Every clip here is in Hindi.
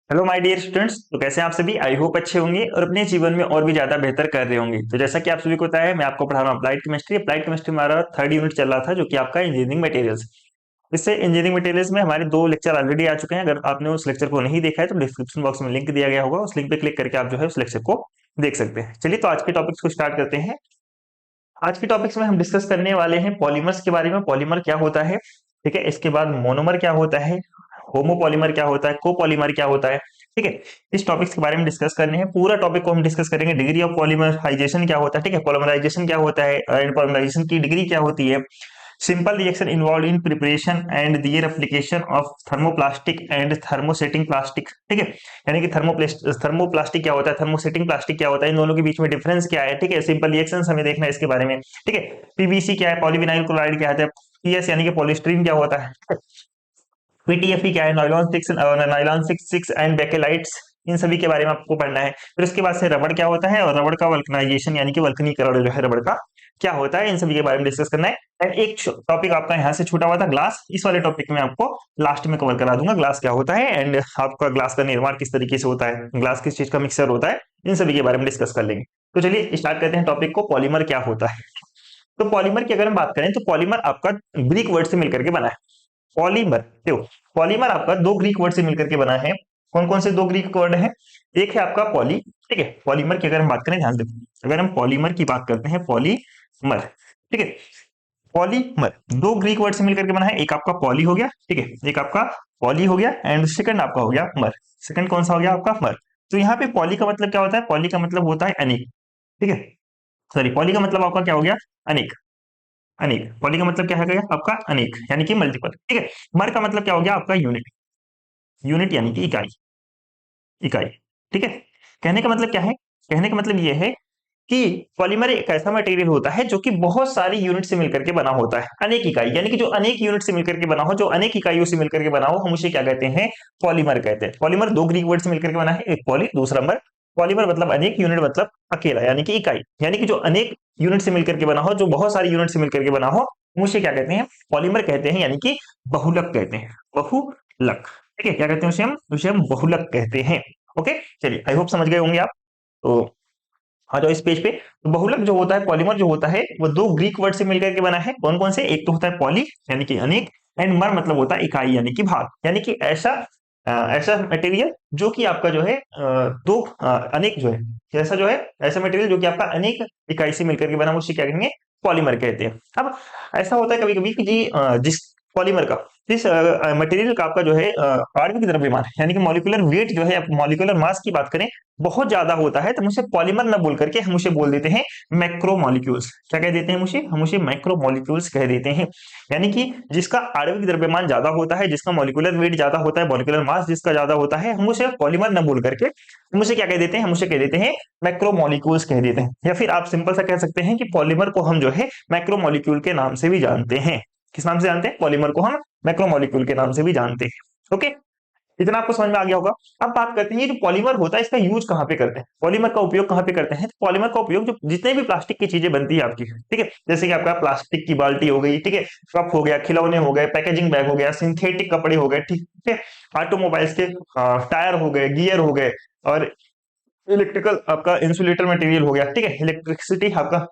Hello my dear students. तो कैसे हैं आप सभी? आई होप अच्छे होंगे और अपने जीवन में और भी ज्यादा बेहतर कर रहे होंगे। तो जैसा कि आप सभी को पता है, मैं आपको पढ़ा रहा हूँ अप्लाइड केमिस्ट्री हमारा थर्ड यूनिट चल रहा था, जो कि आपका इंजीनियरिंग मटेरियल्स। इससे इंजीनियरिंग मटेरियल्स में हमारे दो लेक्चर ऑलरेडी आ चुके हैं। अगर आपने उस लेक्चर को नहीं देखा है तो डिस्क्रिप्शन बॉक्स में लिंक दिया गया होगा, उस लिंक पे क्लिक करके आप जो है उस लेक्चर को देख सकते हैं। चलिए, तो आज के टॉपिक्स को स्टार्ट करते हैं। आज के टॉपिक्स में हम डिस्कस करने वाले हैं पॉलीमर्स के बारे में। पॉलीमर क्या होता है, ठीक है। इसके बाद मोनोमर क्या होता है, होमोपॉलीमर क्या होता है, कोपॉलीमर क्या होता है, ठीक है। इस टॉपिक्स के बारे में डिस्कस करने हैं। पूरा टॉपिक को हम डिस्कस करेंगे। डिग्री ऑफ पॉलीमराइजेशन क्या होता है, ठीक है। पॉलीमराइजेशन क्या होता है एंड पॉलीमराइजेशन की डिग्री क्या होती है। Simple reaction involve in preparation and their application of thermoplastic and thermosetting plastic, ठीक है। यानी कि थर्मोप्लास्टिक क्या होता है, थर्मोसेटिंग प्लास्टिक क्या होता है, इन दोनों के बीच में डिफरेंस क्या है, ठीक है। सिंपल रिएक्शंस हमें देखना है इसके बारे में, ठीक है। पीवीसी क्या है, पॉलीविनाइल क्लोराइड क्या है, पीएस यानी कि पॉलीस्टीरीन क्या होता है, पीटीएफई क्या है, नाइलॉन 6 एंड बेकेलाइट्स, इन सभी के बारे में आपको पढ़ना है। फिर उसके बाद से रबड़ क्या होता है और रबड़ का वल्कनाइजेशन यानी कि वल्कनीकरण जो है रबड़ का क्या होता है, इन सभी के बारे में डिस्कस करना है। एंड एक टॉपिक आपका यहाँ से छूटा हुआ था, ग्लास। इस वाले टॉपिक में आपको लास्ट में कवर करा दूंगा, ग्लास क्या होता है एंड आपका ग्लास का निर्माण किस तरीके से होता है, ग्लास किस चीज का मिक्सर होता है, इन सभी के बारे में डिस्कस कर लेंगे। तो चलिए स्टार्ट करते हैं टॉपिक को। पॉलीमर क्या होता है। तो पॉलीमर की अगर हम बात करें तो पॉलीमर आपका ग्रीक वर्ड से मिलकर के बना है। पॉलीमर क्यों, पॉलीमर आपका दो ग्रीक वर्ड से मिलकर के बना है। कौन कौन से दो ग्रीक वर्ड हैं? एक है आपका पॉली, ठीक है। पॉलीमर की अगर हम बात करें, ध्यान देखो, अगर हम पॉलीमर की बात करते हैं, पॉलीमर, ठीक है। पॉलीमर दो ग्रीक वर्ड से मिलकर के बना है। एक आपका पॉली हो गया, ठीक है, एक आपका पॉली हो गया एंड सेकंड आपका हो गया मर। सेकंड कौन सा हो गया आपका? मर। तो यहाँ पे पॉली का मतलब क्या होता है? पॉली का मतलब होता है अनेक, ठीक है। सॉरी, पॉली का मतलब आपका क्या हो गया? अनेक। अनेक, पॉली का मतलब क्या है गया आपका? अनेक यानी कि मल्टीपल, ठीक है। मर का मतलब क्या हो गया आपका? यूनिट। यूनिट यानी कि इकाई। इकाई, ठीक है। कहने का मतलब क्या है? कहने का मतलब यह है कि पॉलीमर एक ऐसा मटेरियल होता है जो कि बहुत सारी यूनिट से मिलकर के बना होता है। अनेक इकाई यानी कि जो अनेक यूनिट से मिलकर के बना हो, जो अनेक इकाइयों से मिलकर के बना हो, हम उसे क्या कहते हैं? पॉलीमर कहते हैं। पॉलीमर दो ग्रीक वर्ड से मिलकर के बना है, एक पॉली दूसरा मर। पॉलीमर मतलब अनेक, यूनिट मतलब अकेला यानी कि इकाई, यानी कि जो अनेक यूनिट से मिलकर के बना हो, जो बहुत सारी यूनिट से मिलकर के बना हो, हम उसे क्या कहते हैं? पॉलीमर कहते हैं, यानी कि बहुलक कहते हैं। बहुलक, ठीक है। क्या कहते हैं उसे हम बहुलक कहते हैं। ओके, चलिए, आई होप समझ गए होंगे आप। तो आ जाओ इस पेज पे। तो बहुलक जो होता है, पॉलीमर जो होता है, वो दो ग्रीक वर्ड से मिलकर के बना है। कौन कौन से? एक तो होता है पॉली यानी कि अनेक, एंड मर मतलब होता है इकाई यानी कि भाग, यानी कि ऐसा मटेरियल जो कि आपका जो है अनेक जो है, ऐसा जो है, ऐसा मटेरियल जो कि आपका अनेक इकाई से मिलकर के बना, उसे क्या कहेंगे? पॉलीमर कहते हैं। अब ऐसा होता है कभी कभी कि जी जिस पॉलीमर का, जिस मटेरियल का आपका जो है आणविक द्रव्यमान यानी कि मॉलिक्यूलर वेट जो है, मॉलिक्यूलर मास की बात करें, बहुत ज्यादा होता है, तो हम उसे पॉलीमर न बोल करके हम उसे बोल देते हैं मैक्रोमोलिक्यूल्स। क्या कह देते हैं हम उसे मैक्रोमोलिक्यूल्स कह देते हैं। यानी कि जिसका आणविक द्रव्यमान ज्यादा होता है, जिसका मॉलिक्यूलर वेट ज्यादा होता है, मॉलिक्यूलर मास जिसका ज्यादा होता है, हम उसे पॉलीमर न बोल करके हम उसे क्या कह देते हैं? हम उसे कह देते हैं मैक्रोमोलिक्यूल्स कह देते हैं। या फिर आप सिंपल सा कह सकते हैं कि पॉलीमर को हम जो है मैक्रोमोलिक्यूल के नाम से भी जानते हैं। किस नाम से जानते हैं? पॉलीमर को हम मैक्रोमोलिक्यूल के नाम से भी जानते हैं। ओके, इतना आपको समझ में आ गया होगा। अब बात करते हैं ये जो पॉलीमर होता है, इसका यूज कहाँ पे करते हैं, पॉलीमर का उपयोग कहाँ पे करते हैं? तो पॉलीमर का उपयोग जो जितने भी प्लास्टिक की चीजें बनती है आपकी, ठीक है, जैसे कि आपका प्लास्टिक की बाल्टी हो गई, ठीक है, कप हो गया, खिलौने हो गए, पैकेजिंग बैग हो गया, सिंथेटिक कपड़े हो गए, ठीक है, ऑटोमोबाइल्स के टायर हो गए, गियर हो गए, और इलेक्ट्रिकल आपका इंसुलेटर मटेरियल हो गया, ठीक है, इलेक्ट्रिसिटी आपका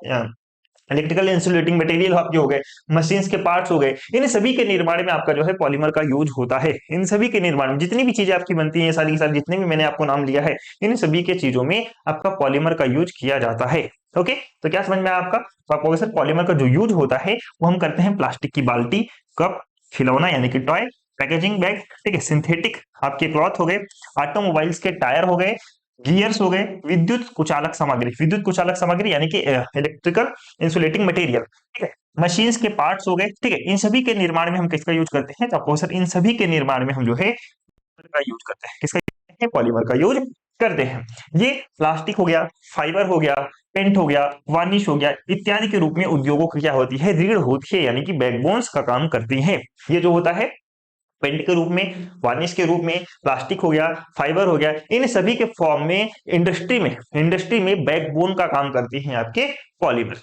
इलेक्ट्रिकल इंसुलेटिंग मटेरियल आपके हो गए, मशीन्स के पार्ट्स हो गए, इन सभी के निर्माण में आपका जो है पॉलीमर का यूज होता है। इन सभी के निर्माण में जितनी भी चीजें आपकी बनती हैं, सारी की सारी जितने भी मैंने आपको नाम लिया है, इन सभी के चीजों में आपका पॉलीमर का यूज किया जाता है। ओके, तो क्या समझ में आया आपका? तो आपको सर पॉलीमर का जो यूज होता है वो हम करते हैं प्लास्टिक की बाल्टी, कप, खिलौना यानी कि टॉय, पैकेजिंग बैग, ठीक है, सिंथेटिक आपके क्लॉथ हो गए, ऑटोमोबाइल्स के टायर हो गए, गियर्स हो गए, विद्युत कुचालक सामग्री यानी कि इलेक्ट्रिकल इंसुलेटिंग मटेरियल, ठीक है, मशीन्स के पार्ट्स हो गए, ठीक है, इन सभी के निर्माण में हम किसका यूज करते हैं? तो आपको सर इन सभी के निर्माण में हम जो है का यूज करते हैं। किसका यूज करते हैं? पॉलीमर का यूज करते हैं। ये प्लास्टिक हो गया, फाइबर हो गया, पेंट हो गया, वार्निश हो गया, इत्यादि के रूप में उद्योगों की क्या होती है? रीढ़ होती है, यानी कि बैकबोन्स का काम करती है। ये जो होता है पेंट के रूप में, वार्निश के रूप में, प्लास्टिक हो गया, फाइबर हो गया, इन सभी के फॉर्म में इंडस्ट्री में बैकबोन का काम करती हैं आपके पॉलीमर।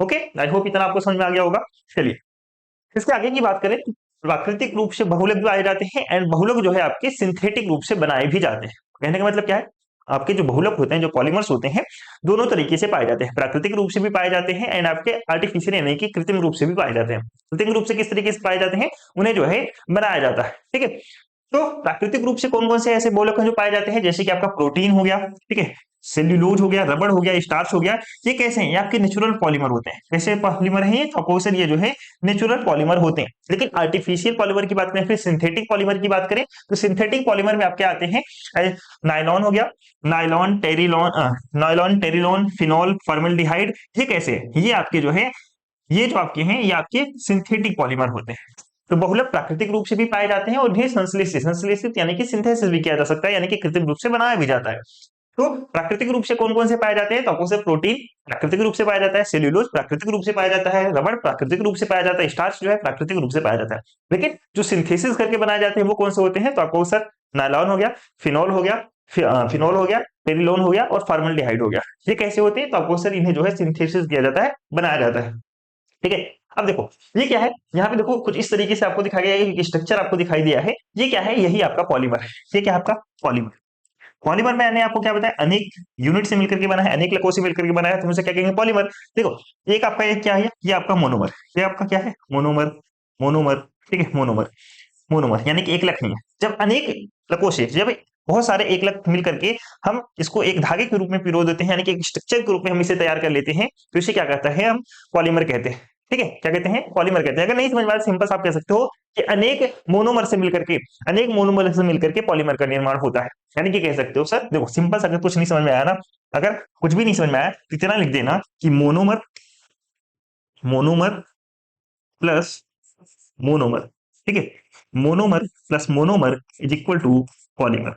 ओके, आई होप इतना आपको समझ में आ गया होगा। चलिए इसके आगे की बात करें, प्राकृतिक रूप से बहुलक भी पाए जाते हैं एंड बहुलक जो है आपके सिंथेटिक रूप से बनाए भी जाते हैं। कहने का मतलब क्या है, आपके जो बहुलक होते हैं, जो पॉलीमर्स होते हैं, दोनों तरीके से पाए जाते हैं, प्राकृतिक रूप से भी पाए जाते हैं एंड आपके आर्टिफिशियल यानी कि कृत्रिम रूप से भी पाए जाते हैं। कृत्रिम रूप से किस तरीके से पाए जाते हैं, उन्हें जो है बनाया जाता है। ठीक है, तो प्राकृतिक रूप से कौन कौन से ऐसे बहुलक हैं जो पाए जाते हैं, जैसे कि आपका प्रोटीन हो गया, ठीक है, सेल्यूलोज हो गया, रबड़ हो गया, स्टार्च हो गया, ये कैसे हैं, ये आपके नेचुरल पॉलीमर होते हैं। कैसे पॉलीमर हैं ये, तो अक्सर ये जो है नेचुरल पॉलीमर होते हैं। लेकिन आर्टिफिशियल पॉलीमर की बात करें, फिर सिंथेटिक पॉलीमर की बात करें, तो सिंथेटिक पॉलीमर में आपके आते हैं नायलॉन हो गया, नायलॉन टेरिलॉन फिनॉल फॉर्मल्डिहाइड। ये कैसे है, ये आपके जो है, ये जो आपके हैं, ये आपके सिंथेटिक पॉलीमर होते हैं। तो बहुलक प्राकृतिक रूप से भी पाए जाते हैं और इन्हें संश्लेषित संश्लेषित यानी कि सिंथेसिस भी किया जा सकता है, यानी कि कृत्रिम रूप से बनाया भी जाता है। तो प्राकृतिक रूप से कौन कौन से पाए जाते हैं, तो आपको प्रोटीन प्राकृतिक रूप से पाया जाता है, सेल्यूलोज प्राकृतिक रूप से पाया जाता है, रबड़ प्राकृतिक रूप से पाया जाता है, स्टार्च जो है प्राकृतिक रूप से पाया जाता है। लेकिन जो सिंथेसिस करके बनाए जाते हैं वो कौन से होते हैं, तो आपको सर नायलॉन हो गया, फिनॉल हो गया, फिनॉल हो गया, टेरिलोन हो गया और फॉर्मल्डिहाइड हो गया। ये कैसे होते हैं, तो आपको सर इन्हें जो है सिंथेसिस किया जाता है, बनाया जाता है। ठीक है, अब देखो ये क्या है, यहाँ पे देखो कुछ इस तरीके से आपको दिखाया गया है, स्ट्रक्चर आपको दिखाई दिया है। ये क्या है, यही आपका पॉलीमर है। ये क्या है आपका पॉलीमर। पॉलीमर मैंने आपको क्या बताया, अनेक यूनिट से मिलकर के बना है, अनेक लकों से मिलकर के बना है, तो हम इसे क्या कहेंगे, पॉलीमर। देखो एक आपका ये क्या है, ये आपका मोनोमर, ये आपका क्या है, मोनोमर, मोनोमर, ठीक है, मोनोमर, मोनोमर यानी कि एक लक नहीं है। जब अनेक लकों से, जब बहुत सारे एक लक मिल करके हम इसको एक धागे के रूप में पिरो देते हैं, यानी कि एक स्ट्रक्चर के रूप में हम इसे तैयार कर लेते हैं, तो इसे क्या कहता है, हम पॉलीमर कहते हैं। ठीक है, क्या कहते हैं, पॉलीमर कहते हैं। अगर नहीं समझ में आया, सिंपल आप कह सकते हो कि अनेक मोनोमर से मिलकर के, अनेक मोनोमर से मिलकर के पॉलीमर का निर्माण होता है। यानी कि कह सकते हो सर, देखो सिंपल सा, अगर कुछ नहीं समझ में आया ना, अगर कुछ भी नहीं समझ में आया तो इतना लिख देना कि मोनोमर, मोनोमर प्लस मोनोमर, ठीक है, monomer plus monomer is equal to polymer,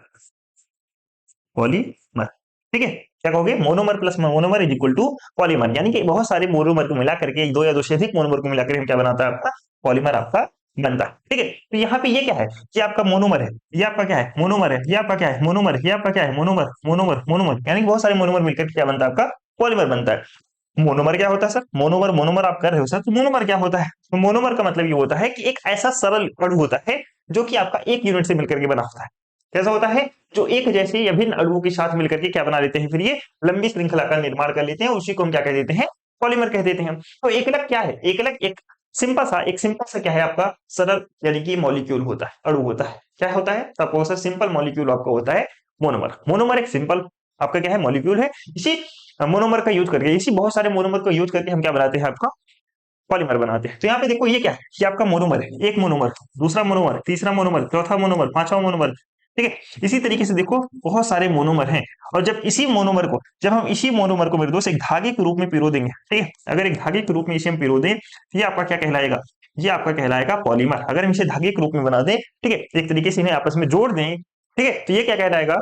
polymer. ठीक है, क्या कहोगे, monomer plus monomer is equal to polymer, यानी कि बहुत सारे मोनोमर को मिला करके, एक दो या दो से अधिक मोनोमर को मिलाकर हम क्या बनाता है, आपका पॉलीमर आपका बनता है। ठीक है, तो यहाँ पे ये क्या है, ये आपका मोनोमर है, ये आपका क्या है, मोनोमर है, ये आपका क्या है, मोनोमर, ये आपका क्या है, मोनोमर, मोनोमर, मोनोमर, यानी कि बहुत सारे मोनोमर मिलकर क्या बनता है, आपका पॉलीमर बनता है। मोनोमर क्या होता है सर, मोनोमर, मोनोमर आप कर रहे हो सर, तो मोनोमर क्या होता है, तो मोनोमर का मतलब ये होता है कि एक ऐसा सरल अणु होता है जो कि आपका एक यूनिट से मिलकर के बना होता है। कैसा होता है, जो एक जैसे या भिन्न अणुओं के साथ मिलकर के क्या बना लेते हैं, फिर ये लंबी श्रृंखला का निर्माण कर लेते हैं, उसी को हम क्या कह देते हैं, पॉलीमर कह देते हैं। तो एकलक क्या है, एकलक एक सिंपल सा क्या है, आपका सरल यानी कि मॉलिक्यूल होता है, अणु होता है। क्या होता है, तो आपको सर सिंपल मॉलिक्यूल आपका होता है मोनोमर। मोनोमर एक सिंपल आपका क्या है, मॉलिक्यूल है। इसी मोनोमर का यूज करके, इसी बहुत सारे मोनोमर को यूज करके हम क्या बनाते हैं, आपका पॉलीमर बनाते हैं। तो यहाँ पे देखो ये क्या है, ये आपका मोनोमर है, एक मोनोमर, दूसरा मोनोमर, तीसरा मोनोमर, चौथा मोनोमर, पांचवा मोनोमर। ठीक है, इसी तरीके से देखो बहुत सारे मोनोमर हैं, और जब हम इसी मोनोमर को मेरे दोस्त एक धागे के रूप में पिरो देंगे, ठीक है, अगर एक धागे के रूप में इसे हम पिरो दें, तो ये आपका क्या कहलाएगा, ये आपका कहलाएगा पॉलीमर। अगर हम इसे धागे के रूप में बना दें, ठीक है, एक तरीके से इन्हें आपस में जोड़ दें, ठीक है, तो ये क्या कहलाएगा,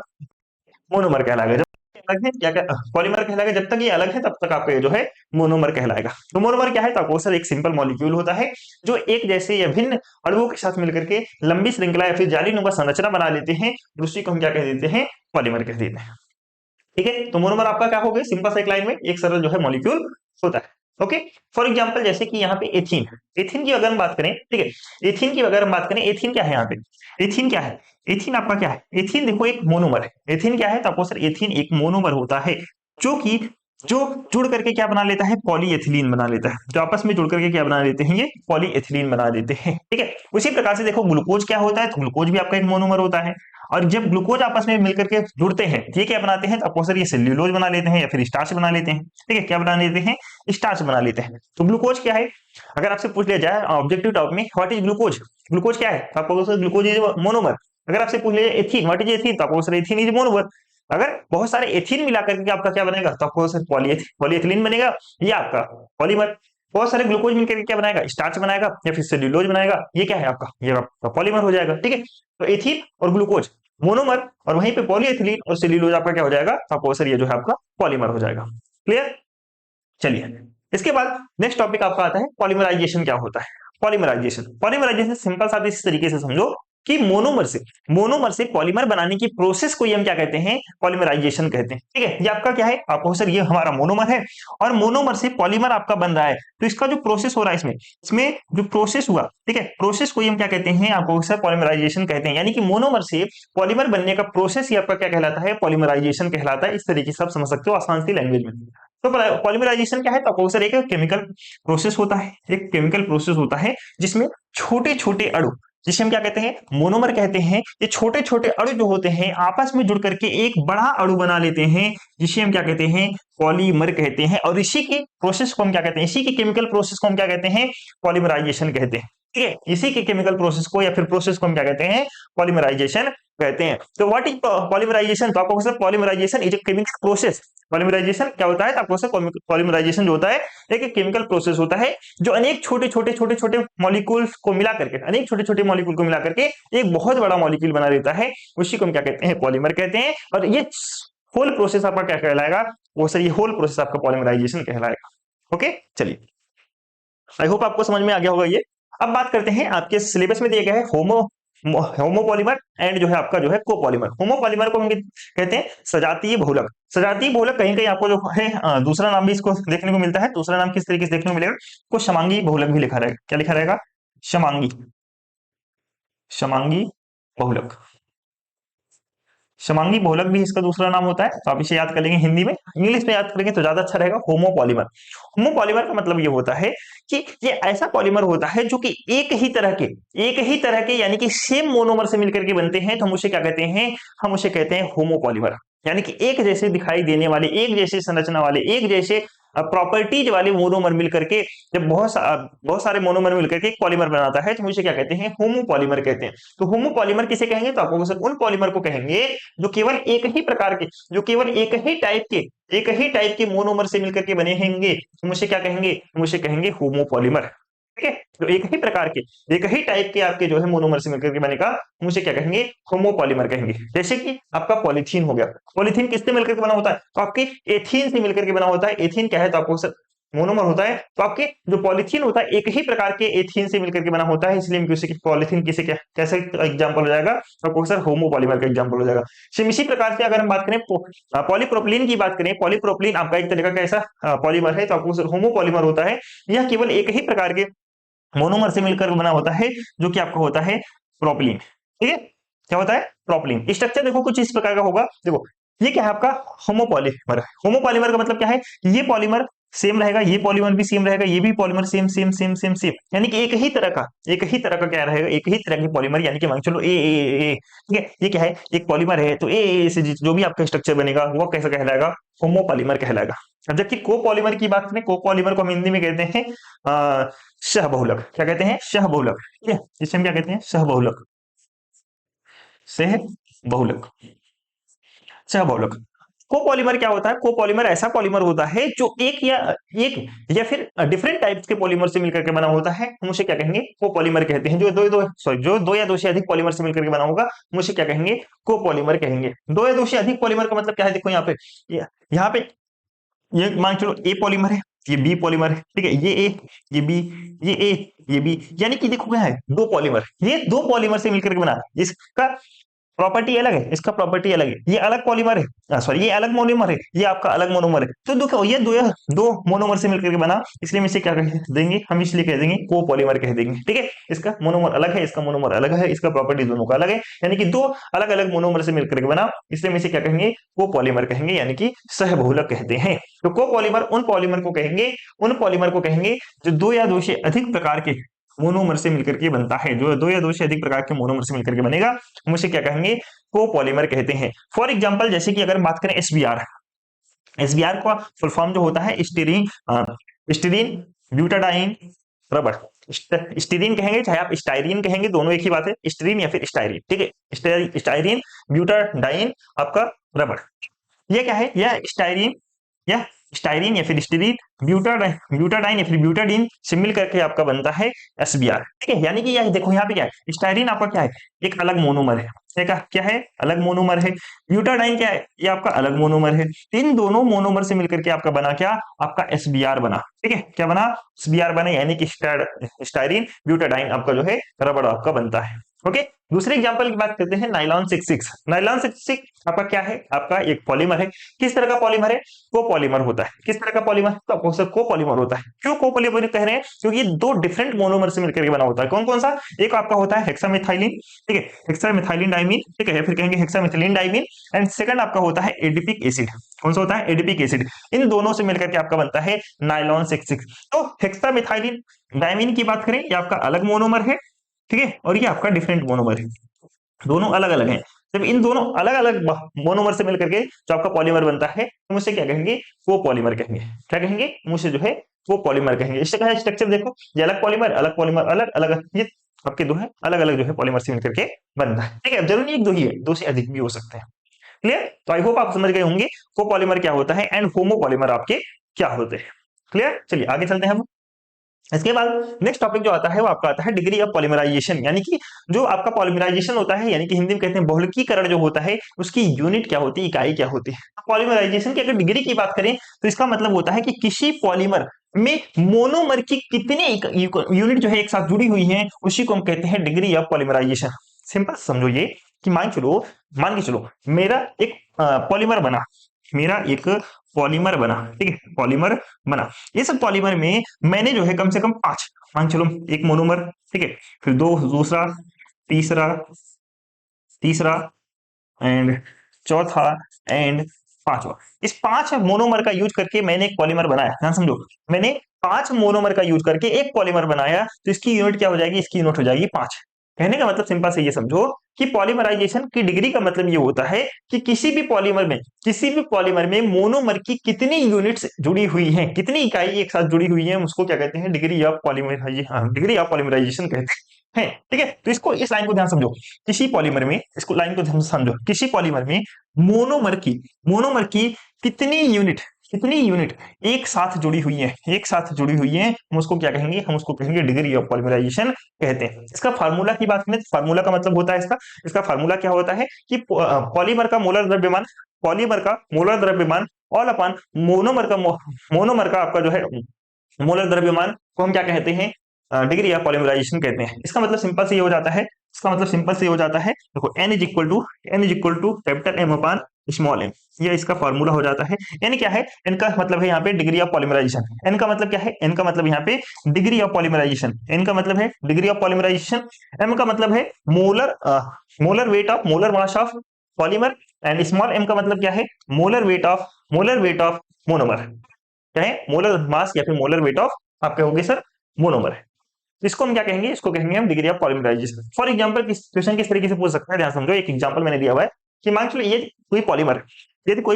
मोनोमर कहलाएगा। जब अलग है, क्या क्या पॉलीमर कहलाएगा, जब तक ये अलग है तब तक आपका ये जो है मोनोमर कहलाएगा। तो मोनोमर क्या है, तो सर एक सिंपल मॉलिक्यूल होता है जो एक जैसे या भिन्न अणुओं के साथ मिलकर के लंबी श्रृंखला या फिर जालीनुमा संरचना बना लेते हैं, उसी को हम क्या कह देते हैं, पॉलीमर कह देते हैं। ठीक है, तो मोनोमर आपका क्या हो गया, सिंपल सा एक लाइन में एक सरल जो है मॉलिक्यूल होता है। ओके, फॉर एग्जांपल जैसे कि यहाँ पे एथीन, एथीन की अगर हम बात करें, ठीक है, एथीन की अगर हम बात करें, एथीन क्या है यहाँ पे, एथीन क्या है, एथीन आपका क्या है, एथीन देखो एक मोनोमर है। एथीन क्या है, तो आपको सर एथीन एक मोनोमर होता है, जो कि जो जुड़ करके क्या बना लेता है, पॉलीएथिलीन बना लेता है। जो आपस में जुड़ करके क्या बना लेते हैं, ये पॉलीएथिलीन बना देते हैं। ठीक है, उसी प्रकार से देखो ग्लूकोज क्या होता है, तो ग्लूकोज भी आपका एक मोनोमर होता है। और जब ग्लूकोज आपस में मिलकर के जुड़ते हैं, ये क्या बनाते हैं, तो आपको सर ये सेल्यूलोज बना लेते हैं या फिर स्टार्च बना लेते हैं। ठीक है, क्या बना लेते हैं, स्टार्च बना लेते हैं। तो ग्लूकोज क्या है, अगर आपसे पूछ लिया जाए ऑब्जेक्टिव टॉप में व्हाट इज ग्लूकोज, ग्लूकोज क्या है, तो आपको ग्लूकोज इज मोनोमर। अगर आपसे पूछ लिया जाए एथीन, व्हाट इज एथीन, तो आपको सर एथीन इज मोनोमर। अगर बहुत सारे एथीन मिलाकर के आपका क्या बनेगा, तो आपको सर पॉलीएथिलीन बनेगा, ये आपका पॉलीमर। बहुत सारे ग्लूकोज मिलकर क्या बनाएगा, स्टार्च बनाएगा या फिर सेल्यूलोज बनाएगा, ये क्या है आपका, ये आपका पॉलीमर हो जाएगा। ठीक है, तो एथीन और ग्लूकोज मोनोमर, और वहीं पे पॉलीएथिलीन और सेल्यूलोज आपका क्या हो जाएगा, तो आपको सर ये जो है आपका पॉलीमर हो जाएगा। क्लियर, चलिए इसके बाद नेक्स्ट टॉपिक आपका आता है पॉलीमराइजेशन क्या होता है। पॉलीमराइजेशन, पॉलीमराइजेशन सिंपल सा इस तरीके से समझो कि मोनोमर से पॉलीमर बनाने की प्रोसेस को हम क्या कहते हैं, पॉलीमराइजेशन कहते हैं। ठीक है, ये आपका क्या है, आपको सर ये हमारा मोनोमर है और मोनोमर से पॉलीमर आपका बन रहा है, तो इसका जो प्रोसेस हो रहा है इसमें जो प्रोसेस हुआ, ठीक है, प्रोसेस को हम क्या कहते हैं, आपको सर पॉलीमराइजेशन कहते हैं। यानी कि मोनोमर से पॉलीमर बनने का प्रोसेस ही आपका क्या कहलाता है, पॉलीमराइजेशन कहलाता है। इस तरीके से आप समझ सकते हो आसान सी लैंग्वेज में। तो पॉलीमराइजेशन क्या है, तो आपको सर एक केमिकल प्रोसेस होता है, एक केमिकल प्रोसेस होता है जिसमें छोटे छोटे अणु, जिसे हम क्या कहते हैं, मोनोमर कहते हैं। ये छोटे छोटे अणु जो होते हैं आपस में जुड़ करके एक बड़ा अणु बना लेते हैं, जिसे हम क्या कहते हैं, पॉलीमर कहते हैं। और इसी के प्रोसेस को हम क्या कहते हैं, इसी के केमिकल प्रोसेस को हम क्या कहते हैं, पॉलीमराइजेशन कहते हैं। ठीक है, इसी के केमिकल प्रोसेस को या फिर प्रोसेस को हम क्या कहते हैं, पॉलीमराइजेशन कहते हैं। तो व्हाट इज पॉलीमराइजेशन, तो आपको sir polymerisation is a chemical process. Polymerisation क्या होता है, तो आपको सर पॉलीमराइजेशन जो होता है एक केमिकल प्रोसेस होता है जो अनेक छोटे छोटे छोटे छोटे मॉलिक्यूल्स को मिला करके, अनेक छोटे छोटे मॉलिक्यूल को मिला करके एक बहुत बड़ा मॉलिक्यूल बना देता है, उसी को हम क्या कहते हैं, पॉलीमर कहते हैं। और ये होल प्रोसेस आपका क्या कहलाएगा, वो सर ये होल प्रोसेस आपका पॉलीमराइजेशन कहलाएगा। ओके, चलिए, आई होप आपको समझ में आ गया होगा ये। अब बात करते हैं, आपके सिलेबस में दिया गया है होमोपॉलीमर एंड जो है आपका जो है कोपॉलीमर। होमोपॉलीमर को हम कहते हैं सजातीय बहुलक। सजातीय बहुलक कहीं कहीं आपको जो है दूसरा नाम भी इसको देखने को मिलता है। दूसरा नाम किस तरीके से देखने को मिलेगा, को समांगी बहुलक भी लिखा रहेगा। क्या लिखा रहेगा, समांगी, समांगी बहुलक। समांगी बहुलक भी इसका दूसरा नाम होता है, तो आप इसे याद कर लेंगे हिंदी में। इंग्लिश में याद करेंगे तो ज्यादा अच्छा रहेगा, होमोपॉलीमर। होमोपॉलीमर का मतलब ये होता है कि ये ऐसा पॉलीमर होता है जो कि एक ही तरह के यानी कि सेम मोनोमर से मिलकर के बनते हैं, तो हम उसे क्या कहते हैं, हम उसे कहते हैं होमोपॉलीमर। यानी कि एक जैसे दिखाई देने वाले, एक जैसे संरचना वाले, एक जैसे प्रॉपर्टीज वाले मोनोमर मिलकर के, जब बहुत सारे मोनोमर मिलकर के एक पॉलीमर बनाता है, तो हम इसे क्या कहते हैं, होमोपॉलीमर कहते हैं। तो होमोपॉलीमर किसे कहेंगे, तो आपको उन पॉलीमर को कहेंगे जो केवल एक ही प्रकार के, जो केवल एक ही टाइप के मोनोमर से मिलकर के बने होंगे, हम उसे क्या कहेंगे, हम उसे कहेंगे होमोपॉलीमर। ठीक है, तो एक ही प्रकार के, एक ही टाइप के आपके जो है मोनोमर से मिलकर के बनेगा, हम उसे क्या कहेंगे, होमोपॉलीमर कहेंगे। जैसे कि आपका पॉलीथीन हो गया, पॉलीथीन किससे मिलकर के बना होता है, तो आपके एथीन से मिलकर के बना होता है। एथीन क्या है, तो आपको मोनोमर होता है। तो आपके जो पॉलीथीन होता है एक ही प्रकार के एथीन से मिलकर के बना होता है, इसलिए हम पॉलीथीन किसे क्या कैसे एग्जांपल हो जाएगा, तो आपको सर होमोपॉलीमर का एग्जांपल हो जाएगा। सेम इसी प्रकार से अगर हम बात करें पॉलीप्रोपिलीन की बात करें, पॉलीप्रोपिलीन आपका एक तरह का ऐसा पॉलीमर है, तो आपको सर होमोपॉलीमर होता है। यह केवल एक ही प्रकार के मोनोमर से मिलकर बना होता है, जो कि आपका होता है प्रोपिलीन। ठीक है, क्या होता है, प्रोपिलीन। स्ट्रक्चर देखो कुछ इस प्रकार का होगा। देखो ये क्या है आपका, होमोपॉलीमर। होमोपॉलीमर का मतलब क्या है, ये पॉलीमर सेम रहेगा, ये पॉलीमर भी सेम रहेगा, ये भी polymer same same same same same, यानी कि एक ही तरह का क्या रहेगा, एक ही तरह की पॉलीमर। यानी कि मान चलो ए, ठीक है, ये क्या है, एक पॉलीमर है, तो ए से जो भी आपका स्ट्रक्चर बनेगा वो कैसा कहलाएगा, होमोपॉलीमर कहलाएगा। अब जबकि कोपॉलीमर की बात करें, कोपॉलीमर को हम हिंदी में कहते हैं सहबहुलक। क्या कहते हैं, सहबहुलक। ठीक है, जिसे हम क्या कहते हैं, सहबहुलक, सहबहुलक, सहबहुलक। कोपॉलीमर क्या होता है, कोपॉलीमर ऐसा पॉलीमर होता है जो एक या फिर डिफरेंट टाइप्स के पॉलीमर से मिलकर के बना होता है, हम उसे क्या कहेंगे, कोपॉलीमर कहते हैं। जो दो या दो से अधिक पॉलीमर से मिलकर के बना होगा, हम उसे क्या कहेंगे, कोपॉलीमर कहेंगे। दो या दो से अधिक पॉलीमर का मतलब क्या है, देखो यहाँ पे ये मान चलो ए पॉलीमर है, ये बी पॉलीमर है, ठीक है, ये ए, ये बी, ये ए, ये बी, यानी कि देखो क्या है, दो पॉलीमर, ये दो पॉलीमर से मिलकर के बना, इसका प्रॉपर्टी अलग है, इसका प्रॉपर्टी अलग है, ये अलग पॉलीमर है, सॉरी ये अलग मोनोमर है, ये आपका अलग मोनोमर है। तो देखो ये दो मोनोमर से मिलकर के बना, इसलिए हम इसे क्या कह देंगे, हम इसलिए कह देंगे कोपॉलीमर कह देंगे। ठीक है, इसका मोनोमर अलग है, इसका मोनोमर अलग है, इसका प्रॉपर्टी दोनों का अलग है, यानी कि दो अलग अलग मोनोमर से मिलकर के बना, इसलिए हम इसे क्या कहेंगे, कोपॉलीमर कहेंगे, यानी कि सहबहुलक कहते हैं। तो कोपॉलीमर उन पॉलीमर को कहेंगे जो दो या दो से अधिक प्रकार के मोनोमर से मिलकर के बनता है, जो दो या दो से अधिक प्रकार के मोनोमर से मिलकर के बनेगा, हम उसे क्या कहेंगे, कोपॉलीमर कहते हैं। फॉर एग्जांपल जैसे कि अगर बात करें एसबीआर का फुल फॉर्म जो होता है स्टीरीन ब्यूटाडाइन रबर। स्टीरीन कहेंगे चाहे आप स्टाइरीन कहेंगे, दोनों एक ही बात है, स्टीरीन या फिर स्टाइरीन। ठीक है, स्टाइरीन ब्यूटाडाइन आपका रबर। ये क्या है, यह स्टाइरीन या फिर स्टीरीन ब्यूटाडाइन या फिर ब्यूटाडीन से मिल करके आपका बनता है एसबीआर। ठीक है, यानी कि यह देखो यहाँ पे क्या है, स्टाइरीन आपका क्या है, एक अलग मोनोमर है, क्या है, अलग मोनोमर है। ब्यूटाडाइन क्या है, ये आपका अलग मोनोमर है। इन दोनों मोनोमर से मिलकर के आपका बना क्या, आपका एसबीआर बना। ठीक है, क्या बना, एसबीआर बना, यानी कि स्टाइरीन ब्यूटाडाइन आपका जो है रबड़ आपका बनता है। ओके, दूसरे एग्जांपल की बात करते हैं नाइलॉन 66। नाइलॉन 66 आपका क्या है, आपका एक पॉलीमर है। किस तरह का पॉलीमर है, कोपॉलीमर होता है। किस तरह का पॉलीमर, तो कोपॉलीमर होता है। क्यों कोपॉलीमर कह रहे हैं, क्योंकि ये दो डिफरेंट मोनोमर से मिलकर के बना होता है। कौन कौन सा, एक आपका होता है हेक्सामेथाइलिन, ठीक है, हेक्सामेथाइलिन डाइमीन, ठीक है, फिर कहेंगे हेक्सामेथिलीन डाइमीन, एंड सेकंड आपका होता है एडिपिक एसिड। कौन सा होता है, एडिपिक एसिड। इन दोनों से मिलकर के आपका बनता है नाइलॉन 66। तो हेक्सामेथाइलिन डाइमीन की बात करें, ये आपका अलग मोनोमर है, ठीक है, और ये आपका डिफरेंट मोनोमर है, दोनों अलग अलग हैं। जब इन दोनों अलग अलग मोनोमर से मिलकर के जो आपका पॉलीमर बनता है, हम उसे क्या कहेंगे, वो पॉलीमर कहेंगे। क्या कहेंगे, मुझसे जो है वो पॉलीमर कहेंगे। इससे क्या है स्ट्रक्चर देखो, ये अलग पॉलीमर, अलग पॉलीमर, अलग अलग, ये आपके दो है अलग अलग जो है पॉलीमर से मिलकर के बनता है, ठीक है। जरूरी नहीं एक दो ही है, दो से अधिक भी हो सकते हैं। क्लियर, तो आई होप आप समझ गए होंगे को पॉलीमर क्या होता है एंड होमो पॉलीमर आपके क्या होते हैं। क्लियर, चलिए आगे चलते हैं हम। इसके बाद नेक्स्ट टॉपिक जो आता है वो आपका आता है डिग्री ऑफ पॉलीमराइजेशन, यानी कि जो आपका पॉलीमराइजेशन होता है, यानी कि हिंदी में कहते हैं बहुलकीकरण जो होता है, उसकी यूनिट क्या होती है, इकाई क्या होती है। पॉलीमराइजेशन की अगर डिग्री की बात करें तो इसका मतलब होता है कि किसी पॉलीमर में मोनोमर की कितने यूनिट जो है एक साथ जुड़ी हुई है, उसी को हम कहते हैं डिग्री ऑफ पॉलीमराइजेशन। सिंपल समझो ये कि मान के चलो मेरा एक पॉलीमर बना, मेरा एक पॉलीमर बना, ठीक है, पॉलीमर बना। इस पॉलीमर में मैंने जो है कम से कम 5, मान चलो एक मोनोमर, ठीक है, फिर दो दूसरा, तीसरा, तीसरा एंड चौथा एंड पांचवा। इस 5 मोनोमर का यूज करके मैंने एक पॉलीमर बनाया, ध्यान समझो, मैंने 5 मोनोमर का यूज करके एक पॉलीमर बनाया, तो इसकी यूनिट क्या हो जाएगी, इसकी यूनिट हो जाएगी 5। कहने का मतलब सिंपल से ये समझो कि पॉलीमराइजेशन की डिग्री का मतलब ये होता है कि किसी भी पॉलीमर में मोनोमर की कितनी यूनिट्स जुड़ी हुई हैं, कितनी इकाई एक साथ जुड़ी हुई है, उसको क्या कहते हैं, degree of polymerisation, degree of polymerisation कहते हैं, ठीक है। तो इसको, इस लाइन को ध्यान समझो, किसी पॉलीमर में, इसको लाइन को ध्यान से समझो, किसी पॉलीमर में मोनोमर की कितनी यूनिट एक साथ जुड़ी हुई है, एक साथ जुड़ी हुई है, हम उसको क्या कहेंगे, हम उसको कहेंगे डिग्री ऑफ पॉलीमराइजेशन कहते हैं। इसका फार्मूला की बात करें, फार्मूला का मतलब होता है इसका फार्मूला क्या होता है कि पॉलीमर का मोलर द्रव्यमान ऑल अपॉन मोनोमर का आपका जो है मोलर द्रव्यमान को हम क्या कहते हैं, डिग्री ऑफ पॉलीमराइजेशन कहते हैं। इसका मतलब सिंपल से ये हो जाता है, देखो N is equal to capital M upon small M, ये इसका फॉर्मूला हो जाता है। एन क्या है, एन का मतलब है यहाँ पे डिग्री ऑफ पॉलीमराइजेशन। एन का मतलब क्या है, एन का मतलब यहाँ पे डिग्री ऑफ पॉलीमराइजेशन, एन का मतलब है डिग्री ऑफ पॉलीमराइजेशन। एम का मतलब है molar mass of polymer, and small M का मतलब क्या है, मोलर वेट ऑफ मोनोमर। क्या है, मोलर मास या फिर मोलर वेट ऑफ आपके होगे सर मोनोमर है। इसको हम क्या कहेंगे, इसको कहेंगे हम degree of polymerisation. For example question किस तरीके से पूछ सकता है, ध्यान समझो, एक एग्जांपल मैंने दिया हुआ है कि मान चलो ये कोई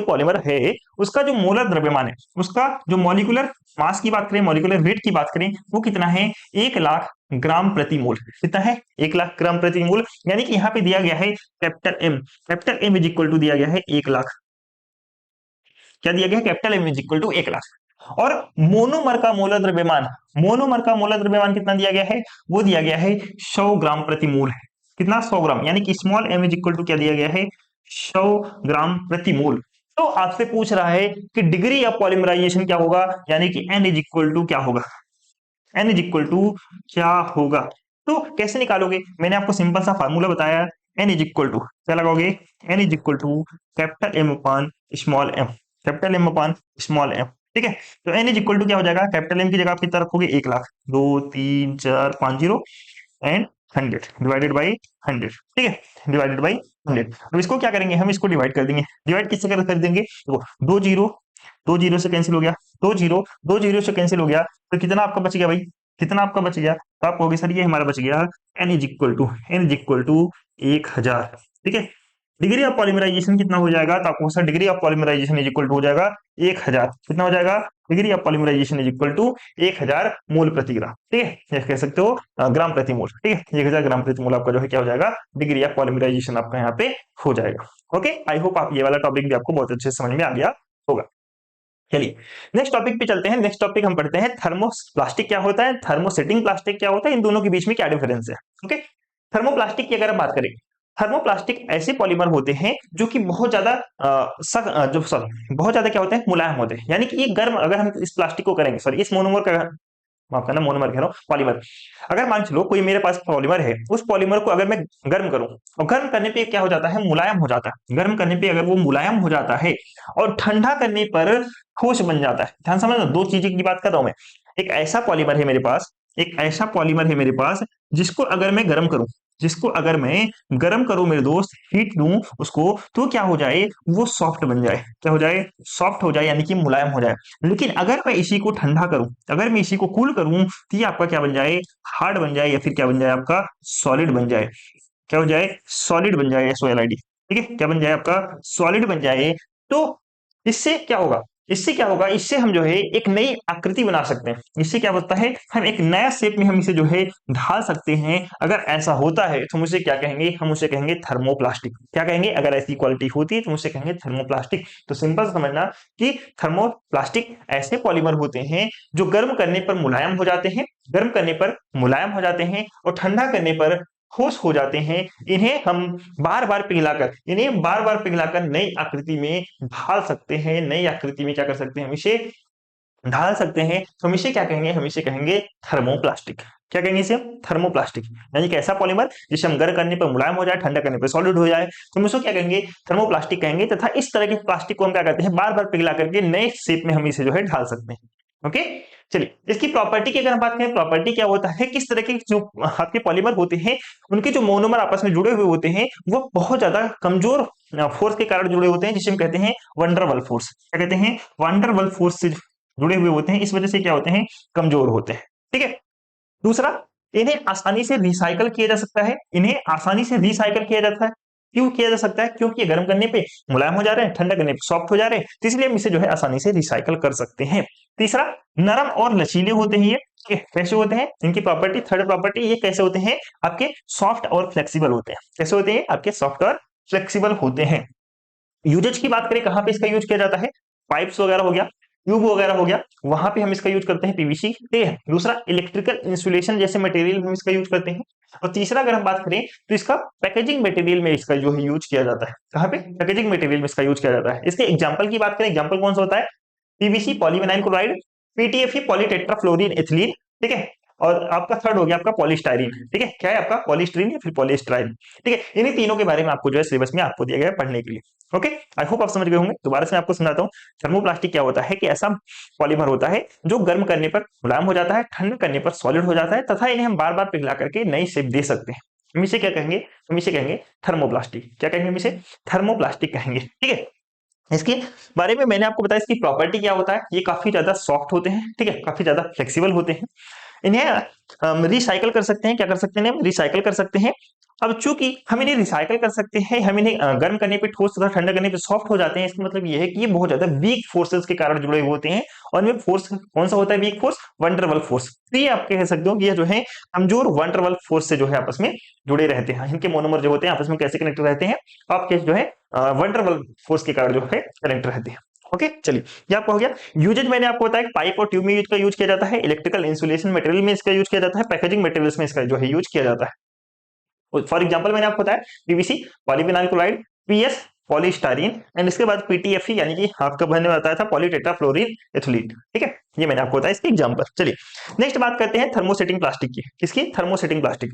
पॉलीमर है, उसका जो मोलर द्रव्यमान है, उसका जो मॉलिक्यूलर मास की बात करें, मॉलिक्यूलर वेट की बात करें, वो कितना है, 1,00,000 ग्राम प्रति मोल। कितना है, 1,00,000 ग्राम प्रति मोल। यानी कि यहाँ पे दिया गया है capital M is equal to दिया गया है 1,00,000। क्या दिया गया है, capital M is equal to 1,00,000। और मोनोमर का मोलर द्रव्यमान कितना दिया गया है, वो दिया गया है 100 ग्राम प्रति मोल है। कितना, 100 ग्राम, यानी कि small M is equal to क्या दिया गया है, 100 ग्राम प्रति मोल। तो आपसे पूछ रहा है कि डिग्री ऑफ पॉलीमराइजेशन क्या होगा, यानी कि एन इज इक्वल टू क्या होगा, एन इज इक्वल टू क्या होगा। तो कैसे निकालोगे, मैंने आपको सिंपल सा फार्मूला बताया, एन इज इक्वल टू क्या लगाओगे, N is equal to capital M upon small M, capital M upon small M, ठीक है। तो एन इज इक्वल टू क्या हो जाएगा, कैपिटल एम की जगह आप कितना रखोगे, 1,00,000, 2 3 4 5 जीरो एंड 100 डिवाइडेड बाई 100, ठीक है, डिवाइडेड बाई 100। अब इसको क्या करेंगे, हम इसको डिवाइड कर देंगे। डिवाइड किससे कर देंगे, देखो दो जीरो से कैंसिल हो गया, दो जीरो से कैंसिल हो गया, तो कितना आपका बच गया भाई, कितना आपका बच गया, तो आप कहोगे सर ये हमारा बच गया एन इज इक्वल टू 1,000, ठीक है। डिग्री ऑफ पॉलीमराइजेशन कितना हो जाएगा, तो आपको sir degree of polymerisation is equal to हो जाएगा 1,000। कितना हो जाएगा, degree of polymerisation is equal to 1,000 mole प्रति ग्राम, ठीक है, ये कह सकते हो ग्राम प्रति मोल, ठीक है, 1,000 ग्राम प्रति मोल आपका जो है क्या हो जाएगा, डिग्री ऑफ पॉलीमराइजेशन आपका यहाँ पे हो जाएगा। ओके, आई होप आप ये वाला टॉपिक भी आपको बहुत अच्छे से समझ में आ गया होगा। चलिए नेक्स्ट टॉपिक पे चलते हैं। नेक्स्ट टॉपिक हम पढ़ते हैं थर्मोप्लास्टिक क्या होता है, थर्मोसेटिंग प्लास्टिक क्या होता है, इन दोनों के बीच में क्या डिफरेंस है। ओके, थर्मोप्लास्टिक की अगर हम बात करें, थर्मोप्लास्टिक ऐसे पॉलीमर होते हैं जो कि बहुत ज्यादा बहुत ज्यादा क्या होते हैं, मुलायम होते हैं। यानी कि ये गर्म, अगर हम इस प्लास्टिक को करेंगे, सॉरी इस मोनोमर का माफ करना, मोनोमर कह रहा हूँ, पॉलीमर। अगर मान चलो कोई मेरे पास पॉलीमर है, उस पॉलीमर को अगर मैं गर्म करूं, और गर्म करने पे क्या हो जाता है, मुलायम हो जाता है। गर्म करने पे अगर वो मुलायम हो जाता है और ठंडा करने पर ठोस बन जाता है। ध्यान समझना, दो चीजें की बात कर रहा हूं मैं। एक ऐसा पॉलीमर है मेरे पास, एक ऐसा पॉलीमर है मेरे पास जिसको अगर मैं गर्म करूं, जिसको अगर मैं गर्म करूं मेरे दोस्त, हीट दूं उसको, तो क्या हो जाए, वो सॉफ्ट बन जाए। क्या हो जाए, सॉफ्ट हो जाए, यानी कि मुलायम हो जाए। लेकिन अगर मैं इसी को ठंडा करूं, अगर मैं इसी को कूल करूं, तो ये आपका क्या बन जाए, हार्ड बन जाए, या फिर क्या बन जाए, आपका सॉलिड बन जाए। क्या हो जाए, सॉलिड बन जाए, SOLID। ठीक है, क्या बन जाए, आपका सॉलिड बन जाए। तो इससे क्या होगा, इससे क्या होगा, इससे हम जो है एक नई आकृति बना सकते हैं। इससे क्या होता है, हम एक नया शेप में हम इसे जो है ढाल सकते हैं। अगर ऐसा होता है तो हम उसे क्या कहेंगे, हम उसे कहेंगे थर्मोप्लास्टिक। क्या कहेंगे, अगर ऐसी क्वालिटी होती है तो उसे कहेंगे थर्मोप्लास्टिक। तो सिंपल समझना कि थर्मोप्लास्टिक ऐसे पॉलीमर होते हैं जो गर्म करने पर मुलायम हो जाते हैं, गर्म करने पर मुलायम हो जाते हैं और ठंडा करने पर ठोस हो जाते हैं। इन्हें हम बार बार पिघलाकर, इन्हें बार बार पिघलाकर नई आकृति में ढाल सकते हैं। नई आकृति में क्या कर सकते हैं, हम इसे ढाल सकते हैं। तो हम इसे क्या कहेंगे, हम इसे कहेंगे थर्मोप्लास्टिक। क्या कहेंगे इसे हम, थर्मोप्लास्टिक। यानी कि ऐसा पॉलीमर जिसे हम गर्म करने पर मुलायम हो जाए, ठंडा करने पर सॉलिड हो जाए, तो हम इसको क्या कहेंगे, थर्मोप्लास्टिक कहेंगे। तथा इस तरह के प्लास्टिक को हम क्या करते हैं, बार बार पिघला करके नए शेप में हम इसे जो है ढाल सकते हैं। ओके, चलिए इसकी प्रॉपर्टी की अगर हम बात करें, प्रॉपर्टी क्या होता है, किस तरह के जो आपके पॉलीमर होते हैं, उनके जो मोनोमर आपस में जुड़े हुए होते हैं, वो बहुत ज्यादा कमजोर फोर्स के कारण जुड़े होते हैं, जिसे हम कहते हैं वंडरवल फोर्स। क्या कहते हैं, वंडरवल फोर्स से जुड़े हुए होते हैं। इस वजह से क्या होते हैं, कमजोर होते हैं। ठीक है, दूसरा, इन्हें आसानी से रिसाइकल किया जा सकता है। इन्हें आसानी से रिसाइकल किया जाता है। क्यों किया जा सकता है, क्योंकि ये गर्म करने पे मुलायम हो जा रहे हैं, ठंडा करने पे सॉफ्ट हो जा रहे हैं, तो इसलिए हम इसे जो है आसानी से रिसाइकल कर सकते हैं। तीसरा, नरम और लचीले होते हैं ये कैसे होते हैं, इनकी प्रॉपर्टी, थर्ड प्रॉपर्टी, ये कैसे होते हैं, आपके सॉफ्ट और फ्लेक्सिबल होते हैं। कैसे होते हैं, आपके सॉफ्ट और फ्लेक्सिबल होते हैं। यूजेज की बात करें, कहां पे इसका यूज किया जाता है, पाइप्स वगैरह हो गया, ट्यूब वगैरह हो गया, वहां पे हम इसका यूज करते हैं, PVC। ठीक है, दूसरा, इलेक्ट्रिकल इंसुलेशन जैसे मटेरियल में हम इसका यूज करते हैं। और तीसरा, अगर हम बात करें तो इसका पैकेजिंग मटेरियल में इसका जो है यूज किया जाता है। कहां पे, पैकेजिंग मटेरियल में इसका यूज किया जाता है। इसके एग्जाम्पल की बात करें, एग्जाम्पल कौन सा होता है, PVC polyvinyl chloride, PTFE polytetrafluoroethylene. ठीक है, और आपका थर्ड हो गया आपका पॉलीस्टाइरीन। ठीक है, क्या है आपका, पॉलीस्टाइरीन या फिर पॉलीस्टाइरीन। ठीक है, इन्हीं तीनों के बारे में आपको जो है सिलेबस में आपको दिया गया है पढ़ने के लिए। ओके, आई होप आप समझ गए होंगे। दोबारा से मैं आपको समझाता हूँ। थर्मोप्लास्टिक क्या होता है कि ऐसा पॉलीमर होता है जो गर्म करने पर मुलायम हो जाता है, ठंड करने पर सॉलिड हो जाता है, तथा इन्हें हम बार बार पिघला करके नई शेप दे सकते हैं। हम इसे क्या कहेंगे, हम इसे कहेंगे थर्मोप्लास्टिक। क्या कहेंगे, हम इसे थर्मोप्लास्टिक कहेंगे। ठीक है, इसके बारे में मैंने आपको बताया, इसकी प्रॉपर्टी क्या होता है, ये काफी ज्यादा सॉफ्ट होते हैं। ठीक है, काफी ज्यादा फ्लेक्सिबल होते हैं। इन्हें हम रिसाइकल कर सकते हैं, क्या कर सकते हैं, रिसाइकल कर सकते हैं। अब चूंकि हम इन्हें रिसाइकल कर सकते हैं, हम इन्हें गर्म करने पे ठोस तथा ठंडा करने पे सॉफ्ट हो जाते हैं, इसका मतलब ये है कि ये बहुत ज्यादा वीक फोर्सेस के कारण जुड़े हुए होते हैं। और इनमें फोर्स कौन सा होता है, वीक फोर्स, वंडरवल फोर्स। तो ये आप कह सकते हो कि ये जो है कमजोर वंडरवल फोर्स से जो है आपस में जुड़े रहते हैं। इनके मोनोमर जो होते हैं आपस में कैसे कनेक्ट रहते हैं, आपके जो है वंडरवल फोर्स के कारण जो है कनेक्ट रहते हैं। ओके, चलिए ये आपका हो गया। यूजेज मैंने आपको बताया, पाइप और ट्यूब में इसका यूज किया जाता है, इलेक्ट्रिकल इंसुलेशन मटेरियल में इसका यूज किया जाता है, पैकेजिंग मटेरियल्स में इसका जो है यूज किया जाता है। फॉर एग्जांपल मैंने आपको बताया, PVC polyvinyl chloride, PS polystyrene, and इसके बाद PTFE यानी कि आपका मैंने बताया था पॉलीटेट्राफ्लोरीन एथिलीन। ठीक है, ये मैंने आपको बताया इसके एग्जांपल। चलिए नेक्स्ट बात करते हैं थर्मोसेटिंग प्लास्टिक की। किसकी, थर्मोसेटिंग प्लास्टिक।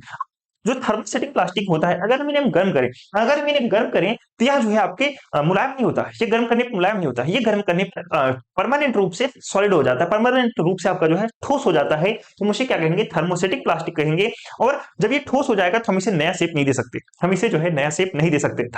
जो थर्मोसेटिक प्लास्टिक होता है, अगर हम इन्हें गर्म करें, अगर हम इन्हें गर्म करें, तो यह जो है आपके मुलायम नहीं होता है। ये गर्म करने पर मुलायम नहीं होता है, ये गर्म करने पर परमानेंट रूप से सॉलिड हो जाता है, परमानेंट रूप से आपका जो है ठोस हो जाता है। तो हम उसे क्या कहेंगे, थर्मोसेटिक प्लास्टिक कहेंगे। और जब ये ठोस हो जाएगा तो हम इसे नया शेप नहीं दे सकते, हम इसे जो है नया शेप नहीं दे सकते।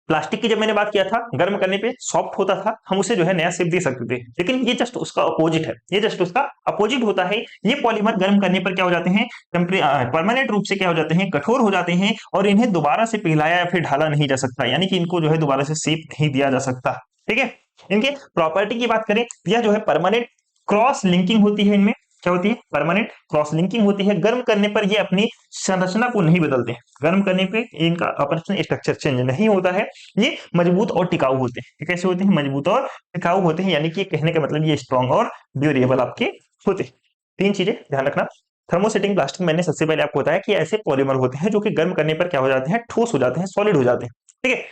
प्लास्टिक की जब मैंने बात किया था, गर्म करने पे सॉफ्ट होता था, हम उसे जो है नया शेप दे सकते थे। लेकिन ये जस्ट उसका अपोजिट है, ये जस्ट उसका अपोजिट होता है। ये पॉलीमर गर्म करने पर क्या हो जाते हैं, परमानेंट रूप से क्या हो जाते हैं, कठोर हो जाते हैं, और इन्हें दोबारा से पिघलाया या फिर ढाला नहीं जा सकता, यानी कि इनको जो है दोबारा से शेप नहीं दिया जा सकता। ठीक है, इनके प्रॉपर्टी की बात करें, यह जो है परमानेंट क्रॉस लिंकिंग होती है इनमें। क्या होती है, परमानेंट क्रॉस लिंकिंग होती है। गर्म करने पर ये अपनी संरचना को नहीं बदलते, गर्म करने पे इनका अपना स्ट्रक्चर चेंज नहीं होता है। ये मजबूत और टिकाऊ होते हैं। ये कैसे होते हैं, मजबूत और टिकाऊ होते हैं, यानी कि कहने का मतलब ये स्ट्रॉन्ग और ड्यूरेबल आपके होते हैं। तीन चीजें ध्यान रखना। थर्मोसेटिंग प्लास्टिक मैंने सबसे पहले आपको बताया कि ऐसे पॉलीमर होते हैं जो कि गर्म करने पर क्या हो जाते हैं, ठोस हो जाते हैं, सॉलिड हो जाते हैं। ठीक है,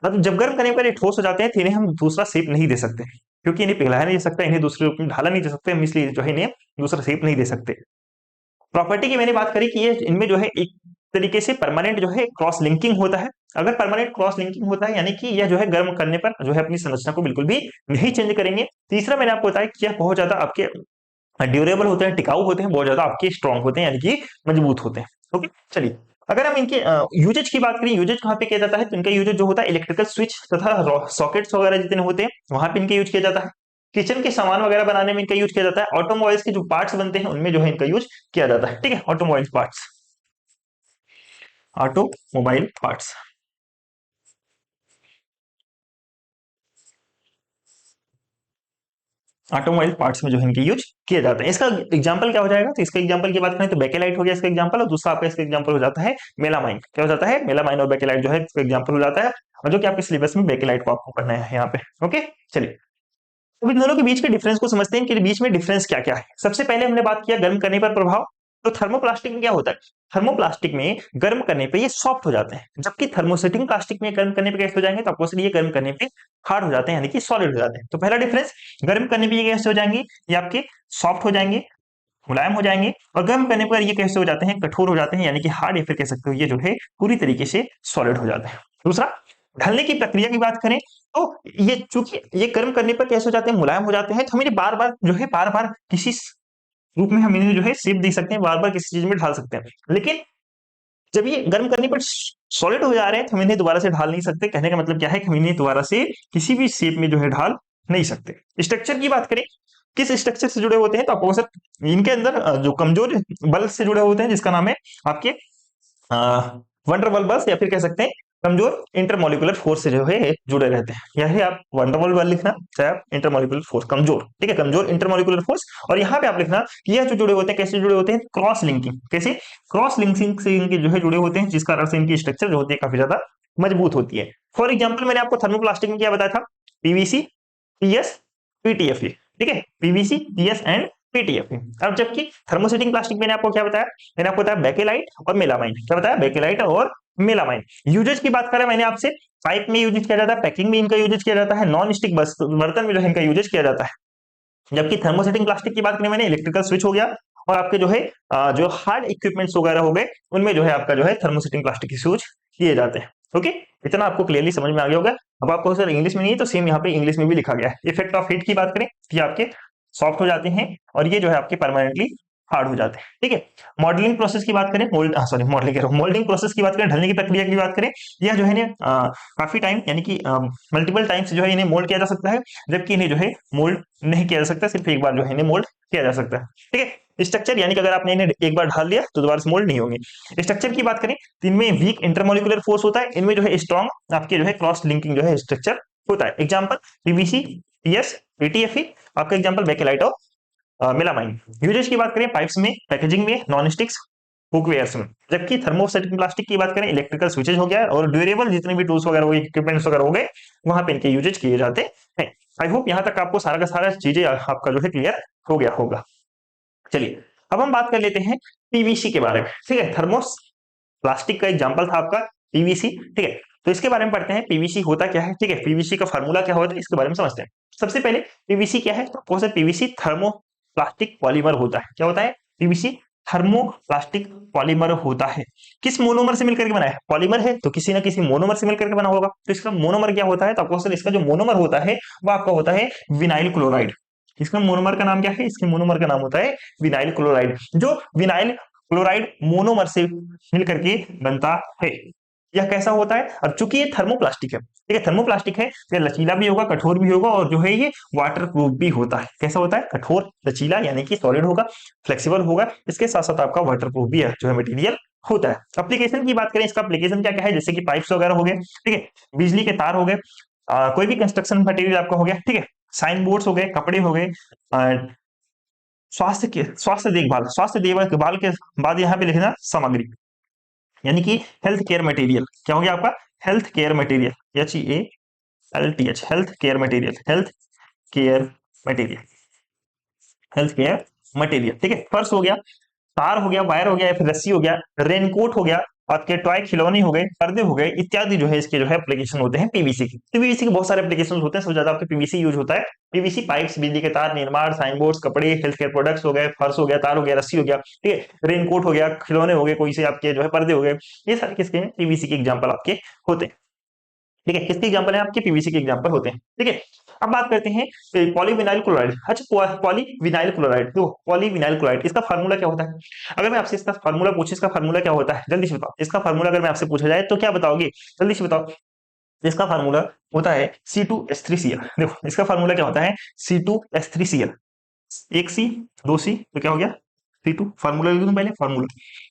मतलब जब गर्म करने पर ये ठोस हो जाते हैं तो इन्हें हम दूसरा शेप नहीं दे सकते। क्योंकि इन्हें पिघलाया नहीं जा सकता, इन्हें दूसरे रूप में ढाला नहीं जा सकता, हम इसलिए जो है इन्हें दूसरा शेप नहीं दे सकते। प्रॉपर्टी की मैंने बात करी कि ये इनमें जो है एक तरीके से परमानेंट जो है क्रॉस लिंकिंग होता है। अगर परमानेंट क्रॉस लिंकिंग होता है यानी कि यह जो है गर्म करने पर जो है अपनी संरचना को बिल्कुल भी नहीं चेंज करेंगे। तीसरा मैंने आपको बताया कि यह बहुत ज्यादा आपके ड्यूरेबल होते हैं, टिकाऊ होते हैं, बहुत ज्यादा आपके स्ट्रांग होते हैं यानी कि मजबूत होते हैं। ओके, चलिए अगर हम इनके यूजेज की बात करें, यूजेज कहाँ पे किया जाता है, तो इनका यूजेज जो होता है इलेक्ट्रिकल स्विच तथा सॉकेट्स वगैरह जितने होते हैं वहां पे इनका यूज किया जाता है। किचन के सामान वगैरह बनाने में इनका यूज किया जाता है। ऑटोमोबाइल्स के जो पार्ट्स बनते हैं उनमें जो है इनका यूज किया जाता है। ठीक है, automobile parts, automobile parts. Automobile parts में जो है इनके यूज किया जाता है। इसका एग्जांपल क्या हो जाएगा, तो इसका एग्जांपल की बात करें तो बेकेलाइट हो गया इसका एग्जांपल, और दूसरा आपका इसका एग्जांपल हो जाता है मेलामाइन। क्या हो जाता है, मेलामाइन और बेकेलाइट जो है इसका एग्जांपल हो जाता है, और जो कि आपके सिलेबस में बेकेलाइट को आपको पढ़ना है यहाँ पे। ओके, चलिए अब इन दोनों के बीच के डिफरेंस को समझते हैं कि बीच में डिफरेंस क्या क्या है। सबसे पहले हमने बात किया गर्म करने पर प्रभाव। तो थर्मोप्लास्टिक में क्या होता है, थर्मोप्लास्टिक में गर्म करने पे ये सॉफ्ट हो जाते हैं, जबकि थर्मोसेटिंग प्लास्टिक में गर्म करने पे कैसे हो जाएंगे, तो आपको ये गर्म करने पे हार्ड हो जाते हैं यानी कि सॉलिड हो जाते हैं। तो पहला डिफरेंस, गर्म करने पे ये कैसे हो जाएंगे, ये आपके सॉफ्ट हो जाएंगे, मुलायम हो जाएंगे, और गर्म करने पर ये कैसे हो जाते हैं, कठोर हो जाते हैं यानी कि हार्ड, या फिर कह सकते हो ये जो है पूरी तरीके से सॉलिड हो जाते हैं। दूसरा, ढलने की प्रक्रिया की बात करें तो ये चूंकि ये गर्म करने पर कैसे हो जाते हैं, मुलायम हो जाते हैं, तो हम इन्हें बार बार जो है बार बार किसी रूप में हम इन्हें जो है शेप दे सकते हैं, बार बार किसी चीज में ढाल सकते हैं। लेकिन जब ये गर्म करने पर सॉलिड हो जा रहे हैं तो हम इन्हें दोबारा से ढाल नहीं सकते। कहने का मतलब क्या है कि हम इन्हें दोबारा से किसी भी शेप में जो है ढाल नहीं सकते। स्ट्रक्चर की बात करें, किस स्ट्रक्चर से जुड़े होते हैं, तो आपको सर इनके अंदर जो कमजोर बल से जुड़े होते हैं जिसका नाम है आपके वंडरवॉल बल, या फिर कह सकते हैं कमजोर इंटरमोलिकुलर फोर्स से जो है जुड़े रहते हैं। या है आप वंडरवॉल बल लिखना, चाहे आप इंटरमोलिकुलर फोर्स कमजोर, ठीक है, कमजोर इंटरमोलिकुलर फोर्स। और यहाँ पे आप लिखना कि यह जो जुड़े होते हैं कैसे जुड़े होते हैं, क्रॉस लिंकिंग, कैसे क्रॉस लिंकिंग से इनके जो है जुड़े होते हैं, जिस कारण से इनकी स्ट्रक्चर जो होती है काफी ज्यादा मजबूत होती है। फॉर एग्जाम्पल मैंने आपको थर्मोप्लास्टिक में क्या बताया था, पीवीसी, पीएस, पीटीएफई, ठीक है, पीवीसी, पीएस एंड पीटीएफई। अब जबकि थर्मोसेटिंग प्लास्टिक मैंने आपको क्या बताया, मैंने आपको बताया बेकेलाइट और मेलामाइन। क्या बताया, बेकेलाइट और मेलामाइन। यूजेज की बात करें मैंने आपसे, पाइप में यूज किया जाता है, पैकिंग में इनका यूज किया जाता है, नॉन स्टिक बर्तन में जो है इनका यूज किया जाता है। जबकि थर्मोसेटिंग प्लास्टिक की बात करें मैंने, इलेक्ट्रिकल स्विच हो गया, और आपके जो है जो हार्ड इक्विपमेंट्स वगैरह हो गए उनमें जो है आपका जो है थर्मोसेटिंग प्लास्टिक यूज किए जाते हैं। ओके, इतना आपको क्लियरली समझ में आ गया होगा। अब आपको सर इंग्लिश में नहीं है तो सेम यहाँ पे इंग्लिश में भी लिखा गया है। इफेक्ट ऑफ हीट की बात करें, ये आपके सॉफ्ट हो जाते हैं और ये जो है आपके परमानेंटली हार्ड हो जाते हैं। ठीक है, मॉडलिंग प्रोसेस की बात करें, सॉरी मॉडलिंग कह रहा हूँ, मोल्डिंग प्रोसेस की बात करें, ढलने की प्रक्रिया की बात करें, यह जो है काफी टाइम यानी कि मल्टीपल टाइम्स जो है इन्हें मोल्ड किया जा सकता है, जबकि इन्हें जो है मोल्ड नहीं किया जा सकता, सिर्फ एक बार जो है इन्हें मोल्ड किया जा सकता है। ठीक है, स्ट्रक्चर यानी कि अगर आपने इन्हें एक बार ढाल लिया तो दोबारा से मोल्ड नहीं होंगे। स्ट्रक्चर की बात करें तो इनमें वीक इंटरमोलिकुलर फोर्स होता है, इनमें जो है स्ट्रॉन्ग आपके जो है क्रॉस लिंकिंग जो है स्ट्रक्चर होता है। एग्जाम्पल पीवीसी, पीएस, पीटीएफई, आपका एग्जाम्पल बेकेलाइट और मेलामाइन। यूजेज की बात करें, पाइप्स में, पैकेजिंग में, नॉन स्टिक्स, कुकवेयर्स में। जबकि थर्मोसेटिक प्लास्टिक की बात करें, इलेक्ट्रिकल स्विचेज हो गया और ड्यूरेबल जितने भी टूल्स वगैरह हो गए, इक्विपमेंट्स वगैरह हो गए, वहां पे इनके यूजेज किए जाते हैं। आई होप यहाँ तक आपको सारा का सारा चीजें आपका जो है क्लियर हो गया होगा। चलिए अब हम बात कर लेते हैं पीवीसी के बारे में। ठीक है, थर्मोस प्लास्टिक का एग्जाम्पल था आपका पीवीसी। ठीक है, तो इसके बारे में पढ़ते हैं, पीवीसी होता क्या है। ठीक है, पीवीसी का फार्मूला क्या होता है इसके बारे में समझते हैं। सबसे पहले पीवीसी क्या है, तो कौन सा पीवीसी थर्मो प्लास्टिक पॉलीमर होता है। क्या होता है, पीवीसी थर्मो प्लास्टिक पॉलीमर होता है। किस मोनोमर से मिलकर के बना है, पॉलीमर है तो किसी ना किसी मोनोमर से मिलकर के बना होगा। तो इसका मोनोमर क्या होता है, तो आपको इसका जो मोनोमर होता है वो आपका होता है विनाइल क्लोराइड। इसका मोनोमर का नाम क्या है, इसके मोनोमर का नाम होता है विनाइल क्लोराइड। जो विनाइल क्लोराइड मोनोमर से मिलकर के बनता है। यह कैसा होता है, अब चूंकि ये थर्मोप्लास्टिक है, ठीक है, थर्मोप्लास्टिक है, ये लचीला भी होगा, कठोर भी होगा, और जो है ये वाटर प्रूफ भी होता है। कैसा होता है, कठोर, लचीला यानी कि सॉलिड होगा, फ्लेक्सिबल होगा, इसके साथ साथ आपका वाटर प्रूफ भी है जो है मटेरियल होता है। एप्लीकेशन की बात करें, इसका एप्लीकेशन क्या क्या है, जैसे कि पाइप्स वगैरह हो गए, ठीक है, बिजली के तार हो गए, कोई भी कंस्ट्रक्शन मटेरियल आपका हो गया, ठीक है, साइन बोर्ड्स हो गए, कपड़े हो गए, स्वास्थ्य देखभाल के बाद यहाँ पे लिखना सामग्री, यानी कि हेल्थ केयर मटेरियल। क्या हो गया आपका, health care material, HEALTH, health care material, health care material, health care material. ठीक है, पर्स हो गया, तार हो गया, वायर हो गया, या फिर रस्सी हो गया, रेनकोट हो गया, आपके टॉय खिलौने हो गए, पर्दे हो गए, इत्यादि जो है इसके जो है एप्लीकेशन होते हैं पीवीसी के। तो पीवीसी के बहुत सारे एप्लीकेशन होते हैं, सबसे ज्यादा आपके पीवीसी यूज होता है। पीवीसी पाइप्स, बिजली के तार, निर्माण, साइन बोर्ड, कपड़े, हेल्थ केयर प्रोडक्ट्स हो गए, फर्श हो गया, तार हो गया, रस्सी हो गया, ठीक है, रेनकोट हो गया, खिलौने हो गए, कोई से आपके जो है पर्दे हो गए, ये सारे किसके पीवीसी के एग्जाम्पल आपके होते हैं। ठीक है, किसके एग्जांपल है आपके पीवीसी के एग्जांपल होते हैं। ठीक है, अब बात करते हैं पॉलीविनाइल क्लोराइड। अच्छा, पॉलीविनाइल क्लोराइड, तो पॉलीविनाइल क्लोराइड इसका फार्मूला क्या होता है? अगर मैं आपसे इसका फार्मूला पूछे, इसका फार्मूला क्या होता है, जल्दी से बताओ। इसका फार्मूला अगर मैं आपसे पूछा जाए तो क्या बताओगे? जल्दी से बताओ। इसका फार्मूला होता है C2H3Cl। देखो इसका फार्मूला क्या होता है, C2H3Cl। एक सी, दो सी, तो क्या हो गया C2। फार्मूला लिख दूं पहले, फार्मूला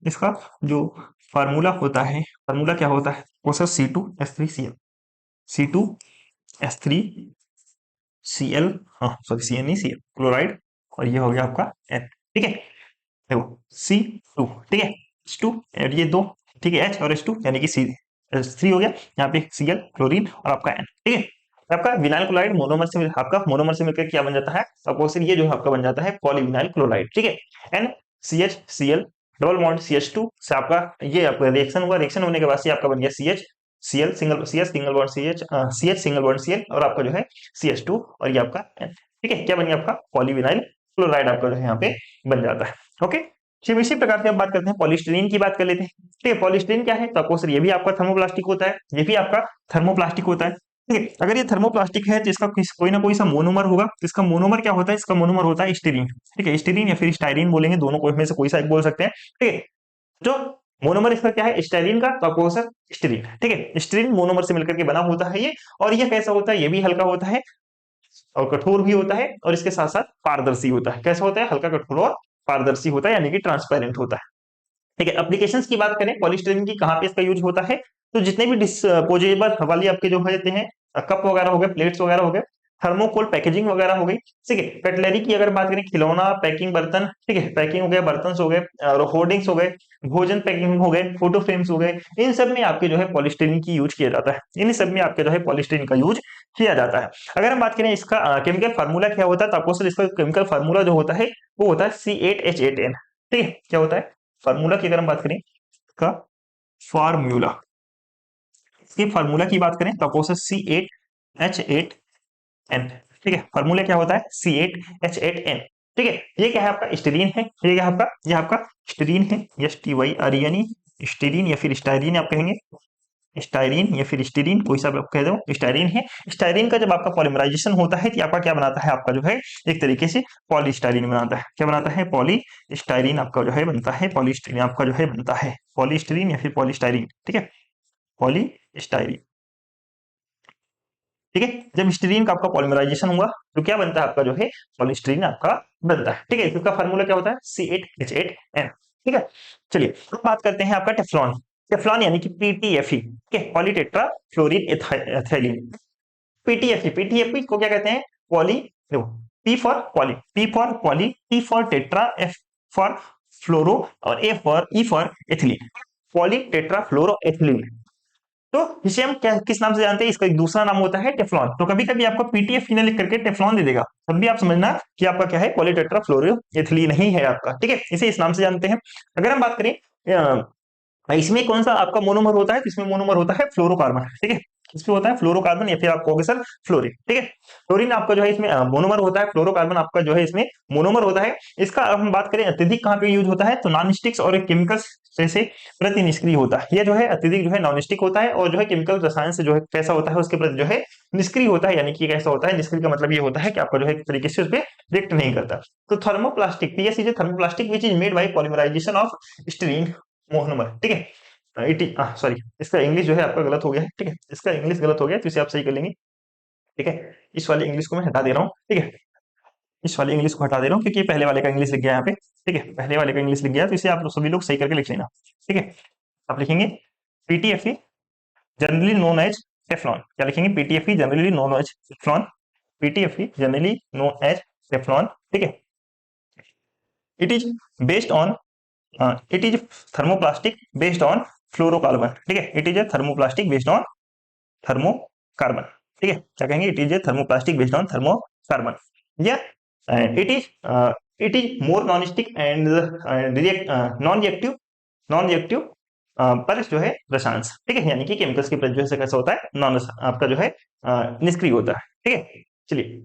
इसका जो फार्मूला होता है, फार्मूला क्या होता है वो सर C2H3Cl। C2H3Cl, हाँ सॉरी Cl नहीं, Cl क्लोराइड, और ये हो गया आपका N। ठीक है, देखो C2, ठीक है, H2 और ये दो, ठीक है, H और H2 यानी कि H3 हो गया, यहाँ पे Cl क्लोरीन और आपका N। ठीक है, आपका विनाइल क्लोराइड मोनोमर से मिलकर क्या बन जाता है, सपोज ये जो आपका बन जाता है पॉलीविनाइल क्लोराइड। ठीक है, NCH Cl double bond CH2 से आपका ये आपका रिएक्शन हुआ, रिएक्शन होने के बाद से आपका बन गया CH single bond CH single bond Cl और आपका जो है CH2 और ये आपका N। ठीक है, क्या बन गया आपका पॉलीविनाइल क्लोराइड आपका जो है यहाँ पे बन जाता है। ओके, फिर इसी प्रकार से अब बात करते हैं पॉलीस्टीरीन की, बात कर लेते हैं। ठीक है, पॉलीस्टीरीन क्या है, तो आपको सर ये भी आपका थर्मोप्लास्टिक होता है, ये भी आपका थर्मोप्लास्टिक होता है। ठीक है, अगर ये थर्मोप्लास्टिक है तो इसका कोई ना कोई सा मोनोमर होगा, तो इसका मोनोमर क्या होता है, इसका मोनोमर होता है स्टीरीन। ठीक है, स्टीरीन या फिर स्टाइरीन बोलेंगे, दोनों कोई में से कोई सा एक बोल सकते हैं। ठीक है, जो मोनोमर इसका क्या है स्टाइरीन का, तो आपको सर स्टीरीन। ठीक है, स्टीरीन मोनोमर से मिलकर के बना होता है ये, और ये कैसा होता है, ये भी हल्का होता है और कठोर भी होता है, और इसके साथ साथ पारदर्शी होता है। कैसा होता है, हल्का, कठोर और पारदर्शी होता है, यानी कि ट्रांसपेरेंट होता है। ठीक है, एप्लीकेशंस की बात करें पॉलीस्टीरीन की, कहाँ पे इसका यूज होता है, तो जितने भी डिस्पोजेबल वाली आपके जो होते हैं, कप वगैरह हो गए, प्लेट्स वगैरह हो गए, थर्मोकोल पैकेजिंग वगैरह हो गई। ठीक है, कटलरी की अगर बात करें, खिलौना, पैकिंग बर्तन, ठीक है, पैकिंग हो गया, बर्तन हो गए, और होर्डिंग्स हो गए, भोजन पैकिंग हो गए, फोटो फ्रेम्स हो गए, इन सब में आपके जो है पॉलीस्टीरीन की यूज किया जाता है। इन सब में आपके जो है पॉलीस्टीरीन का यूज किया जाता है। अगर हम बात करें इसका केमिकल फार्मूला क्या होता है, तो आपको सर इसका केमिकल फार्मूला जो होता है वो होता है C8H8N। ठीक है, क्या होता है फार्मूला की, अगर हम बात करें का फार्मूला, इसके फार्मूला की बात करें तो आपको C8H8N। ठीक है, फार्मूला क्या होता है C8H8N। ठीक है, ये क्या है आपका स्टीरीन है, ये क्या है आपका, ये आपका स्टीरीन है, STYRENE, स्टीरीन या फिर स्टाइरीन आप कहेंगे, स्टाइरीन या फिर स्टीरीन, कोई सा भी आप कह दो, स्टाइरीन है। स्टाइरीन का जब आपका पॉलीमराइजेशन होता है तो आपका क्या बनाता है, आपका जो है एक तरीके से पॉलीस्टाइरीन बनाता है। क्या बनाता है, पॉलीस्टाइरीन आपका जो है बनता है, पॉलीस्टाइरीन आपका जो है बनता है, पॉलीस्टीरीन या फिर पॉलीस्टाइरीन। ठीक है, पॉलीस्टाइरीन। ठीक है, जब स्टीरीन का आपका पॉलीमराइजेशन हुआ तो क्या बनता है, आपका जो है पॉलीस्टीरीन आपका बनता है। ठीक है, इसका फार्मूला क्या होता है C8H8N। ठीक है, चलिए अब बात करते हैं आपका टेफ्लॉन। टेफ्लॉन यानी कि PTFE, ठीक है, पॉलीटेट्रा फ्लोरीन एथिलीन। पीटीएफई को क्या कहते हैं, पॉली, देखो P for poly, T for tetra, F for fluoro, और E for ethylene, poly tetra fluoro ethylene. तो इसे हम क्या किस नाम से जानते हैं, इसका एक दूसरा नाम होता है टेफ्लॉन। तो कभी कभी आपको पीटीएफ लिख करके टेफ्लॉन दे देगा, तब भी आप समझना कि आपका क्या है, पॉलीटेट्रा फ्लोरो एथिलीन ही है आपका। ठीक है, इसे इस नाम से जानते हैं। अगर हम बात करें इसमें कौन सा आपका मोनोमर होता है, तो इसमें मोनोमर होता है फ्लोरोकार्बन। ठीक है, इसमें होता है फ्लोरोकार्बन या फिर आप कहोगे सर फ्लोरीन। ठीक है, फ्लोरीन आपका जो है इसमें मोनोमर होता है, फ्लोरोकार्बन आपका जो है इसमें मोनोमर होता है। इसका हम बात करें अत्यधिक कहाँ पे यूज होता है, तो नॉन स्टिक्स और केमिकल्स से प्रति निष्क्रिय होता है। यह जो है अत्यधिक जो है नॉन स्टिक होता है, और जो है केमिकल रसायन से जो है कैसा होता है, उसके प्रति जो है निष्क्रिय होता है। यानी कि कैसा होता है, निष्क्रिय का मतलब ये होता है कि आपका जो है एक तरीके से उस पर रिएक्ट नहीं करता। तो thermoplastic, PS is thermoplastic which is made by polymerization of styrene monomer. ठीक है, इट सॉरी, इसका इंग्लिश जो है आपका गलत हो गया है। ठीक है, इसका इंग्लिश गलत हो गया, तो इसे आप सही कर लेंगे। ठीक है, इस वाले इंग्लिश को मैं हटा दे रहा हूँ। ठीक है, इस वाले इंग्लिश को हटा दे रहा हूँ क्योंकि पहले वाले का इंग्लिश लिख गया यहाँ पे। ठीक है, पहले वाले का इंग्लिश लिख गया, तो इसे आप सभी लोग सही करके लिख लेना। ठीक है, आप लिखेंगे PTFE generally known as Teflon. क्या लिखेंगे, PTFE generally known as Teflon, PTFE generally known as Teflon. ठीक है, it is based on it is thermoplastic based on fluorocarbon. ठीक है, it is a thermoplastic based on thermocarbon. ठीक है, क्या कहेंगे, it is a thermoplastic based on thermocarbon. या it is more non stick and react non reactive पर जो है रसायन, ठीक है, यानी कि केमिकल्स की प्रति जो है कैसा होता है, नॉन आपका जो है निष्क्रिय होता है, ठीक है। चलिए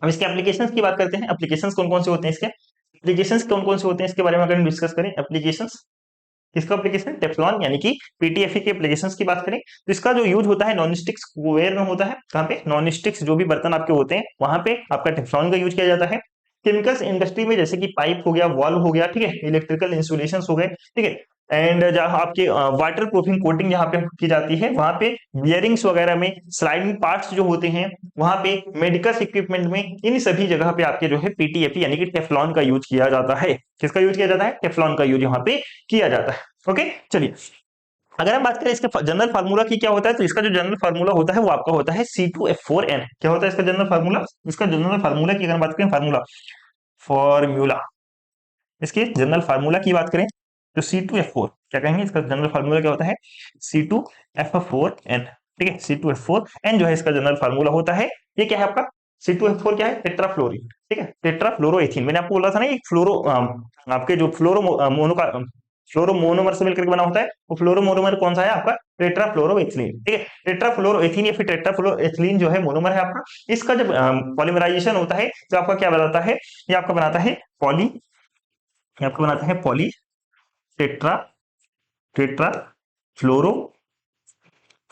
अब इसके एप्लीकेशंस की बात करते हैं। एप्लीकेशंस कौन कौन से होते हैं इसके, एप्लीकेशंस कौन कौन से होते हैं इसके बारे में अगर हम डिस्कस करें। एप्लीकेशंस किसका एप्लीकेशन, टेफ्लॉन यानी कि पीटीएफई के एप्लीकेशंस की बात करें तो इसका जो यूज होता है नॉन स्टिक्स वेयर में होता है। कहाँ पे, नॉन स्टिक्स जो भी बर्तन आपके होते हैं वहां पे आपका टेफ्लॉन का यूज किया जाता है। केमिकल्स इंडस्ट्री में जैसे कि पाइप हो गया, वॉल्व हो गया, ठीक है, इलेक्ट्रिकल इंसुलेशन हो गए, ठीक है, एंड जहां आपके वाटर प्रूफिंग कोटिंग जहां पे की जाती है वहां पे बियरिंग्स वगैरह में स्लाइडिंग पार्ट्स जो होते हैं वहां पे मेडिकल इक्विपमेंट में, इन सभी जगह पे आपके जो है पीटीएफई यानी कि टेफ्लॉन का यूज किया जाता है। किसका यूज किया जाता है, टेफ्लॉन का यूज यहाँ पे किया जाता है। ओके चलिए अगर हम बात करें इसके जनरल फार्मूला की क्या होता है, तो इसका जो जनरल फार्मूला होता है वो आपका होता है C2F4N। क्या होता है इसका जनरल फार्मूला, इसका जनरल फार्मूला की अगर हम बात करें, फार्मूला फॉर्मूला इसके जनरल फार्मूला की बात करें तो C2F4 क्या कहेंगे, इसका जनरल फार्मूला क्या होता है, C2F4N, ठीक है, C2F4N जो है इसका जनरल फार्मूला होता है। ये क्या है आपका, C2F4 क्या है, टेट्राफ्लोरीन, ठीक है, टेट्राफ्लोरोएथीन। मैंने आपको बोला था ना ये फ्लोरो आपके जो फ्लोरो मोनो का फ्लोरोमोनोमर से मिलकर के बना होता है, वो फ्लोरोमोनोमर कौन सा है आपका, टेट्राफ्लोरोएथिलीन, ठीक है, टेट्राफ्लोरोएथीन या फिर टेट्राफ्लोरोएथिलीन जो है मोनोमर है आपका। इसका जब पॉलीमराइजेशन होता है तो आपका क्या बनाता है, ये आपका बनाता है पॉली, ये आपका बनाता है पॉली टेट्रा टेट्रा फ्लोरो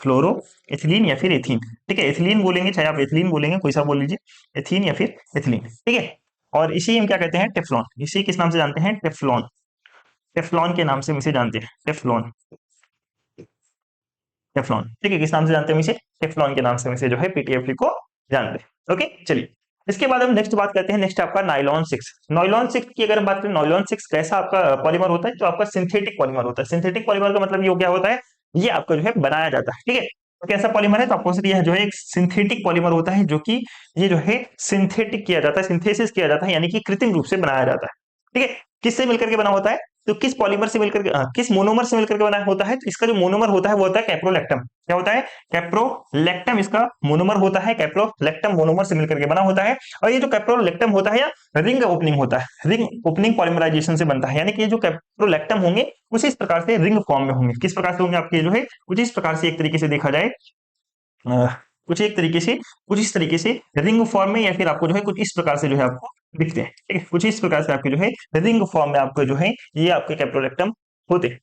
फ्लोरो एथिलीन या फिर एथीन, ठीक है, एथिलीन बोलेंगे चाहे आप एथिलीन बोलेंगे, कोई सा बोल लीजिए, एथीन या फिर एथिलीन, ठीक है। और इसी हम क्या कहते हैं, टेफ्लॉन। इसी किस नाम से जानते हैं, टेफ्लॉन, टेफ्लॉन के नाम से हम इसे जानते हैं, टेफ्लॉन, टेफ्लॉन, ठीक है, किस नाम से जानते हैं हम इसे, टेफ्लॉन के नाम से हम इसे जो है पीटीएफई को जानते हैं। ओके चलिए इसके बाद हम नेक्स्ट बात करते हैं, नेक्स्ट आपका नाइलॉन 6। नाइलॉन 6 की अगर हम बात करें, नाइलॉन 6 कैसा आपका पॉलीमर होता है, जो आपका सिंथेटिक पॉलीमर होता है। सिंथेटिक पॉलीमर का मतलब ये क्या होता है, ये आपका जो है बनाया जाता है, ठीक है। तो कैसा पॉलीमर है, तो आपको यह जो है एक सिंथेटिक पॉलीमर होता है, जो कि ये जो है सिंथेटिक किया जाता है, सिंथेसिस किया जाता है, यानी कि कृत्रिम रूप से बनाया जाता है, ठीक है। किससे मिलकर के बना होता है, तो किस पॉलीमर से मिलकर किस मोनोमर से मिलकर के बना होता है, तो इसका जो मोनोमर होता है वो होता है कैप्रोलैक्टम। क्या होता है, कैप्रोलैक्टम इसका मोनोमर होता है, कैप्रोलैक्टम मोनोमर से मिलकर के बना होता है। और ये जो कैप्रोलैक्टम होता है या रिंग ओपनिंग होता है, रिंग ओपनिंग पॉलीमराइजेशन से बनता है, यानी कि ये जो कैप्रोलैक्टम होंगे कुछ इस प्रकार से रिंग फॉर्म में होंगे। किस प्रकार से होंगे आपके जो है, कुछ इस प्रकार से, एक तरीके से देखा जाए अ, कुछ एक तरीके से, कुछ इस तरीके से रिंग फॉर्म में, या फिर आपको जो है कुछ इस प्रकार से जो है आपको दिखते हैं, ठीक है, कुछ इस प्रकार से आपके जो है रिंग फॉर्म में आपको जो है ये आपके कैप्रोलैक्टम होते हैं।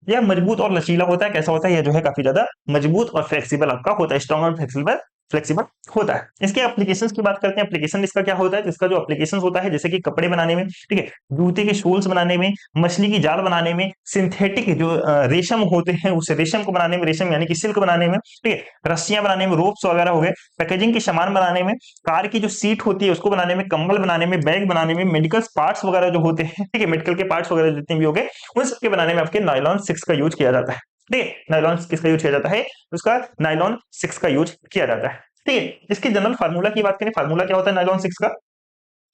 यह मजबूत और लचीला होता है, कैसा होता है, यह जो है काफी ज्यादा मजबूत और फ्लेक्सिबल आपका होता है, स्ट्रॉन्ग और फ्लेक्सिबल फ्लेक्सिबल होता है। इसके एप्लीकेशंस की बात करते हैं, एप्लीकेशन इसका क्या होता है, तो इसका जो एप्लीकेशन होता है जैसे कि कपड़े बनाने में, ठीक है, जूते के सोल्स बनाने में, मछली की जाल बनाने में, सिंथेटिक जो रेशम होते हैं उस रेशम को बनाने में, रेशम यानी कि सिल्क बनाने में, ठीक है, रस्सियां बनाने में, रोप्स वगैरह हो गए, पैकेजिंग के सामान बनाने में, कार की जो सीट होती है उसको बनाने में, कंबल बनाने में, बैग बनाने में, मेडिकल पार्ट्स वगैरह जो होते हैं, ठीक है, मेडिकल के पार्ट्स वगैरह जितने भी हो गए उन सबके बनाने में आपके नायलॉन 6 का यूज किया जाता है, ठीक है। नायलॉन किसका यूज किया जाता है, उसका नायलॉन 6 का यूज किया जाता है, ठीक है। इसके जनरल फार्मूला की बात करें, फार्मूला क्या होता है नायलॉन 6 का,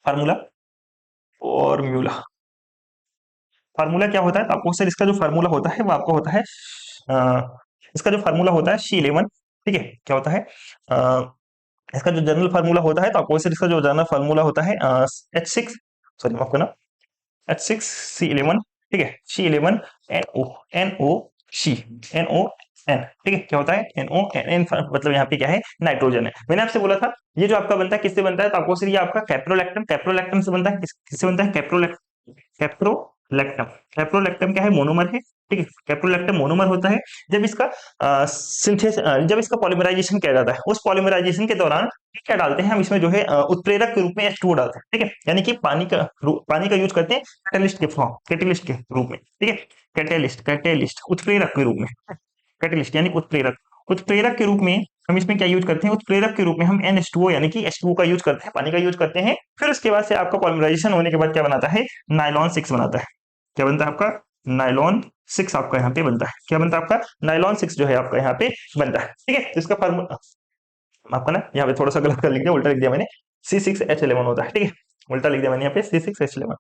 फार्मूला फॉर्मूला, फार्मूला क्या होता है, तो आपको सर इसका जो फार्मूला होता है वो आपका होता है इसका जो फार्मूला होता है C11, ठीक है, क्या होता है इसका जो जनरल फार्मूला होता है, तो आपको सर इसका जो जनरल फार्मूला होता है H6, सॉरी माफ करना, H6C11, ठीक है, C11 NO NO ठीक है, क्या होता है NO मतलब यहाँ पे क्या है, नाइट्रोजन है। मैंने आपसे बोला था ये जो आपका बनता है किससे बनता है, तो आपको सर ये आपका कैप्रोलैक्टम, कैप्रोलैक्टम से बनता है। किससे बनता है, कैप्रोलैक्टम, कैप्रोलैक्टम क्या है, मोनोमर है, ठीक है, कैप्रोलैक्टम मोनोमर होता है। जब इसका सिंथेस जब इसका पॉलीमराइजेशन किया जाता है, उस पॉलीमराइजेशन के दौरान क्या डालते हैं हम इसमें जो है उत्प्रेरक के रूप में H2O डालते हैं, ठीक है, यानी कि पानी का यूज करते हैं कैटलिस्ट के फॉर्म, कैटलिस्ट के रूप में, ठीक है, कैटेलिस्ट उत्प्रेरक के रूप में, कैटलिस्ट यानी उत्प्रेरक, उत्प्रेरक के रूप में हम इसमें क्या यूज करते हैं, उत्प्रेरक के रूप में हम NH2O यानी कि H2O का यूज करते हैं, पानी का यूज करते हैं। फिर उसके बाद से आपका पॉलीमराइजेशन होने के बाद क्या बनाता है, नायलॉन 6 बनाता है। क्या बनता है आपका, नायलॉन 6 आपका यहाँ पे बनता है। क्या बनता है आपका, नायलॉन 6 जो है आपका यहाँ पे बनता है, ठीक है। तो इसका फार्मूला आपका ना यहाँ पे थोड़ा सा गलत कर लिख दिया, उल्टा लिख दिया मैंने, C6H11 होता है, ठीक है, उल्टा लिख दिया मैंने यहाँ पे C6H11,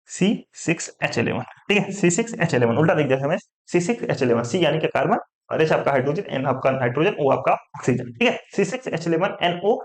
C6H11, ठीक है, C6H11 उल्टा लिख दिया था मैं, C6H11, C यानी कि कार्बन और H आपका हाइड्रोजन, N आपका नाइट्रोजन, O आपका ऑक्सीजन, ठीक है, C6H11NO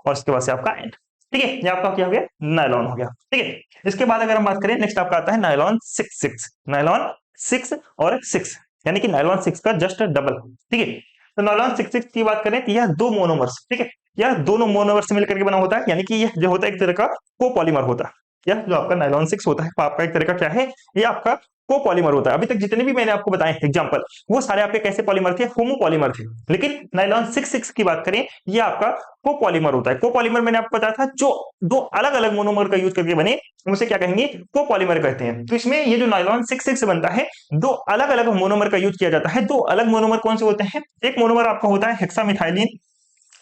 और उसके बाद से आपका N, ठीक है, ये आपका क्या हो गया, नायलॉन हो गया, ठीक है। इसके बाद अगर हम बात करें नेक्स्ट आपका आता है नायलॉन 6, नायलॉन 6 और 6, यानी कि नायलॉन 6 का जस्ट डबल। ठीक है, तो नायलॉन 6 की बात करें तो यह दो मोनोमर्स, ठीक है, यह दोनों मोनोमर्स से मिलकर के बना होता है, यानी कि यह जो होता है एक तरह का कोपॉलीमर होता है। यह जो आपका नायलॉन 6 होता है वो आपका एक तरह का क्या है, ये आपका कोपॉलीमर होता है। अभी तक जितने भी मैंने आपको बताए एग्जांपल, वो सारे आपके कैसे पॉलीमर थे, होमोपॉलीमर थे। लेकिन नायलॉन 6 की बात करें, ये आपका कोपॉलीमर होता है। कोपॉलीमर मैंने आपको बताया था, जो दो अलग अलग मोनोमर का यूज करके बने उसे क्या कहेंगे, कोपॉलीमर कहते हैं। तो इसमें ये जो नायलॉन 6 बनता है, दो अलग अलग मोनोमर का यूज किया जाता है। दो अलग मोनोमर कौन से होते हैं, एक मोनोमर आपका होता है हेक्सामिथाइलिन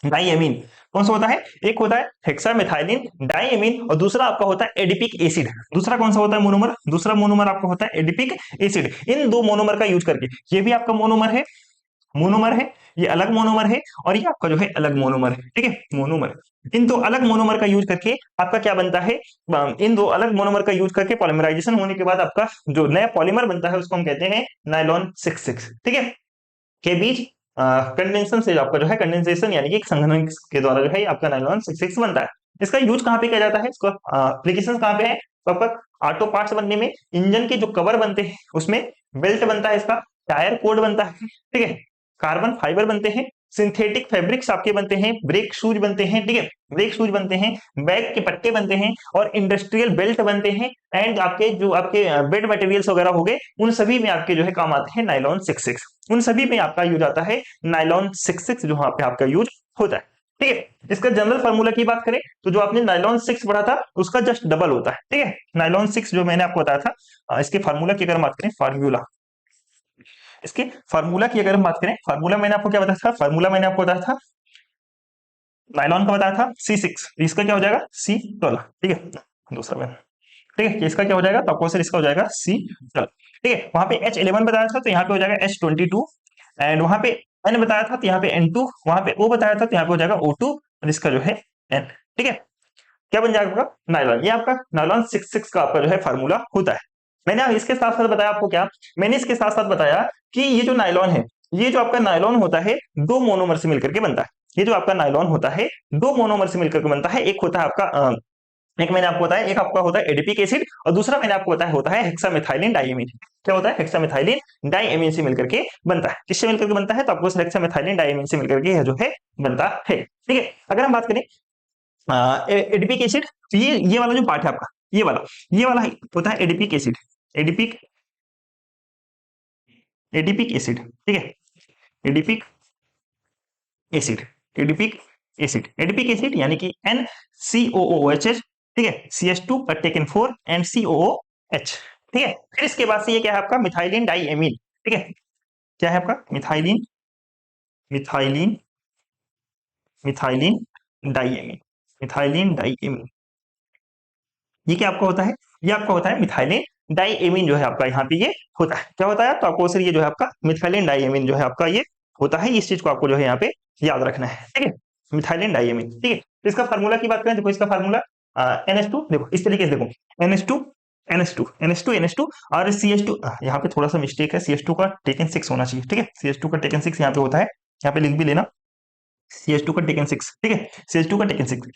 डाइएमीन। कौन सा होता है, एक होता है हेक्सामिथाइलिन डाइएमीन और दूसरा आपका होता है एडिपिक एसिड। दूसरा कौन सा होता है मोनोमर, दूसरा मोनोमर आपका होता है एडिपिक एसिड। इन दो मोनोमर का यूज करके, ये भी आपका मोनोमर है, मोनोमर है, ये अलग मोनोमर है, और ये आपका जो है अलग मोनोमर है। ठीक है, मोनोमर। इन दो अलग मोनोमर का यूज करके आपका क्या बनता है, इन दो अलग मोनोमर का यूज करके पॉलीमराइजेशन होने के बाद आपका जो नया पॉलीमर बनता है उसको हम कहते हैं नायलॉन 6। ठीक है, के बीच कंडेंसेशन से आपका जो है कंडेंसेशन यानी कि एक संघनन के द्वारा जो है आपका नायलॉन 6 बनता है। इसका यूज कहाँ पे किया जाता है, इसको एप्लीकेशन कहाँ पे है, तो आपका ऑटो पार्ट्स बनने में, इंजन के जो कवर बनते हैं उसमें, बेल्ट बनता है इसका, टायर कोड बनता है, ठीक है, कार्बन फाइबर बनते हैं, सिंथेटिक फैब्रिक्स आपके बनते हैं, ब्रेक शूज बनते हैं, ठीक है, ब्रेक शूज बनते हैं, बैग के पट्टे बनते हैं, और इंडस्ट्रियल बेल्ट बनते हैं, एंड आपके जो आपके बेड मटेरियल्स वगैरह हो गए, उन सभी में आपके जो है काम आते हैं नायलॉन 6। उन सभी में आपका यूज आता है नायलॉन 6 जो यहाँ पे आपका यूज होता है। ठीक है, इसका जनरल फार्मूला की बात करें तो जो आपने नायलॉन 6 पढ़ा था उसका जस्ट डबल होता है। ठीक है, नायलॉन 6 जो मैंने आपको बताया था, इसके फार्मूला की अगर बात करें, फार्मूला, इसके फार्मूला की अगर हम बात करें, फार्मूला मैंने आपको क्या बताया था, फार्मूला मैंने आपको बताया था नायलॉन का बताया था C6, इसका क्या हो जाएगा C12। ठीक है, दूसरा मैंने, ठीक है, इसका क्या हो जाएगा, तो आपको सर इसका हो जाएगा C12। ठीक है, वहां पे H11 बताया था तो यहाँ पे हो जाएगा H22, एंड वहां पे N बताया था तो यहाँ पे N2, वहां पे O बताया था तो यहाँ पे हो जाएगा O2, और इसका जो है N। ठीक है, क्या बन जाएगा आपका नायलॉन, ये आपका नायलॉन 6 का आपका जो है फार्मूला होता है। मैंने अब इसके साथ साथ बताया आपको क्या, मैंने इसके साथ साथ बताया कि ये जो नायलॉन है, ये जो आपका नायलॉन होता है दो मोनोमर से मिलकर के बनता है। ये जो आपका नायलॉन होता है दो मोनोमर से मिलकर के बनता है। एक होता है आपका एक मैंने आपको बताया, एक आपका होता है एडिपिक एसिड, और दूसरा मैंने आपको बताया होता है हेक्सामेथाइलिन डाइएमीन। क्या होता है, हेक्सामेथाइलिन डाइएमीन से मिलकर के बनता है। किससे मिलकर के बनता है, तो आपको हेक्सामेथाइलिन डाइएमीन से मिलकर के जो है बनता है। ठीक है, अगर हम बात करें एडिपिक एसिड, तो ये वाला जो पार्ट है आपका, ये वाला होता है adipic acid, adipic adipic acid. ठीक है, adipic acid, adipic acid, adipic acid यानी कि NCOOH। ठीक है, CH2 पर टेकन 4 एंड COOH। ठीक है, फिर इसके बाद से ये क्या है आपका मिथाइलिन डाइएमीन। ठीक है, क्या है आपका methylene, methylene, methylene diamine, methylene diamine. ये क्या आपका होता है, ये आपका होता है मिथाइलिन डाइएमीन जो है आपका यहाँ पे ये होता है। क्या होता है, तो आपको सर ये जो है आपका मिथाइलिन डाइएमीन जो है आपका ये होता है। इस चीज को आपको जो है यहाँ पे याद रखना है। ठीक है, मिथाइलिन डाइएमीन। ठीक है, तो इसका फार्मूला की बात करें, देखो इसका फार्मूला NH2, देखो इस तरीके से देखो NH2 NH2 NH2 NH2 और CH2। यहाँ पे थोड़ा सा मिस्टेक है, CH2 का टेकन 6 होना चाहिए। ठीक है, CH2 का टेकन 6 यहाँ पे होता है, यहाँ पे लिख भी लेना CH2 का टेकन 6। ठीक है, CH2 का टेकन 6,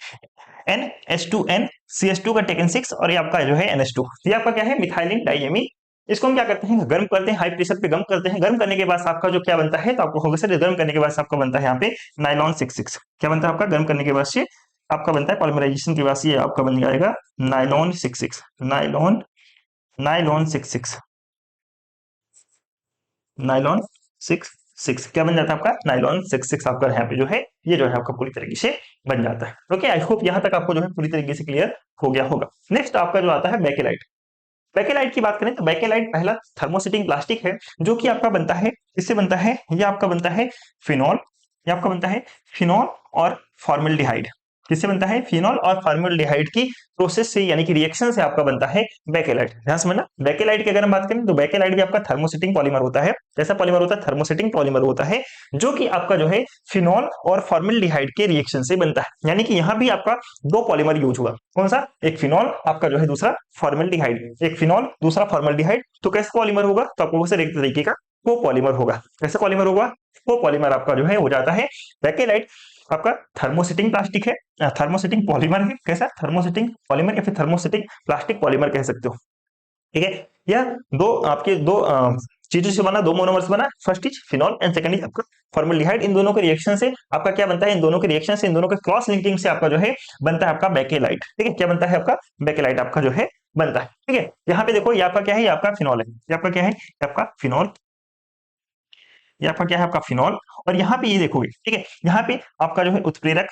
NH2N CH2 का टेकन 6, और ये आपका जो है NH2, ये आपका क्या है मिथाइलिन डाइएमीन। इसको हम क्या करते हैं, गर्म करते हैं, हाई प्रेशर पे गर्म करते हैं। गर्म करने के बाद आपका जो क्या बनता है, तो आपको होगा सर गर्म करने के बाद आपका बनता है यहाँ पे नायलॉन 6। क्या बनता है आपका, गर्म करने के बाद से आपका बनता है पॉलीमराइजेशन के बाद से आपका बन जाएगा नायलॉन 6, नायलॉन, नायलॉन 6, नायलॉन 6 क्या बन जाता है आपका नायलॉन 6 आपका यहाँ पे जो है ये जो है आपका पूरी तरीके से बन जाता है। ओके, आई होप यहाँ तक आपको जो है पूरी तरीके से क्लियर हो गया होगा। नेक्स्ट आपका जो आता है बेकेलाइट। बेकेलाइट की बात करें तो बेकेलाइट पहला थर्मोसेटिंग प्लास्टिक है जो कि आपका बनता है, इससे बनता है, ये आपका बनता है फिनॉल, ये आपका बनता है फिनॉल और फॉर्मल्डिहाइड। किससे बनता है, फिनॉल और फॉर्मल्डिहाइड की प्रोसेस से यानी कि रिएक्शन से आपका बनता है बेकेलाइट। ध्यान समझना, बेकेलाइट की अगर हम बात करें तो बेकेलाइट भी आपका थर्मोसेटिंग पॉलीमर होता है। कैसा पॉलीमर होता है, थर्मोसेटिंग पॉलीमर होता है, जो कि आपका जो है फिनॉल और फॉर्मल्डिहाइड के रिएक्शन से बनता है। यानी कि यहाँ भी आपका दो पॉलीमर यूज हुआ, कौन सा, एक फिनॉल आपका जो है, दूसरा फॉर्मल्डिहाइड। एक फिनॉल दूसरा फॉर्मल्डिहाइड, तो कैसा पॉलीमर होगा, तो आपको सर एक तरीके का को पॉलीमर होगा। कैसा पॉलीमर होगा, वो पॉलीमर आपका जो है हो जाता है बेकेलाइट। आपका थर्मोसेटिंग प्लास्टिक है, थर्मोसेटिंग पॉलीमर है। कैसा, थर्मोसेटिंग पॉलीमर या फिर थर्मोसेटिंग प्लास्टिक पॉलीमर कह सकते हो। ठीक है, यह दो आपके दो चीजों से बना, दो मोनोमर से बना, first is phenol and second is आपका फॉर्मल्डिहाइड। इन दोनों के रिएक्शन से आपका क्या बनता है, इन दोनों के रिएक्शन से, इन दोनों के क्रॉस लिंकिंग से आपका जो है बनता है आपका बेकेलाइट। ठीक है, क्या बनता है आपका बेकेलाइट आपका जो है बनता है। ठीक है, यहाँ पे देखो ये आपका क्या है, ये आपका फिनॉल है, ये आपका क्या है, ये आपका फिनॉल, ये आपका क्या है आपका फिनॉल। और यहाँ पे ये देखोगे, ठीक है, यहाँ पे आपका जो है उत्प्रेरक,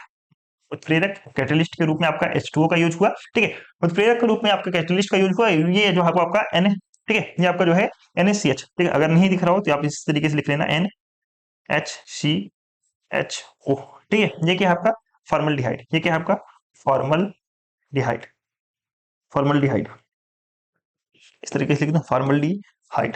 उत्प्रेरक कैटलिस्ट के रूप में आपका H2O का यूज हुआ। ठीक है, उत्प्रेरक के रूप में आपका कैटलिस्ट का यूज हुआ। ये जो है आपका Na, ठीक है, ये आपका जो है NaCH। ठीक है, अगर नहीं दिख रहा हो तो आप इस तरीके से लिख लेना NHCHO। ठीक है, ये क्या है आपका फॉर्मल्डिहाइड, ये क्या है आपका फॉर्मल्डिहाइड, फॉर्मल्डिहाइड इस तरीके से लिखना फॉर्मल्डिहाइड,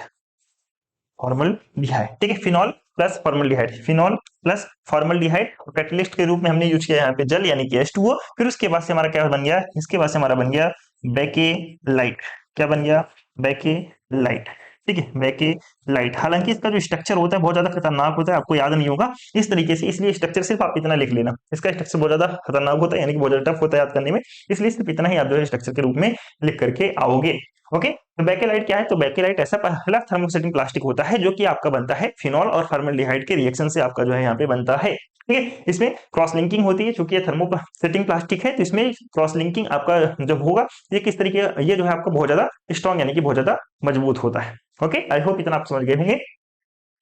फॉर्मल्डिहाइड। ठीक है, phenol plus formaldehyde, phenol plus formaldehyde, catalyst के रूप में हमने यूज किया यहाँ पे जल यानी कि H2O। फिर उसके बाद से हमारा क्या बन गया, इसके बाद से हमारा बन गया बेकेलाइट। क्या बन गया, बेकेलाइट। ठीक है, बेकेलाइट। हालांकि इसका जो स्ट्रक्चर होता है बहुत ज्यादा खतरनाक होता है, आपको याद नहीं होगा इस तरीके से, इसलिए स्ट्रक्चर सिर्फ आप इतना लिख लेना। इसका स्ट्रक्चर बहुत ज्यादा खतरनाक होता है, यानी कि बहुत ज्यादा टफ होता है याद करने में, इसलिए सिर्फ इतना ही आप जो है स्ट्रक्चर के रूप में लिख करके आओगे। ओके, तो बेकेलाइट क्या है, तो बेकेलाइट ऐसा पहला थर्मोसेटिंग प्लास्टिक होता है जो कि आपका बनता है फिनॉल और फॉर्मल्डिहाइड के रिएक्शन से आपका जो है यहाँ पे बनता है। ठीक है, इसमें क्रॉस लिंकिंग होती है, चूंकि ये थर्मोसेटिंग प्लास्टिक है तो इसमें क्रॉस लिंकिंग आपका जब होगा ये किस तरीके, ये जो है आपका बहुत ज्यादा स्ट्रॉन्ग यानी कि बहुत ज्यादा मजबूत होता है। ओके, आई होप इतना आप समझ गए होंगे।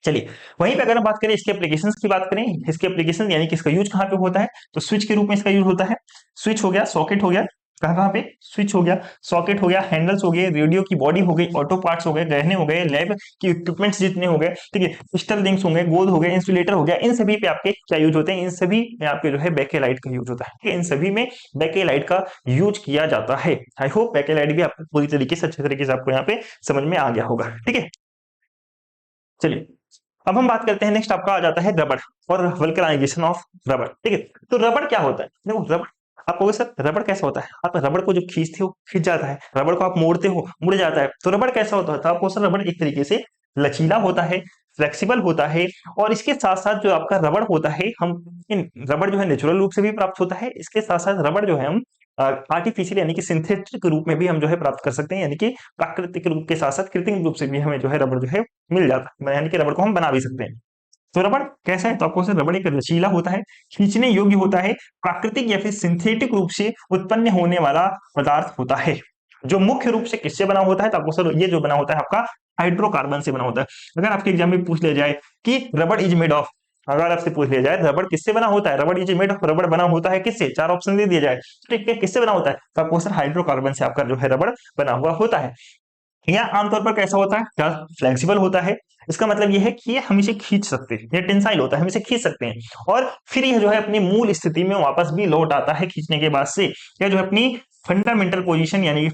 चलिए, वहीं पे अगर हम बात करें इसके एप्लीकेशंस की बात करें, इसके एप्लीकेशन यानी कि इसका यूज कहाँ पे होता है, तो स्विच के रूप में इसका यूज होता है। स्विच हो गया, सॉकेट हो गया, कहाँ कहाँ पे स्विच हो गया, सॉकेट हो गया, हैंडल्स हो गए, रेडियो की बॉडी हो गई, ऑटो पार्ट्स हो गए, गहने हो गए, लैब की इक्विपमेंट्स जितने हो गए, ठीक है, स्टर्लिंग्स हो गए, गोद हो गए, इंसुलेटर हो गया, इन सभी पे आपके क्या यूज होते हैं, इन सभी में आपके जो है बेकेलाइट का यूज होता है। ठीक है, इन सभी में बेकेलाइट का यूज किया जाता है। आई होप बेकेलाइट भी आपको पूरी तरीके से अच्छे तरीके से आपको यहाँ पे समझ में आ गया होगा। ठीक है, चलिए अब हम बात करते हैं, नेक्स्ट आपका आ जाता है रबड़ और वल्कनाइजेशन ऑफ रबड़। ठीक है, तो रबड़ क्या होता है, देखो रबड़ आप कहोगे सर रबड़ कैसा होता है, आप रबड़ को जो खींचते हो खींच जाता है, रबड़ को आप मोड़ते हो मुड़ जाता है, तो रबड़ कैसा होता है, तो आपको सर रबड़ एक तरीके से लचीला होता है, फ्लेक्सिबल होता है। और इसके साथ साथ जो आपका रबड़ होता है, हम इन रबड़ जो है नेचुरल रूप से भी प्राप्त होता है, इसके साथ साथ रबड़ जो है हम आर्टिफिशियल यानी कि सिंथेटिक रूप में भी हम जो है प्राप्त कर सकते हैं, यानी कि प्राकृतिक रूप के साथ साथ कृत्रिम रूप से भी हमें जो है रबड़ जो है मिल जाता है, यानी कि रबड़ को हम बना भी सकते हैं। तो रबड़ कैसा है, तो आपको रबड़ एक लचीला होता है, खींचने योग्य होता है, प्राकृतिक या फिर सिंथेटिक रूप से उत्पन्न होने वाला पदार्थ होता है, जो मुख्य रूप से किससे बना होता है, तो आपको सर ये जो बना होता है आपका हाइड्रोकार्बन से बना होता है। अगर आपके एग्जाम में पूछ लिया जाए कि रबड़ इज मेड ऑफ, अगर आपसे पूछ लिया जाए रबड़ किससे बना होता है, रबड़ इज मेड ऑफ, रबड़ बना होता है किससे, चार ऑप्शन दे दिया जाए, ठीक है, किससे बना होता है, तो आपको सर हाइड्रोकार्बन से आपका जो है रबड़ बना हुआ होता है। यह आमतौर पर कैसा होता है, क्या फ्लेक्सिबल होता है, इसका मतलब यह है कि ये हम इसे खींच सकते हैं, ये टेंसाइल होता है, हम इसे खींच सकते हैं और फिर यह जो है अपनी मूल स्थिति में वापस भी लौट आता है खींचने के बाद से, यह जो है अपनी फंडामेंटल पोजीशन यानी कि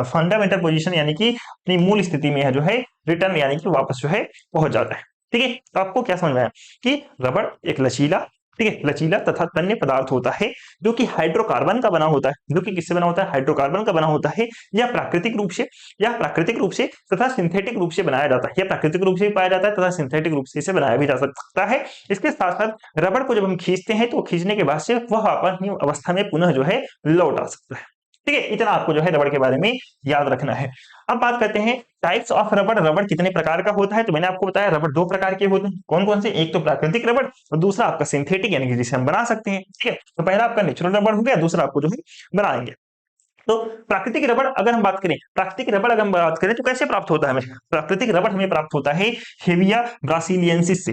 फंडामेंटल पोजीशन यानी कि अपनी मूल स्थिति में है जो है रिटर्न यानी कि वापस जो है पहुंच जाता है। ठीक है, तो आपको क्या समझ में आया कि रबड़ एक लचीला, ठीक है, लचीला तथा तन्य पदार्थ होता है जो कि हाइड्रोकार्बन का बना होता है, जो कि किससे बना होता है, हाइड्रोकार्बन का बना होता है, या प्राकृतिक रूप से, या प्राकृतिक रूप से तथा सिंथेटिक रूप से बनाया जाता है, या प्राकृतिक रूप से भी पाया जाता है तथा सिंथेटिक रूप से इसे बनाया भी जा सकता है। इसके साथ साथ रबड़ को जब हम खींचते हैं तो खींचने के बाद से वह अपनी अवस्था में पुनः जो है लौट आ सकता है। ठीक है, इतना आपको जो है रबड़ के बारे में याद रखना है। अब बात करते हैं टाइप्स ऑफ रबड़, रबड़ कितने प्रकार का होता है, तो मैंने आपको बताया रबड़ दो प्रकार के होते हैं, कौन कौन से, एक तो प्राकृतिक रबड़ और दूसरा आपका सिंथेटिक यानी कि जिसे हम बना सकते हैं। ठीक है, तो पहला आपका नेचुरल रबड़ हो गया, दूसरा आपको जो है बनाएंगे। तो प्राकृतिक रबड़ अगर हम बात करें, प्राकृतिक रबड़ अगर हम बात करें तो कैसे प्राप्त होता है हमें, प्राकृतिक रबड़ हमें प्राप्त होता है हेविया ब्रासिलियंसिस से,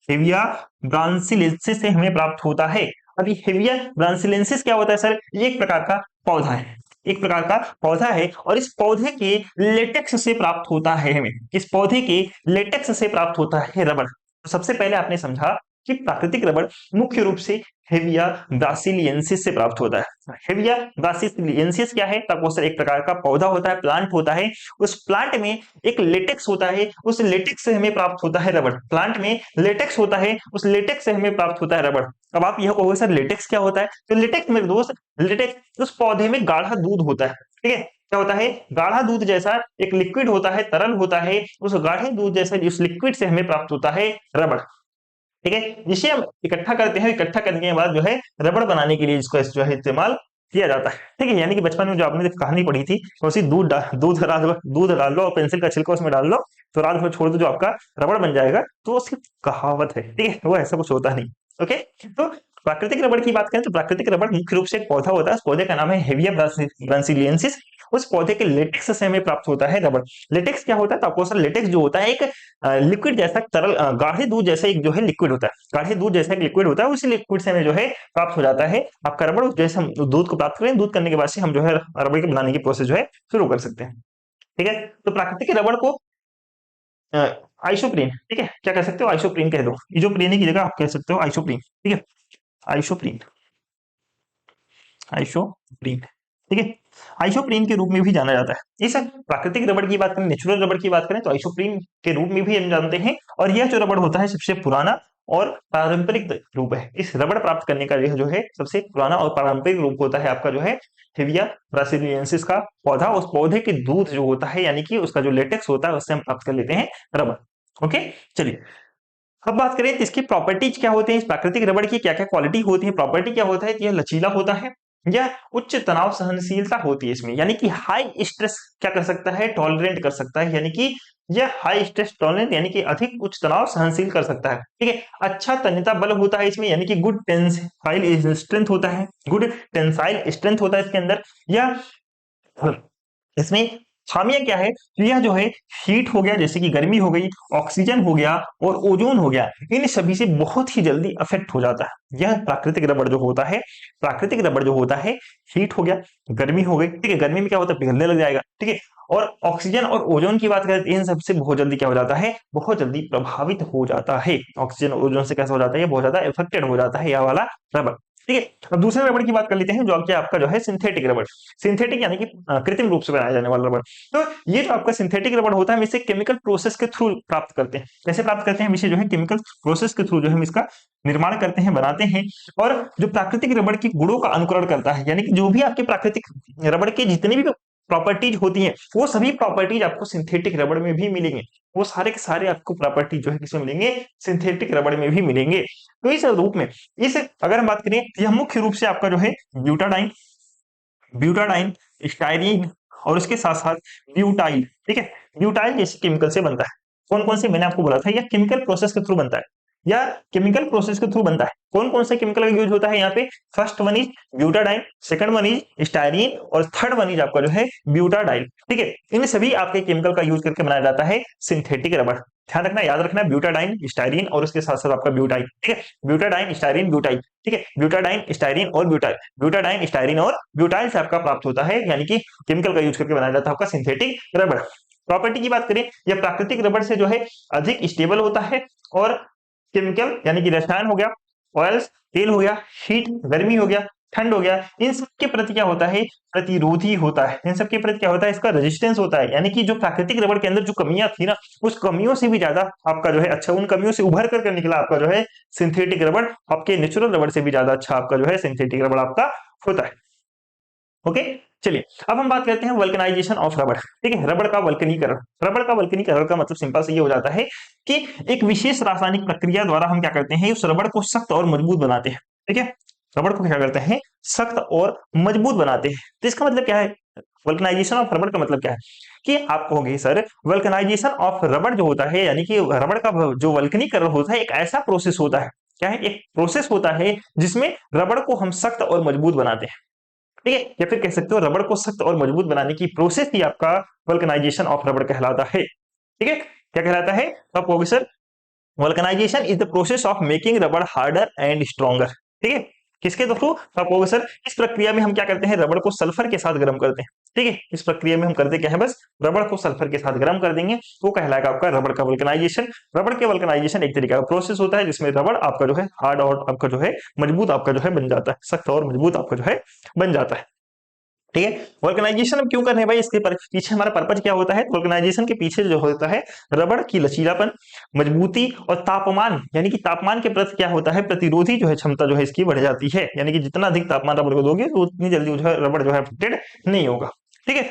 हेविया ब्रासिलियंसिस से हमें प्राप्त होता है। अभी हेविया ब्रासिलियंसिस क्या होता है सर, ये एक प्रकार का पौधा है, एक प्रकार का पौधा है और इस पौधे के लेटेक्स से प्राप्त होता है हमें, इस पौधे के लेटेक्स से प्राप्त होता है रबड़। तो सबसे पहले आपने समझा कि प्राकृतिक रबड़ मुख्य रूप से हेविया ब्रासिलियंसिस से प्राप्त होता है। हेविया ब्रासिलियंसिस क्या है, तपोसर एक प्रकार का पौधा होता है, प्लांट होता है, उस प्लांट में एक लेटेक्स होता है, उस लेटेक्स से हमें प्राप्त होता है रबड़, प्लांट में लेटेक्स होता है, उस लेटेक्स से हमें प्राप्त होता है रबड़। अब आप यह कहोगे सर लेटेक्स क्या होता है, तो लेटेक्स मेरे दोस्त, लेटेक्स उस पौधे में गाढ़ा दूध होता है। ठीक है, क्या होता है, गाढ़ा दूध जैसा एक लिक्विड होता है, तरल होता है, उस गाढ़े दूध जैसा उस लिक्विड से हमें प्राप्त होता है रबड़। ठीक है, जिसे हम इकट्ठा करते हैं, इकट्ठा करने के बाद जो है रबड़ बनाने के लिए इसको जो है इस्तेमाल किया जाता है। ठीक है, यानी कि बचपन में जो आपने कहानी पढ़ी थी उसी दूध डाल लो और पेंसिल का छिलका उसमें डाल लो तो रात भर छोड़ दो जो आपका रबड़ बन जाएगा, तो उसकी कहावत है। ठीक है, वो ऐसा कुछ होता नहीं। ओके, तो प्राकृतिक रबड़ की बात करें तो प्राकृतिक रबड़ मुख्य रूप से एक पौधा होता है, उस पौधे का नाम है हेविया ब्रासिलियंसिस। उस पौधे के लेटेक्स से हमें प्राप्त होता है रबड़। लेटेक्स क्या होता है, तो आपको सर लेटेक्स जो होता है एक लिक्विड जैसा तरल गाढ़े दूध जैसा एक जो है लिक्विड होता है, गाढ़े दूध जैसा एक लिक्विड होता है, उसी लिक्विड से हमें जो है प्राप्त हो जाता है आपका रबड़। जैसे हम दूध को प्राप्त करें, दूध करने के बाद से हम जो है रबड़ के बनाने की प्रोसेस जो है शुरू कर सकते हैं। ठीक है, तो प्राकृतिक रबड़ को आइसोप्रीन, ठीक है, क्या कह सकते हो, आइसोप्रीन कह दो, इजोप्रीन की जगह आप कह सकते हो आइसोप्रीन। ठीक है, आइसोप्रीन, आइसोप्रीन, ठीक है, आइसोप्रीन के रूप में भी जाना जाता है। इस प्राकृतिक रबड़ की बात करें, नेचुरल रबड़ की बात करें तो आइसोप्रीन के रूप में भी हम जानते हैं। और यह जो रबड़ होता है सबसे पुराना और पारंपरिक रूप है। इस रबड़ प्राप्त करने का यह जो है सबसे पुराना और पारंपरिक रूप होता है आपका जो है हेविया ब्रासिलियंसिस का पौधा। उस पौधे के दूध जो होता है यानी कि उसका जो लेटेक्स होता है उससे हम प्राप्त कर लेते हैं रबड़। ओके, चलिए अब बात करें तो इसकी प्रॉपर्टीज क्या होती है, इस प्राकृतिक रबड़ की क्या क्या क्वालिटी होती है। प्रॉपर्टी क्या होता है, यह लचीला होता है, यह उच्च तनाव सहनशीलता होती है इसमें, यानी कि हाई स्ट्रेस क्या कर सकता है, टॉलरेंट कर सकता है, यानी कि यह हाई स्ट्रेस टॉलरेंट यानी कि अधिक उच्च तनाव सहनशील कर सकता है। ठीक है, अच्छा तन्यता बल होता है इसमें, यानी कि गुड टेंसाइल स्ट्रेंथ होता है, गुड टेंसाइल स्ट्रेंथ होता है इसके अंदर। यह इसमें खामियां क्या है, तो यह जो है हीट हो गया जैसे कि गर्मी हो गई, ऑक्सीजन हो गया और ओजोन हो गया, इन सभी से बहुत ही जल्दी अफेक्ट हो जाता है। यह प्राकृतिक रबड़ जो होता है, प्राकृतिक रबड़ जो होता है, हीट हो गया, गर्मी हो गई, ठीक है, गर्मी में क्या होता है पिघलने लग जाएगा। ठीक है, और ऑक्सीजन और ओजोन की बात करें इन सबसे बहुत जल्दी क्या हो जाता है, बहुत जल्दी प्रभावित हो जाता है। ऑक्सीजन ओजोन से कैसा हो जाता है, बहुत ज्यादा इफेक्टेड हो जाता है यह वाला रबड़। ठीक है, अब दूसरे रबड़ की बात कर लेते हैं जो कि आपका जो है सिंथेटिक रबड़। सिंथेटिक यानी कि कृत्रिम रूप से बनाया जाने वाला रबड़। तो ये जो आपका सिंथेटिक रबड़ होता है हम इसे केमिकल प्रोसेस के थ्रू प्राप्त करते हैं। कैसे प्राप्त करते हैं, हम इसे जो है केमिकल प्रोसेस के थ्रू जो है हम इसका निर्माण करते हैं, बनाते हैं। और जो प्राकृतिक रबड़ की गुणों का अनुकरण करता है, यानी कि जो भी आपके प्राकृतिक रबड़ के जितनी भी प्रॉपर्टीज होती हैं वो सभी प्रॉपर्टीज आपको सिंथेटिक रबड़ में भी मिलेंगे। वो सारे के सारे आपको प्रॉपर्टी जो है किसमें मिलेंगे, सिंथेटिक रबड़ में भी मिलेंगे। तो इस रूप में इस अगर हम बात करें यह मुख्य रूप से आपका जो है ब्यूटाडाइन, ब्यूटाडाइन, स्टाइरीन और उसके साथ साथ ब्यूटाइल, ठीक है, ब्यूटाइल जैसे केमिकल से बनता है। कौन कौन से मैंने आपको बोला था, यह केमिकल प्रोसेस के थ्रू बनता है, या केमिकल प्रोसेस के थ्रू बनता है। कौन कौन से केमिकल का यूज होता है यहाँ पे, first one is butadiene, second one is styrene और थर्ड वन इज आपका जो है ब्यूटाडाइल। ठीक है, इन सभी आपके केमिकल का यूज करके बनाया जाता है सिंथेटिक रबड़। ध्यान रखना, याद रखना, ब्यूटाडाइन, स्टाइरीन और उसके साथ साथ आपका ब्यूटाइल। ठीक है, ब्यूटाडाइन, स्टाइरीन, ब्यूटाइल। ठीक है, ब्यूटाडाइन, स्टाइरीन और ब्यूटाइल, ब्यूटाडाइन, स्टाइरीन और ब्यूटाइल से आपका प्राप्त होता है, यानी कि केमिकल का यूज करके बनाया जाता है आपका सिंथेटिक रबड़। प्रॉपर्टी की बात करें, यह प्राकृतिक रबड़ से जो है अधिक स्टेबल होता है। और केमिकल यानी कि रसायन हो गया, ऑयल्स तेल हो गया, हीट गर्मी हो गया, ठंड हो गया, इन सब के प्रति क्या होता है, प्रतिरोधी होता है। इन सब के प्रति क्या होता है, इसका रेजिस्टेंस होता है। यानी कि जो प्राकृतिक रबड़ के अंदर जो कमियां थी ना, उस कमियों से भी ज्यादा आपका जो है अच्छा, उन कमियों से उभर कर निकला आपका जो है सिंथेटिक रबड़। आपके नेचुरल रबड़ से भी ज्यादा अच्छा आपका जो है सिंथेटिक रबड़ आपका होता है। ओके, चलिए अब हम बात करते हैं वल्कनाइजेशन ऑफ रबड़। ठीक है, रबड़ का वल्कनीकरण। रबड़ का वल्कनीकरण का मतलब सिंपल से ये हो जाता है कि एक विशेष रासायनिक प्रक्रिया द्वारा हम क्या करते हैं, उस रबड़ को सख्त और मजबूत बनाते हैं। ठीक है, रबड़ को क्या करते हैं, सख्त और मजबूत बनाते हैं। तो इसका मतलब क्या है, वल्कनाइजेशन ऑफ रबड़ का मतलब क्या है कि आप कहोगे सर वल्कनाइजेशन ऑफ रबड़ जो होता है, यानी कि रबड़ का जो वल्कनीकरण होता है एक ऐसा प्रोसेस होता है, क्या है, एक प्रोसेस होता है जिसमें रबड़ को हम सख्त और मजबूत बनाते हैं। ठीक है, या फिर कह सकते हो रबड़ को सख्त और मजबूत बनाने की प्रोसेस ही आपका वल्कनाइजेशन ऑफ रबड़ कहलाता है। ठीक है, क्या कहलाता है, तो आप कहोगे sir vulcanisation is the process of making rubber harder and stronger. ठीक है, किसके थ्रू, तो आप कहोगे सर इस प्रक्रिया में हम क्या करते हैं, रबड़ को सल्फर के साथ गर्म करते हैं। ठीक है, इस प्रक्रिया में हम करते क्या है, बस रबड़ को सल्फर के साथ गर्म कर देंगे, वो कहलाएगा आपका रबड़ का वल्कनाइजेशन। रबड़ के वल्कनाइजेशन एक तरीका का प्रोसेस होता है जिसमें रबड़ आपका जो है हार्ड और आपका जो है मजबूत आपका जो है बन जाता है, सख्त और मजबूत आपका जो है बन जाता है। ठीक है, वल्कनाइजेशन क्यों कर रहे हैं भाई, इसके पीछे हमारा पर्पज क्या होता है, वल्कनाइजेशन के पीछे जो होता है रबड़ की लचीलापन, मजबूती और तापमान, यानी कि तापमान के प्रति क्या होता है, प्रतिरोधी जो है क्षमता जो है इसकी बढ़ जाती है। यानी कि जितना अधिक तापमान रबड़ को दोगे तो उतनी जल्दी जो है रबड़ जो है अफेक्टेड नहीं होगा। ठीक है,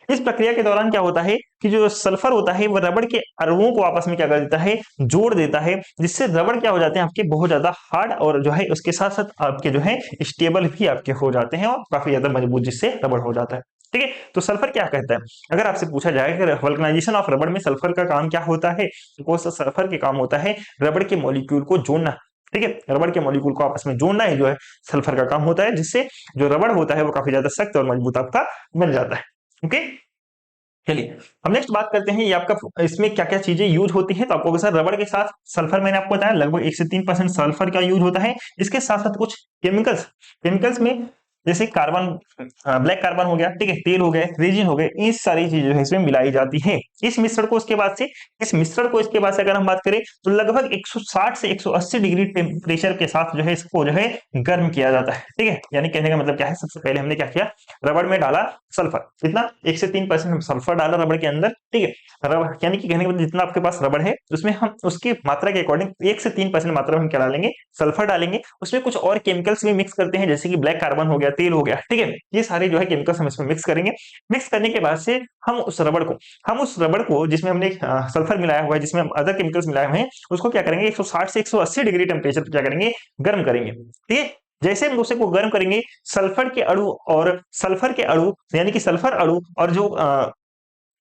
इस प्रक्रिया के दौरान क्या होता है कि जो सल्फर होता है वो रबड़ के अणुओं को आपस में क्या कर देता है, जोड़ देता है, जिससे रबड़ क्या हो जाते हैं आपके बहुत ज्यादा हार्ड और जो है उसके साथ साथ आपके जो है स्टेबल भी आपके हो जाते हैं और काफी ज्यादा मजबूत जिससे रबड़ हो जाता है। ठीक है, तो सल्फर क्या कहता है, अगर आपसे पूछा जाए कि वल्कनाइजेशन ऑफ रबड़ में सल्फर का काम क्या होता है, तो सल्फर के काम होता है रबड़ के मॉलिक्यूल को जोड़ना। ठीक है, रबड़ के मॉलिक्यूल को आपस में जोड़ना ही जो है सल्फर का काम होता है, जिससे जो रबड़ होता है वो काफी ज्यादा सख्त और मजबूत आपका बन जाता है। ओके, चलिए हम नेक्स्ट बात करते हैं ये आपका इसमें क्या क्या चीजें यूज होती है। तो आपको सर रबड़ के साथ सल्फर मैंने आपको बताया लगभग 1 से 3% सल्फर का यूज होता है। इसके साथ साथ कुछ केमिकल्स, केमिकल्स में जैसे कार्बन, ब्लैक कार्बन हो गया, ठीक है, तेल हो गए, रेजिन हो गए, ये सारी चीजें जो है इसमें मिलाई जाती है। इस मिश्रण को उसके बाद से इस मिश्रण को इसके बाद से अगर हम बात करें तो लगभग 160 से 180 डिग्री टेम्परेचर के साथ जो है इसको जो है गर्म किया जाता है। ठीक है, यानी कहने का मतलब क्या है, सबसे पहले हमने क्या किया, रबड़ में डाला सल्फर, कितना 1 से 3% सल्फर डाला रबड़ के अंदर। ठीक है, रबड़ यानी कि कहने का मतलब जितना आपके पास रबड़ है उसमें हम उसकी मात्रा के अकॉर्डिंग 1 से 3% मात्रा में हम क्या डालेंगे, सल्फर डालेंगे। उसमें कुछ और केमिकल्स भी मिक्स करते हैं जैसे कि ब्लैक कार्बन हो गया, तेल हो गया। ठीक है, ये सारे जो है केमिकल्स हम इसमें मिक्स करेंगे। मिक्स करने के बाद से हम उस रबड़ को जिसमें हमने सल्फर मिलाया हुआ है, जिसमें हम अदर केमिकल्स मिलाए हुए हैं, उसको क्या करेंगे 160 से 180 डिग्री टेम्परेचर पर क्या करेंगे, गर्म करेंगे। ठीक है, जैसे हम उसे को गर्म करेंगे, सल्फर के अणु यानी कि सल्फर अणु और जो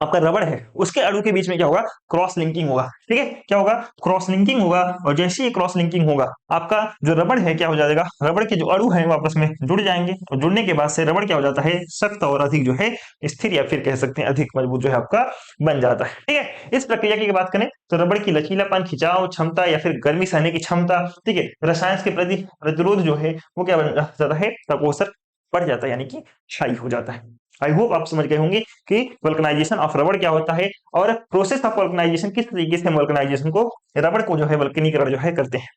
आपका रबड़ है उसके अणु के बीच में क्या होगा, क्रॉस लिंकिंग होगा। ठीक है, क्या होगा, क्रॉस लिंकिंग होगा। और जैसे ही क्रॉस लिंकिंग होगा आपका जो रबड़ है क्या हो जाएगा, रबड़ के जो अणु है वो आपस में जुड़ जाएंगे और जुड़ने के बाद से रबड़ क्या हो जाता है, सख्त और अधिक जो है स्थिर या फिर कह सकते हैं अधिक मजबूत जो है आपका बन जाता है। ठीक है, इस प्रक्रिया की बात करें तो रबड़ की लचीलापन, खिंचाव क्षमता या फिर गर्मी सहने की क्षमता, ठीक है, रसायन के प्रति प्रतिरोध जो है वो क्या बन जाता है, प्रकोष्ठ बढ़ जाता है, यानी कि क्षय हो जाता है। आई होप आप समझ गए होंगे कि वल्कनाइजेशन ऑफ रबड़ क्या होता है और प्रोसेस ऑफ वल्कनाइजेशन किस तरीके से हम वल्कनाइजेशन को, रबड़ को जो है वल्कनीकरण जो है करते हैं।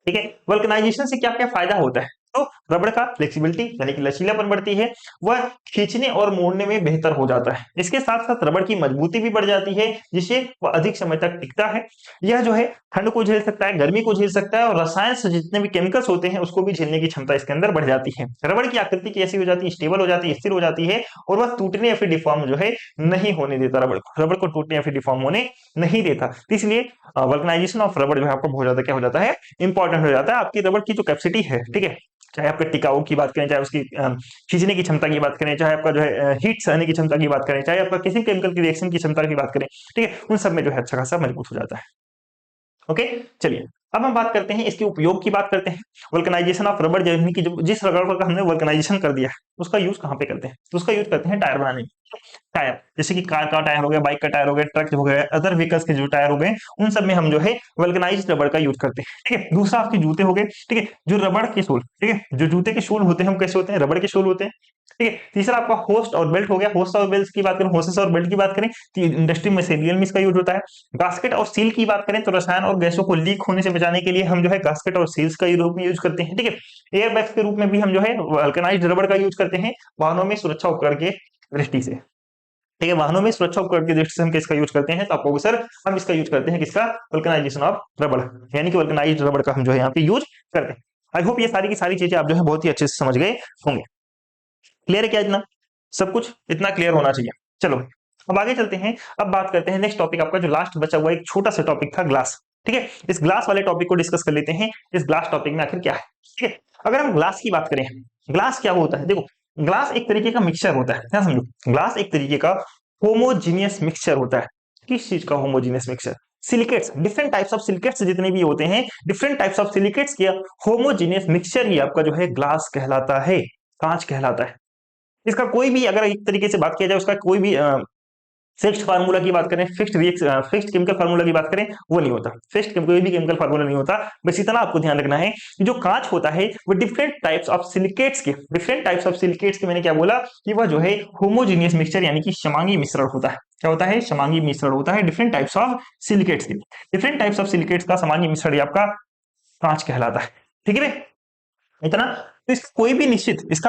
ठीक है, वल्कनाइजेशन से क्या क्या फायदा होता है, तो रबड़ का फ्लेक्सिबिलिटी यानी कि लचीलापन बढ़ती है, वह खींचने और मोड़ने में बेहतर हो जाता है। इसके साथ साथ रबड़ की मजबूती भी बढ़ जाती है जिससे वह अधिक समय तक टिकता है। यह जो है ठंड को झेल सकता है, गर्मी को झेल सकता है और रसायन से जितने भी केमिकल्स होते हैं उसको भी झेलने की क्षमता इसके अंदर बढ़ जाती है। रबड़ की आकृति कैसी हो जाती है, स्टेबल हो जाती है, स्थिर हो जाती है और वह टूटने या फिर डिफॉर्म जो है नहीं होने देता, रबड़ को टूटने या फिर डिफॉर्म होने नहीं देता। तो इसलिए वल्कनाइजेशन ऑफ रबड़ जो है आपको बहुत ज्यादा क्या हो जाता है, इंपॉर्टेंट हो जाता है। आपकी रबड़ की जो कैपेसिटी है, ठीक है, चाहे आपके टिकाऊ की बात करें, चाहे उसकी खींचने की क्षमता की बात करें, चाहे आपका जो है हीट सहने की क्षमता की बात करें, चाहे आपका किसी केमिकल की रिएक्शन की क्षमता की बात करें, ठीक है, उन सब में जो है अच्छा खासा मजबूत हो जाता है। ओके, चलिए अब हम बात करते हैं इसके उपयोग की बात करते हैं। वल्कनाइजेशन ऑफ रबड़ यानी कि जिस रबड़ का हमने वल्कनाइजेशन कर दिया है उसका यूज कहाँ पे करते हैं, तो उसका यूज करते हैं टायर बनाने में। टायर जैसे कि कार का टायर हो गया, बाइक का टायर हो गया, ट्रक हो गया, अदर व्हीकल्स के जो टायर हो गए, उन सब में हम जो है वल्कनाइज्ड रबड़ का यूज करते हैं। ठीक है, दूसरा आपके जूते हो गए, ठीक है, जो रबड़ के सोल, ठीक है, जो जूते के सोल होते हैं हम कैसे होते हैं, रबड़ के सोल होते हैं। ठीक है, तीसरा आपका होस्ट और बेल्ट हो गया। होस्ट और बेल्ट की बात करें, होसेस और बेल्ट की बात करें तो इंडस्ट्री मटेरियल में इसका यूज होता है। गास्केट और सील की बात करें तो रसायन और गैसों को लीक होने से बचाने के लिए हम जो है गास्केट और सील्स का रूप में यूज करते हैं। ठीक है, एयर बैग्स के रूप में भी हम जो है वल्कनाइज्ड रबड़ का यूज करते हैं वाहनों में सुरक्षा उपकरण के दृष्टि से। ठीक है, वाहनों में सुरक्षा उपकरण की दृष्टि से हम किसका यूज करते हैं, तो आपको सर हम इसका यूज करते हैं किसका, वल्कनाइजेशन ऑफ रबड़, यानी कि वल्कनाइज्ड रबड़ का हम जो है यहाँ पे यूज करते हैं। आई होप ये सारी की सारी चीजें आप जो है बहुत ही अच्छे से समझ गए होंगे। क्लियर है क्या इतना, सब कुछ इतना क्लियर होना चाहिए। चलो अब आगे चलते हैं। अब बात करते हैं नेक्स्ट टॉपिक, आपका जो लास्ट बचा हुआ एक छोटा सा टॉपिक था, ग्लास। ठीक है, इस ग्लास वाले टॉपिक को डिस्कस कर लेते हैं। इस ग्लास टॉपिक में आखिर क्या है। ठीक है, अगर हम ग्लास की बात करें, ग्लास क्या होता है, देखो ग्लास एक तरीके का मिक्सचर होता है, क्या समझो, ग्लास एक तरीके का होमोजीनियस मिक्सचर होता है। किस चीज का homogeneous mixture, silicates, different types of silicates जितने भी होते हैं, डिफरेंट टाइप्स ऑफ सिलिकेट्स के होमोजीनियस मिक्सचर ही आपका जो है ग्लास कहलाता है, कांच कहलाता है। इसका कोई भी अगर एक तरीके से बात किया जाए, उसका कोई भी फिक्स्ड फार्मूला की बात करें, फिक्स्ड केमिकल फार्मूला की बात करें, वो नहीं होता। कोई भी केमिकल फार्मूला नहीं होता। बस इतना आपको ध्यान रखना है कि जो कांच होता है वो डिफरेंट टाइप्स ऑफ सिलिकेट्स के मैंने क्या बोला कि वह जो है होमोजीनियस मिक्सचर यानी कि समांगी मिश्रण होता है। क्या होता है, समांगी मिश्रण होता है डिफरेंट टाइप्स ऑफ सिलिकेट्स के। डिफरेंट टाइप्स ऑफ सिलिकेट्स का समांगी मिश्रण आपका कांच कहलाता है। ठीक है, इतना। तो इसका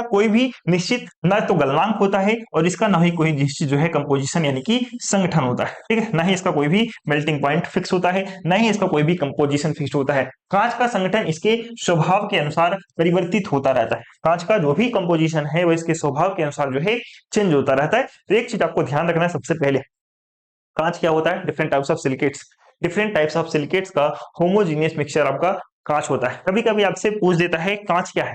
कोई भी निश्चित ना तो गलनांक होता है और इसका ना ही कोई निश्चित जो है कंपोजिशन यानी कि संगठन होता है, ठीक है। ना ही इसका कोई भी मेल्टिंग पॉइंट फिक्स होता है, ना ही इसका कोई भी कंपोजिशन फिक्स होता है। कांच का संगठन इसके स्वभाव के अनुसार परिवर्तित होता रहता है। कांच का जो भी कंपोजिशन है वो इसके स्वभाव के अनुसार जो है चेंज होता रहता है। तो एक चीज आपको ध्यान रखना है, सबसे पहले कांच क्या होता है, different types of silicates. Different types of silicates का होमोजीनियस मिक्सचर आपका कांच होता है। कभी कभी आपसे पूछ देता है कांच क्या है,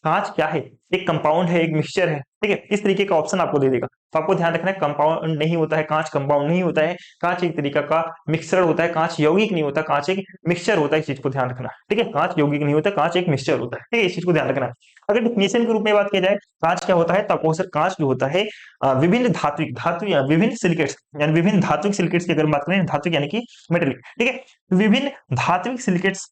कांच क्या है, एक कंपाउंड है, एक मिक्सचर है, ठीक है, इस तरीके का ऑप्शन आपको दे देगा। तो आपको ध्यान रखना है कंपाउंड नहीं होता है कांच, कंपाउंड नहीं होता है कांच, एक तरीका का मिक्सचर होता है। कांच यौगिक नहीं होता, कांच एक मिक्सचर होता है, इस चीज को ध्यान रखना, ठीक है। कांच यौगिक नहीं होता, कांच एक मिक्सचर होता है, ठीक है, इस चीज को ध्यान रखना। अगर डिफिनेशन के रूप में बात की जाए कांच क्या होता है, तो आपको सर कांच जो होता है विभिन्न धात्विक धातु या विभिन्न सिलिकेट्स यानी विभिन्न धात्विक सिलिकेट्स की अगर बात करें, धात्विक यानी कि मेटेलिक, ठीक है, विभिन्न धात्विक सिलिकेट्स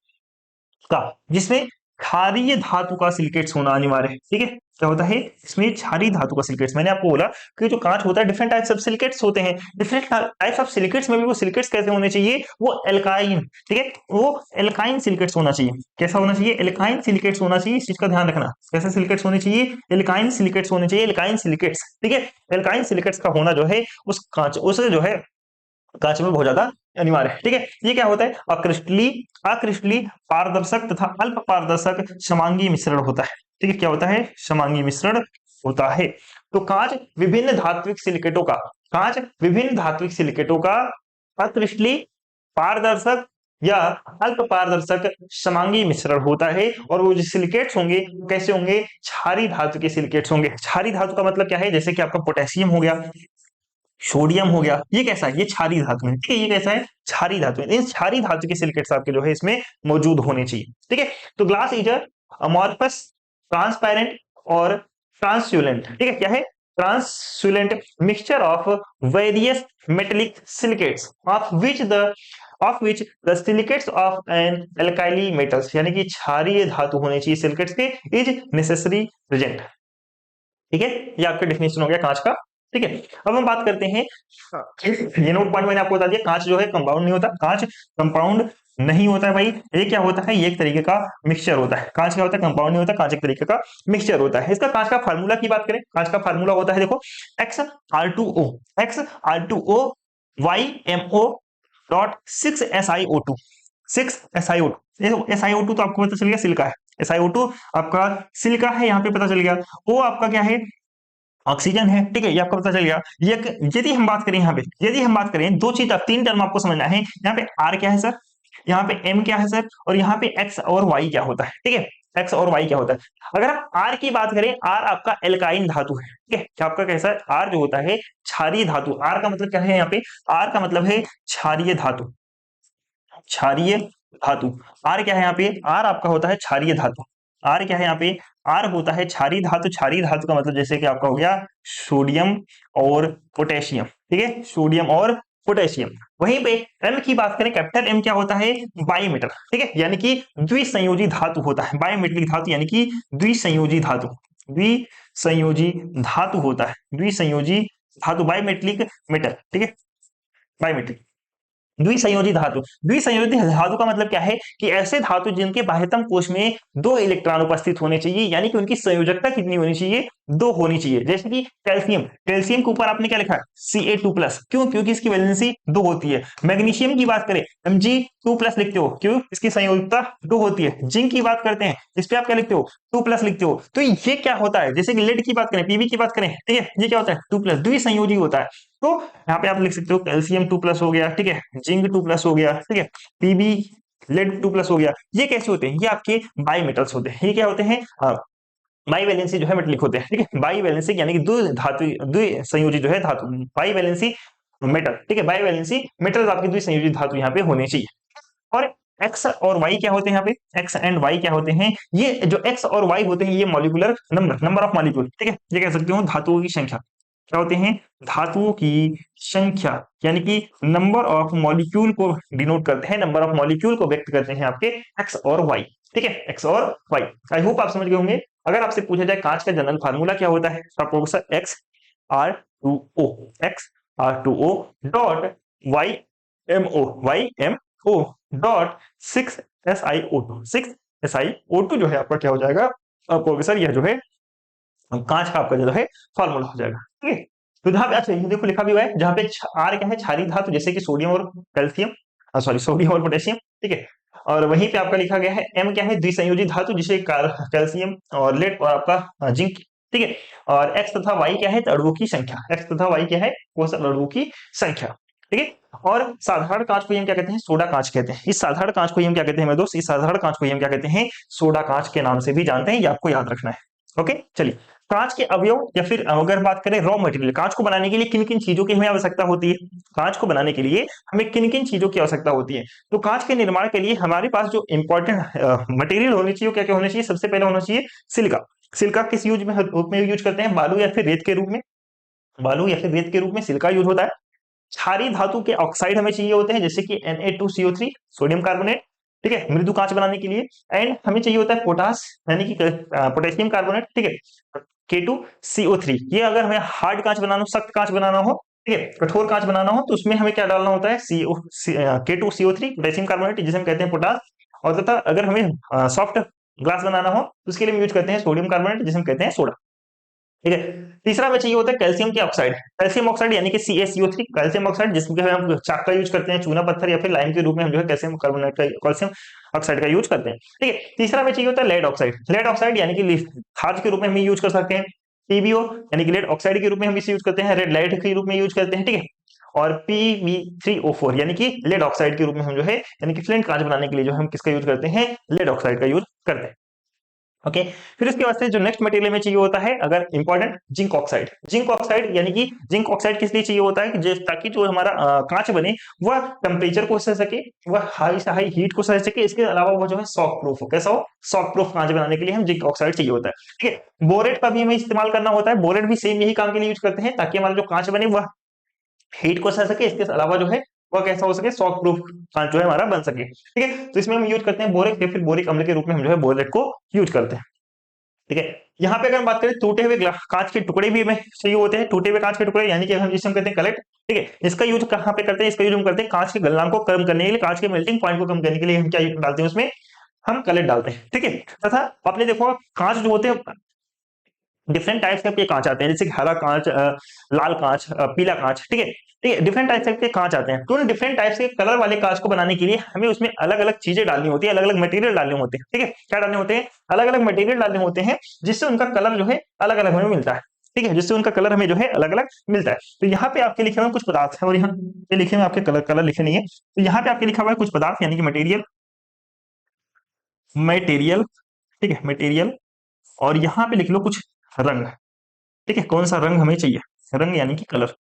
का जिसमें क्षारीय धातु का सिलिकेट्स होना अनिवार्य है, ठीक है। क्या होता है इसमें क्षारीय धातु का सिलिकेट्स। मैंने आपको बोला कि जो कांच होता है डिफरेंट टाइप्स ऑफ सिलिकेट्स होते हैं, डिफरेंट टाइप्स ऑफ सिलिकेट्स में भी वो सिलिकेट्स कैसे होने चाहिए, वो एल्काइन, ठीक है, वो एल्काइन सिलिकेट्स होना चाहिए। कैसा होना चाहिए, एल्काइन सिलिकेट्स होना चाहिए, इस चीज का ध्यान रखना। कैसे सिलिकेट्स होने चाहिए, एल्काइन सिलिकेट्स होने चाहिए, एल्काइन सिलिकेट्स, ठीक है। एल्काइन सिलिकेट्स का होना जो है उस कांच उस जो है कांच में बहुत ज्यादा अनिवार्य है, ठीक है। ये क्या होता है, अक्रिस्टली अक्रिस्टली पारदर्शक तथा अल्प पारदर्शक समांगी मिश्रण होता है, ठीक है। क्या होता है, समांगी मिश्रण होता है। तो कांच विभिन्न धात्विक सिलिकेटों का अक्रिस्टली पारदर्शक या अल्प पारदर्शक समांगी मिश्रण होता है। और वो जो सिलिकेट्स होंगे कैसे होंगे, क्षारीय धातु के सिलिकेट्स होंगे। क्षारीय धातु का मतलब क्या है, जैसे कि आपका पोटेशियम हो गया, सोडियम हो गया, ये कैसा है, ये क्षारीय धातु है, ठीक है। ये कैसा है, क्षारीय धातु है। इन क्षारीय धातु के सिलिकेट्स आपके जो है इसमें मौजूद होने चाहिए, ठीक है। तो ग्लास इज अमॉर्फस, ट्रांसपेरेंट और ट्रांसल्यूलेंट, ठीक है। क्या है, translucent mixture of various metallic silicates of which the silicates of an alkali metals, यानी कि क्षारीय धातु होने चाहिए सिलिकेट्स के, इज नेसेसरी प्रेजेंट, ठीक है। ये आपका डेफिनेशन हो गया कांच का, ठीक है। अब हम बात करते हैं, ये नोट पॉइंट मैंने आपको बता दिया, कांच जो है कंपाउंड नहीं होता, कांच कंपाउंड नहीं होता है भाई। ये क्या होता है, ये एक तरीके का मिक्सचर होता है। कांच क्या होता है, कंपाउंड नहीं होता, कांच एक तरीके का मिक्सचर होता है। इसका कांच का फार्मूला की बात करें, कांच का फार्मूला होता है देखो, X R2O YMO dot 6SiO2 6SiO2। SiO2 तो आपको पता चल गया सिलिका है, SiO2 आपका सिलिका है, यहाँ पे पता चल गया। वो आपका क्या है, ऑक्सीजन है, ठीक है, ये आपको पता चल गया। ये यदि हम बात करें यहाँ पे, यदि हम बात करें दो चीज, तीन टर्म आपको समझना है। यहाँ पे आर क्या है सर, यहाँ पे एम क्या है सर, और यहाँ पे एक्स और वाई क्या होता है, ठीक है। एक्स और वाई क्या होता है, अगर हम आर की बात करें, आर आपका एल्काइन धातु है, ठीक है। क्या आपका कैसा है, आर जो होता है क्षारीय धातु। आर का मतलब क्या है यहाँ पे, आर का मतलब है क्षारीय धातु, क्षारीय धातु। आर क्या है यहाँ पे, आर आपका होता है क्षारीय धातु। आर क्या है यहाँ पे, आर होता है क्षारीय धातु। क्षारीय धातु का मतलब जैसे कि आपका हो गया सोडियम और पोटेशियम, ठीक है, सोडियम और पोटेशियम। वहीं पे एम की बात करें, कैपिटल एम क्या होता है, बाईमेटल, ठीक है, यानी कि द्विसंयोजी धातु होता है। बायोमेट्रिक धातु यानी कि द्विसंयोजी धातु, द्विसंयोजी धातु होता है, द्विसंयोजी धातु बायोमेट्रिक मेटल, ठीक है, बायोमेट्रिक द्विसंयोजी धातु। द्विसंयोजी धातु का मतलब क्या है कि ऐसे धातु जिनके बाह्यतम कोश में दो इलेक्ट्रॉन उपस्थित होने चाहिए, यानी कि उनकी संयोजकता कितनी होनी चाहिए, दो होनी चाहिए। जैसे कि कैल्शियम, कैल्शियम के ऊपर आपने क्या लिखा है, Ca2+, क्यों, क्योंकि इसकी वैलेंसी दो होती है। मैग्नीशियम की बात करें, Mg2+ लिखते हो, क्यों, इसकी संयोजकता दो होती है। जिंक की बात करते हैं, इस पे आप क्या लिखते हो, 2+ लिखते हो। तो ये क्या होता है, जैसे कि लेड की बात करें, Pb की बात करें, ठीक है, ये क्या होता है, 2+, द्विसंयोजी होता है। तो यहाँ पे आप लिख सकते हो कैल्शियम 2+ हो गया, ठीक है, जिंक 2+ हो गया, ठीक है, पीबी लेड 2+ हो गया। ये कैसे होते हैं, ये आपके बाई मेटल्स होते हैं। ये क्या होते हैं, बाई वैलेंसी जो है मेटलिक होते हैं, ठीक है। बाई वैलेंसी यानी कि दो धातु, द्विसंयोजी जो है धातु, बाई वैलेंसी मेटल, ठीक है, बाई वैलेंसी मेटल आपकी द्विसंयोजी धातु यहाँ पे होने चाहिए। और एक्स और वाई क्या होते हैं, यहाँ पे एक्स एंड वाई क्या होते हैं, ये जो एक्स और वाई होते हैं ये मॉलिक्यूलर नंबर ऑफ मॉलिक्यूल, ठीक है, ये कह सकते हो धातुओं की संख्या। क्या होते हैं, धातुओं की संख्या, यानी कि नंबर ऑफ मॉलिक्यूल को डिनोट करते हैं, नंबर ऑफ मॉलिक्यूल को व्यक्त करते हैं आपके एक्स और वाई, ठीक है, एक्स और वाई। आई होप आप समझ गए होंगे। अगर आपसे पूछा जाए कांच का जनरल फार्मूला क्या होता है, तो आपको sir X R2O dot YMO dot 6SiO2 SiO2 जो है आपका क्या हो जाएगा, आपको सर यह जो है कांच का आपका जो है फॉर्मूला हो जाएगा। ठीक है, तो जहां पे अच्छा ये देखो लिखा भी हुआ है, जहां पे आर क्या है, क्षारीय धातु जैसे कि सोडियम और कैल्शियम, सॉरी सोडियम और पोटेशियम। ठीक है, और वहीं पे आपका लिखा गया है एम क्या है, द्विसंयोजी धातु जिसे कैल्शियम और लेड और आपका जिंक। ठीक है, और एक्स तथा वाई क्या है, अणुओं की संख्या, एक्स तथा वाई क्या है, वो सब अणुओं की संख्या। ठीक है, और साधारण कांच को हम क्या कहते हैं, सोडा कांच कहते हैं। इस साधारण कांच को हम क्या कहते हैं मेरे दोस्त, इस साधारण कांच को हम क्या कहते हैं, सोडा कांच के नाम से भी जानते हैं, ये आपको याद रखना है। ओके, चलिए कांच के अवयव या फिर अगर बात करें रॉ मटेरियल, कांच को बनाने के लिए किन किन चीजों की हमें आवश्यकता होती है, कांच को बनाने के लिए हमें किन किन चीजों की आवश्यकता होती है। तो कांच के निर्माण के लिए हमारे पास जो इंपॉर्टेंट मटेरियल होनी चाहिए, क्या क्या होना चाहिए, सबसे पहले होना चाहिए सिलिका। सिलिका किस यूज में रूप में यूज करते हैं, बालू या फिर रेत के रूप में, बालू या फिर रेत के रूप में सिलिका यूज होता है। क्षारीय धातु के ऑक्साइड हमें चाहिए होते हैं, जैसे कि Na2CO3 सोडियम कार्बोनेट। ठीक है, मृदु कांच बनाने के लिए। एंड हमें चाहिए होता है पोटास यानी कि पोटेशियम कार्बोनेट। ठीक है, K2CO3, ये अगर हमें हार्ड कांच बनाना हो, सख्त कांच बनाना हो, ठीक है, कठोर कांच बनाना हो, तो उसमें हमें क्या डालना होता है, K2CO3 पोटेशियम कार्बोनेट जिसे हम कहते हैं पोटास। और तथा अगर हमें सॉफ्ट ग्लास बनाना हो तो उसके लिए हम यूज करते हैं सोडियम कार्बोनेट जिसे हम कहते हैं सोडा। ठीक है, तीसरा में चाहिए होता है कैल्शियम की ऑक्साइड, कैल्शियम ऑक्साइड यानी कि CaCO3 कैल्शियम ऑक्साइड, जिसमें हम चाक का यूज करते हैं, चूना पत्थर या फिर लाइम के रूप में हम जो है कैल्शियम कार्बोनेट का, कैल्शियम ऑक्साइड का यूज करते हैं। ठीक है, तीसरा में चाहिए होता है लेड ऑक्साइड, लेड ऑक्साइड यानी कि खाद के रूप में हम यूज कर सकते हैं। PbO यानी कि लेड ऑक्साइड के रूप में हम इसे यूज करते हैं, रेड लाइट के रूप में यूज करते हैं। ठीक है, और PbO4 यानी कि लेड ऑक्साइड के रूप में हम जो है, यानी कि फ्लिंट कांच बनाने के लिए जो हम किसका यूज करते हैं, लेड ऑक्साइड का यूज करते हैं। ओके, फिर उसके बाद से जो नेक्स्ट मटेरियल में चाहिए होता है अगर important, zinc oxide. Zinc oxide यानी कि जिंक ऑक्साइड किस लिए चाहिए होता है, कि ताकि जो हमारा कांच बने वह टेम्परेचर को सह सके, वह हाई से हाई हीट को सह सके, इसके अलावा वो जो है शॉक प्रूफ हो, कैसा हो, शॉक प्रूफ कांच बनाने के लिए हम जिंक ऑक्साइड चाहिए होता है। ठीक है, बोरेट का भी हमें इस्तेमाल करना होता है, बोरेट भी सेम यही काम के लिए यूज करते हैं, ताकि हमारा जो कांच बने वह हीट को सह सके, इसके अलावा जो है वह कैसा हो सके, शॉक प्रूफ कांच जो है हमारा बन सके। ठीक है, तो इसमें हम यूज करते हैं बोरेट या फिर बोरिक अम्ल के रूप में हम जो है बोरेट को यूज करते हैं। ठीक है, यहाँ पे अगर हम बात करें टूटे हुए कांच के टुकड़े भी हमें चाहिए होते हैं, टूटे हुए कांच के टुकड़े यानी कि हम जिसे हम कहते हैं कलेट। ठीक है, इसका यूज कहाँ पे करते हैं, इसका यूज हम करते हैं कांच के गलनांक को कम करने के लिए, कांच के मेल्टिंग पॉइंट को कम करने के लिए हम क्या डालते हैं उसमें, हम कलेट डालते हैं। ठीक है, तथा आपने देखो कांच जो होते हैं डिफरेंट टाइप्स के कांच आते हैं, जैसे हरा कांच, लाल कांच, पीला कांच। ठीक है, ठीक है, डिफरेंट टाइप्स के कांच आते हैं, तो उन डिफरेंट टाइप्स के कलर वाले कांच को बनाने के लिए हमें उसमें अलग अलग चीजें डालनी होती है, अलग अलग मटेरियल डालने होते हैं। ठीक है, क्या डालने होते हैं, अलग अलग मटेरियल डालने होते हैं, जिससे उनका कलर जो है अलग अलग हमें मिलता है। ठीक है, जिससे उनका कलर हमें जो है अलग अलग मिलता है। तो यहाँ पे आपके लिखे हुए कुछ पदार्थ है, और यहाँ पे लिखे हुए आपके कलर कलर लिखे नहीं है, तो यहाँ पे आपके लिखा हुआ है कुछ पदार्थ यानी कि मटेरियल, मटेरियल। ठीक है, मटेरियल, और यहाँ पे लिख लो कुछ रंग। ठीक है, कौन सा रंग हमें चाहिए, रंग यानी कि कलर,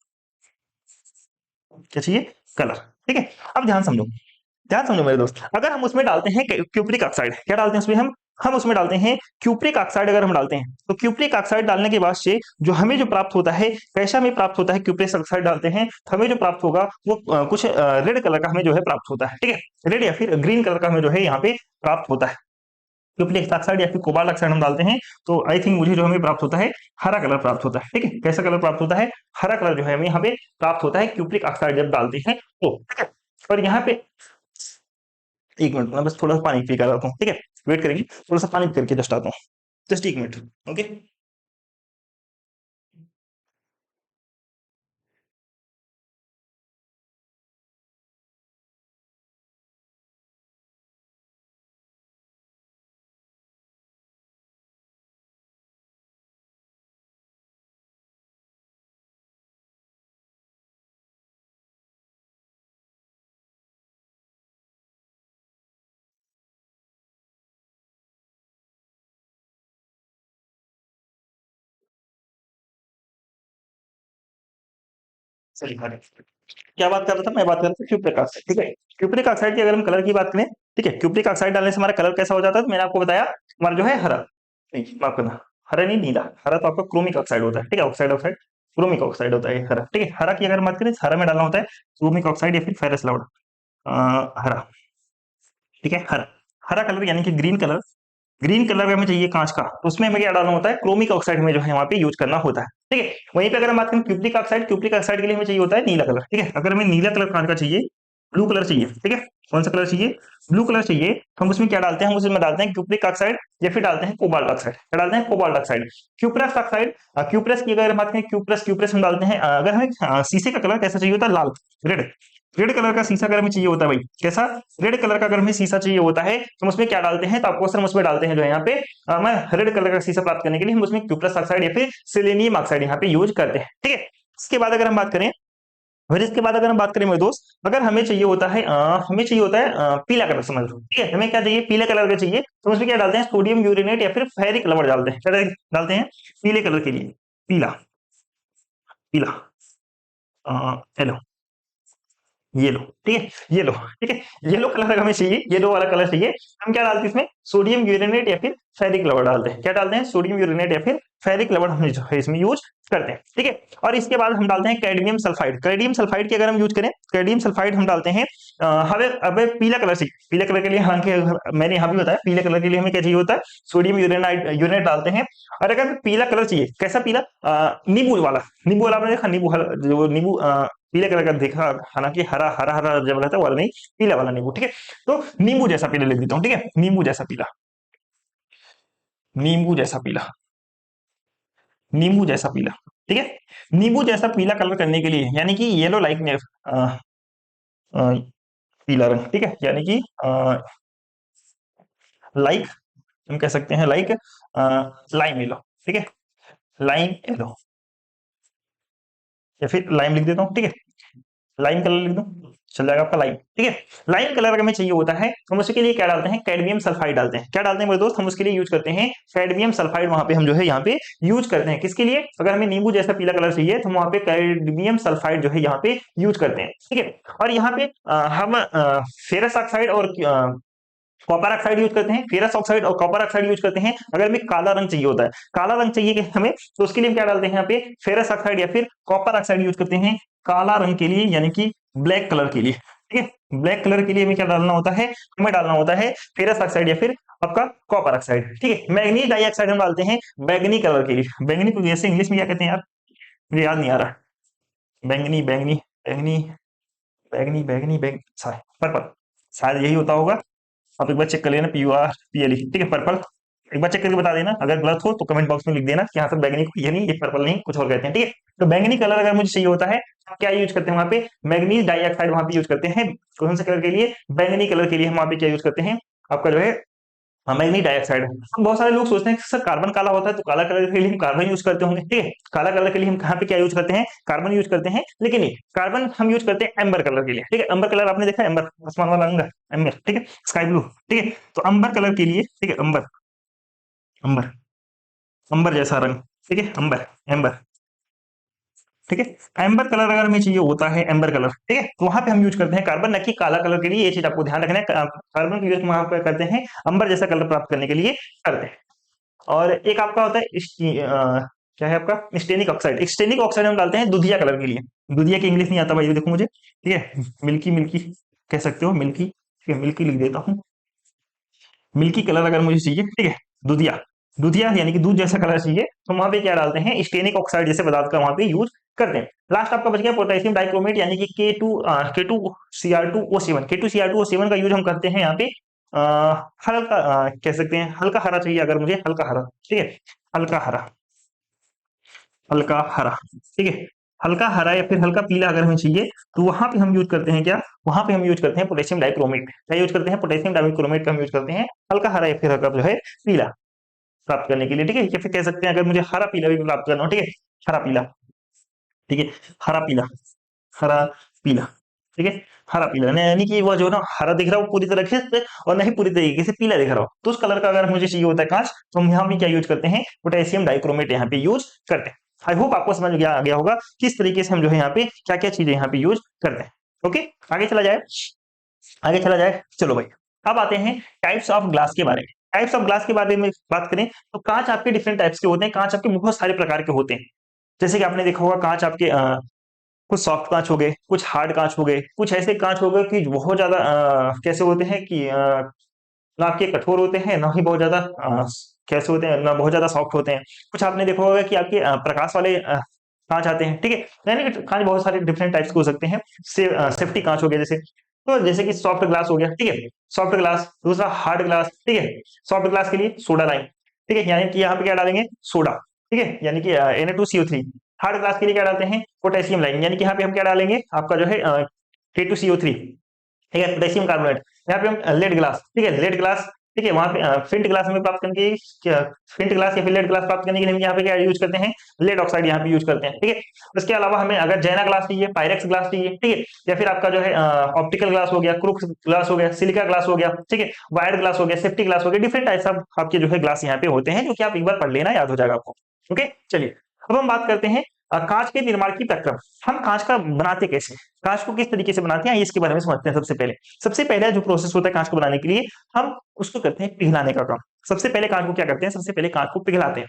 क्या चाहिए, कलर। ठीक है, अब ध्यान समझो मेरे दोस्त, अगर हम उसमें डालते हैं क्यूप्रिक ऑक्साइड, क्या डालते हैं उसमें हम उसमें डालते हैं क्यूप्रिक ऑक्साइड, अगर हम डालते हैं तो क्यूप्रिक ऑक्साइड डालने के बाद से जो हमें जो प्राप्त होता है, कैसा हमें प्राप्त होता है, क्यूप्रिक ऑक्साइड डालते हैं तो हमें जो प्राप्त होगा वो कुछ रेड कलर का हमें जो है प्राप्त होता है। ठीक है, रेड या फिर ग्रीन कलर का हमें जो है यहाँ पे प्राप्त होता है। क्यूप्रिक ऑक्साइड या फिर कोबाल्ट ऑक्साइड हम डालते हैं तो आई थिंक मुझे जो हमें प्राप्त होता है, हरा कलर प्राप्त होता है। ठीक है, कैसा कलर प्राप्त होता है, हरा कलर जो है हमें यहाँ पे प्राप्त होता है क्यूप्रिक ऑक्साइड जब डालते हैं तो। और यहाँ पे एक मिनट, मैं बस थोड़ा सा पानी पी कर आता हूँ। ठीक है, वेट करेंगे, थोड़ा सा पानी पी करके जस्ट आता हूँ, जस्ट एक मिनट। ओके, सही बात है। क्या बात कर रहा था, मैं बात कर रहा था क्यूप्रिक ऑक्साइड। ठीक है, क्यूप्रिक ऑक्साइड की अगर हम कलर की बात करें, ठीक है, क्यूप्रिक ऑक्साइड डालने से हमारा कलर कैसा हो जाता है, तो मैंने आपको बताया हमारा जो है हरा, नहीं माफ करना, हरा नहीं नीला, हरा तो आपका क्रोमिक ऑक्साइड होता है। ठीक है, ऑक्साइड ऑक्साइड क्रोमिक ऑक्साइड होता है हरा। ठीक है, हरा की अगर बात करें, हरा में डालना होता है क्रोमिक ऑक्साइड या फिर फेरस लाउड, हरा। ठीक है, हरा, हरा कलर यानी कि ग्रीन कलर, ग्रीन कलर हमें चाहिए कांच का, तो उसमें हमें क्या डालना होता है, क्रोमिक ऑक्साइड हमें जो है वहां पे यूज करना होता है। ठीक है, वहीं पे अगर हम बात करें क्यूप्रिक ऑक्साइड, क्यूप्रिक ऑक्साइड के लिए हमें चाहिए होता है नीला कलर। ठीक है, अगर हमें नीला कलर कांच का चाहिए ब्लू कलर चाहिए, ठीक है। कौन सा कलर चाहिए? ब्लू कलर चाहिए। तो हम उसमें क्या डालते हैं? हम उसमें डालते हैं क्यूप्रिक ऑक्साइड या फिर डालते हैं कोबाल्ट ऑक्साइड। क्या डालते हैं? Cobalt oxide. Cuprous oxide, cuprous की अगर बात करें, क्यूप्रस क्यूप्रस हम डालते हैं अगर हमें शीशे का कलर कैसा चाहिए होता है? लाल, रेड। रेड कलर का शीशा अगर हमें चाहिए होता है भाई, कैसा? रेड कलर का अगर हमें शीशा चाहिए होता है तो हम उसमें क्या डालते हैं? तो आपको सर हम उसमें डालते हैं जो है यहाँ पे मैं रेड कलर का शीशा प्राप्त करने के लिए हम उसमें क्यूप्रस ऑक्साइड या फिर सेलेनियम ऑक्साइड यहाँ पे यूज करते हैं, ठीक है। इसके बाद अगर हम बात करें, फिर इसके बाद अगर हम बात करें मेरे दोस्त, अगर हमें चाहिए होता है हमें चाहिए होता है पीला कलर, समझ लो, ठीक है। हमें क्या चाहिए? पीले कलर का चाहिए। तो उसमें क्या डालते हैं? सोडियम यूरेनेट या फिर फेरिक लवण डालते हैं। क्या डालते हैं? पीले कलर के लिए पीला, पीला हेलो, ये लो, ठीक है, ये लो, ठीक है। येलो कलर हमें चाहिए, येलो वाला कलर चाहिए। हम क्या डालते हैं इसमें? सोडियम यूरेनेट या फिर फेरिक लवण डालते हैं। क्या डालते हैं? सोडियम यूरेनेट या फिर फेरिक लवण हम जो है इसमें यूज करते हैं, ठीक है। और इसके बाद हम डालते हैं कैडमियम सल्फाइड। कैडमियम सल्फाइड की अगर हम यूज करें, कैडमियम सल्फाइड हम डालते हैं हमें अब पीला कलर चाहिए। पीले कलर के लिए हालांकि मैंने यहाँ भी बताया, पीले कलर के लिए हमें क्या चाहिए होता है? सोडियम यूरेनाइट यूरेनेट डालते हैं। और अगर पीला कलर चाहिए, कैसा पीला? नींबू वाला। नींबू वाला आपने देखा? नींबू जो नींबू पीले कलर का देखा, हालांकि हरा हरा हरा जब रहता है वाला नहीं, पीला वाला नींबू, ठीक है। तो नींबू जैसा पीला लिख देता हूँ, ठीक है। नींबू जैसा पीला, नींबू जैसा पीला, नींबू जैसा पीला, ठीक है। नींबू जैसा पीला कलर करने के लिए, यानी कि येलो लाइक पीला रंग, ठीक है, यानी कि लाइक, हम कह सकते हैं लाइक लाइम येलो, ठीक है। लाइम येलो या फिर लाइम लिख देता हूँ, ठीक है। लाइम कलर लिख दूं, चल जाएगा आपका लाइम, ठीक है। लाइम कलर अगर हमें चाहिए होता है तो हम उसके लिए क्या डालते हैं? कैडमियम सल्फाइड डालते हैं। क्या डालते हैं मेरे दोस्त? हम उसके लिए यूज करते हैं कैडमियम सल्फाइड। वहां पे हम जो है यहाँ पे यूज करते हैं किसके लिए? अगर हमें नींबू जैसा पीला कलर चाहिए तो हम वहां पे कैडमियम सल्फाइड जो है यहाँ पे यूज करते हैं, ठीक है। और यहाँ पे हम फेरस ऑक्साइड और कॉपर ऑक्साइड यूज करते हैं। फेरस ऑक्साइड और कॉपर ऑक्साइड यूज करते हैं अगर हमें काला रंग चाहिए होता है। काला रंग चाहिए कि हमें, तो उसके लिए हम क्या डालते हैं यहाँ पे? फेरस ऑक्साइड या फिर कॉपर ऑक्साइड यूज करते हैं काला रंग के लिए, यानी कि ब्लैक कलर के लिए, ठीक है। ब्लैक कलर के लिए हमें क्या डालना होता है? हमें डालना होता है फेरस ऑक्साइड या फिर आपका कॉपर ऑक्साइड, ठीक है। मैग्नीज डाइऑक्साइड हम डालते हैं बैंगनी कलर के लिए। बैंगनी को जैसे इंग्लिश में क्या कहते हैं यार, मुझे याद नहीं आ रहा। बैंगनी बैंगनी बैंगनी बैंगनी बैंगनी बैंग पर्पल, शायद यही होता होगा। आप एक बार चेक कर लेना, PURPLE, ठीक है, पर्पल। एक बार चेक करके बता देना, अगर गलत हो तो कमेंट बॉक्स में लिख देना कि हाँ सर बैंगनी को ये नहीं, ये पर्पल नहीं, कुछ और कहते हैं, ठीक है। तो बैंगनी कलर अगर मुझे चाहिए होता है, हम क्या यूज करते हैं वहां पे? मैग्नीज डाइऑक्साइड वहां पे यूज करते हैं। कौन से कलर के लिए? बैंगनी कलर के लिए हम वहां पे क्या यूज करते हैं? आपका जो है मैग्नीज डाइऑक्साइड। हम बहुत सारे लोग सोचते हैं कि सर कार्बन काला होता है तो काला कलर के लिए हम कार्बन यूज करते होंगे, ठीक है। काला कलर के लिए हम कहाँ पे क्या यूज करते हैं? कार्बन यूज करते हैं, लेकिन नहीं, कार्बन हम यूज करते हैं एम्बर कलर के लिए, ठीक है। एम्बर कलर आपने देखा है? एम्बर, आसमान वाला रंग, एम्बर, ठीक है, स्काई ब्लू, ठीक है। तो अंबर कलर के लिए, ठीक है, अंबर, अंबर, अंबर जैसा रंग, ठीक है, अंबर, एम्बर, ठीक है। एम्बर कलर अगर हमें चाहिए होता है, एम्बर कलर, ठीक है, तो वहां पे हम यूज करते हैं कार्बन, न कि काला कलर के लिए। ये चीज आपको ध्यान रखना है, कार्बन का यूज वहां पे करते हैं अंबर जैसा कलर प्राप्त करने के लिए करते हैं। और एक आपका होता है क्या है आपका? स्टेनिक ऑक्साइड। स्टेनिक ऑक्साइड हम डालते हैं दुधिया कलर के लिए। दुधिया की इंग्लिश नहीं आता भाई, देखो मुझे, ठीक है। मिल्की, मिल्की कह सकते हो, मिल्की, ठीक है, मिल्की लिख देता हूँ। मिल्की कलर अगर मुझे चाहिए, ठीक है, दुधिया, दुधिया यानी कि दूध जैसा कलर चाहिए, तो वहां पे क्या डालते हैं? स्टेनिक ऑक्साइड जैसे पदार्थ का वहां पे यूज करते हैं। लास्ट आपका बच गया पोटेशियम डाइक्रोमेट, यानी कि K2Cr2O7। का यूज हम करते हैं यहाँ पे हल्का, कह सकते हैं हल्का हरा चाहिए अगर मुझे, हल्का हरा, ठीक है, हल्का हरा, हल्का हरा, ठीक है, हल्का हरा या फिर हल्का पीला अगर हमें चाहिए, तो वहां पे हम यूज करते हैं क्या? वहां पे हम यूज करते हैं पोटेशियम डाइक्रोमेट। क्या यूज करते हैं? पोटेशियम डाइक्रोमेट का हम यूज करते हैं हल्का हरा या फिर हल्का जो है पीला प्राप्त करने के लिए, ठीक है। या फिर कह सकते हैं अगर मुझे हरा पीला भी प्राप्त करना हो, ठीक है, हरा पीला, ठीक है, हरा पीला, हरा पीला, ठीक है, हरा पीला, यानी कि वो जो ना हरा दिख रहा हो पूरी तरीके से, और नहीं पूरी तरीके से पीला दिख रहा हो, तो उस कलर का अगर मुझे चाहिए होता है कांच, तो हम यहाँ पे क्या यूज करते हैं? पोटेशियम डाइक्रोमेट यहाँ पे यूज करते हैं। आई होप आपको समझ आ गया होगा किस तरीके से हम जो है यहाँ पे क्या क्या चीजें यहाँ पे यूज करते हैं। ओके, आगे चला जाए, आगे चला जाए, चलो भाई। अब आते हैं टाइप्स ऑफ ग्लास के बारे में। टाइप्स ऑफ ग्लास के बारे में बात करें तो कांच आपके डिफरेंट टाइप्स के होते हैं। कांच आपके बहुत सारे प्रकार के होते हैं। जैसे कि आपने देखा होगा कांच आपके कुछ सॉफ्ट कांच हो गए, कुछ हार्ड कांच हो गए, कुछ ऐसे कांच हो गए कि बहुत ज्यादा कैसे होते हैं कि ना आपके कठोर होते हैं, ना ही बहुत ज्यादा कैसे होते हैं, ना बहुत ज्यादा सॉफ्ट होते हैं। कुछ आपने देखा होगा कि आपके प्रकाश वाले कांच आते हैं, ठीक है। यानी कि कांच बहुत सारे डिफरेंट टाइप्स के हो सकते हैं। सेफ्टी कांच हो गया जैसे, तो जैसे कि सॉफ्ट ग्लास हो गया, ठीक है, सॉफ्ट ग्लास, दूसरा हार्ड ग्लास, ठीक है। सॉफ्ट ग्लास के लिए सोडा लाइम, ठीक है, यानी कि यहाँ पे क्या डालेंगे, सोडा, ठीक है, यानी कि Na2CO3। हार्ड ग्लास के लिए क्या डालते हैं, पोटेशियम लाइम, यानी कि यहाँ पे हम क्या डालेंगे, आपका जो है K2CO3, ठीक है, पोटेशियम कार्बोनेट। यहाँ पे हम लेड ग्लास, ठीक है, लेड ग्लास, ठीक है, वहां पे फिंट ग्लास में प्राप्त करने की, फिंट ग्लास या फिर लेड ग्लास प्राप्त करने के लिए हम यहाँ पे क्या यूज करते हैं, लेड ऑक्साइड यहाँ पे यूज करते हैं, ठीक है। उसके अलावा हमें अगर जैना ग्लास चाहिए, पायरेक्स ग्लास चाहिए, ठीक है, या फिर आपका जो है ऑप्टिकल ग्लास हो गया, क्रूक्स ग्लास हो गया, सिलिका ग्लास हो गया, ठीक है, वायर्ड ग्लास हो गया, सेफ्टी ग्लास हो गया, डिफरेंट टाइप्स ऑफ आपके जो है ग्लास यहाँ पे होते हैं, जो कि आप एक बार पढ़ लेना, याद हो जाएगा आपको। ओके, चलिए अब हम बात करते हैं कांच के निर्माण की प्रक्रम। हम कांच का बनाते कैसे हैं? कांच को किस तरीके से बनाते हैं इसके बारे में समझते हैं। सबसे पहले जो प्रोसेस होता है कांच को बनाने के लिए, हम उसको करते हैं पिघलाने का काम। सबसे पहले कांच को क्या करते हैं, सबसे पहले कांच को पिघलाते हैं।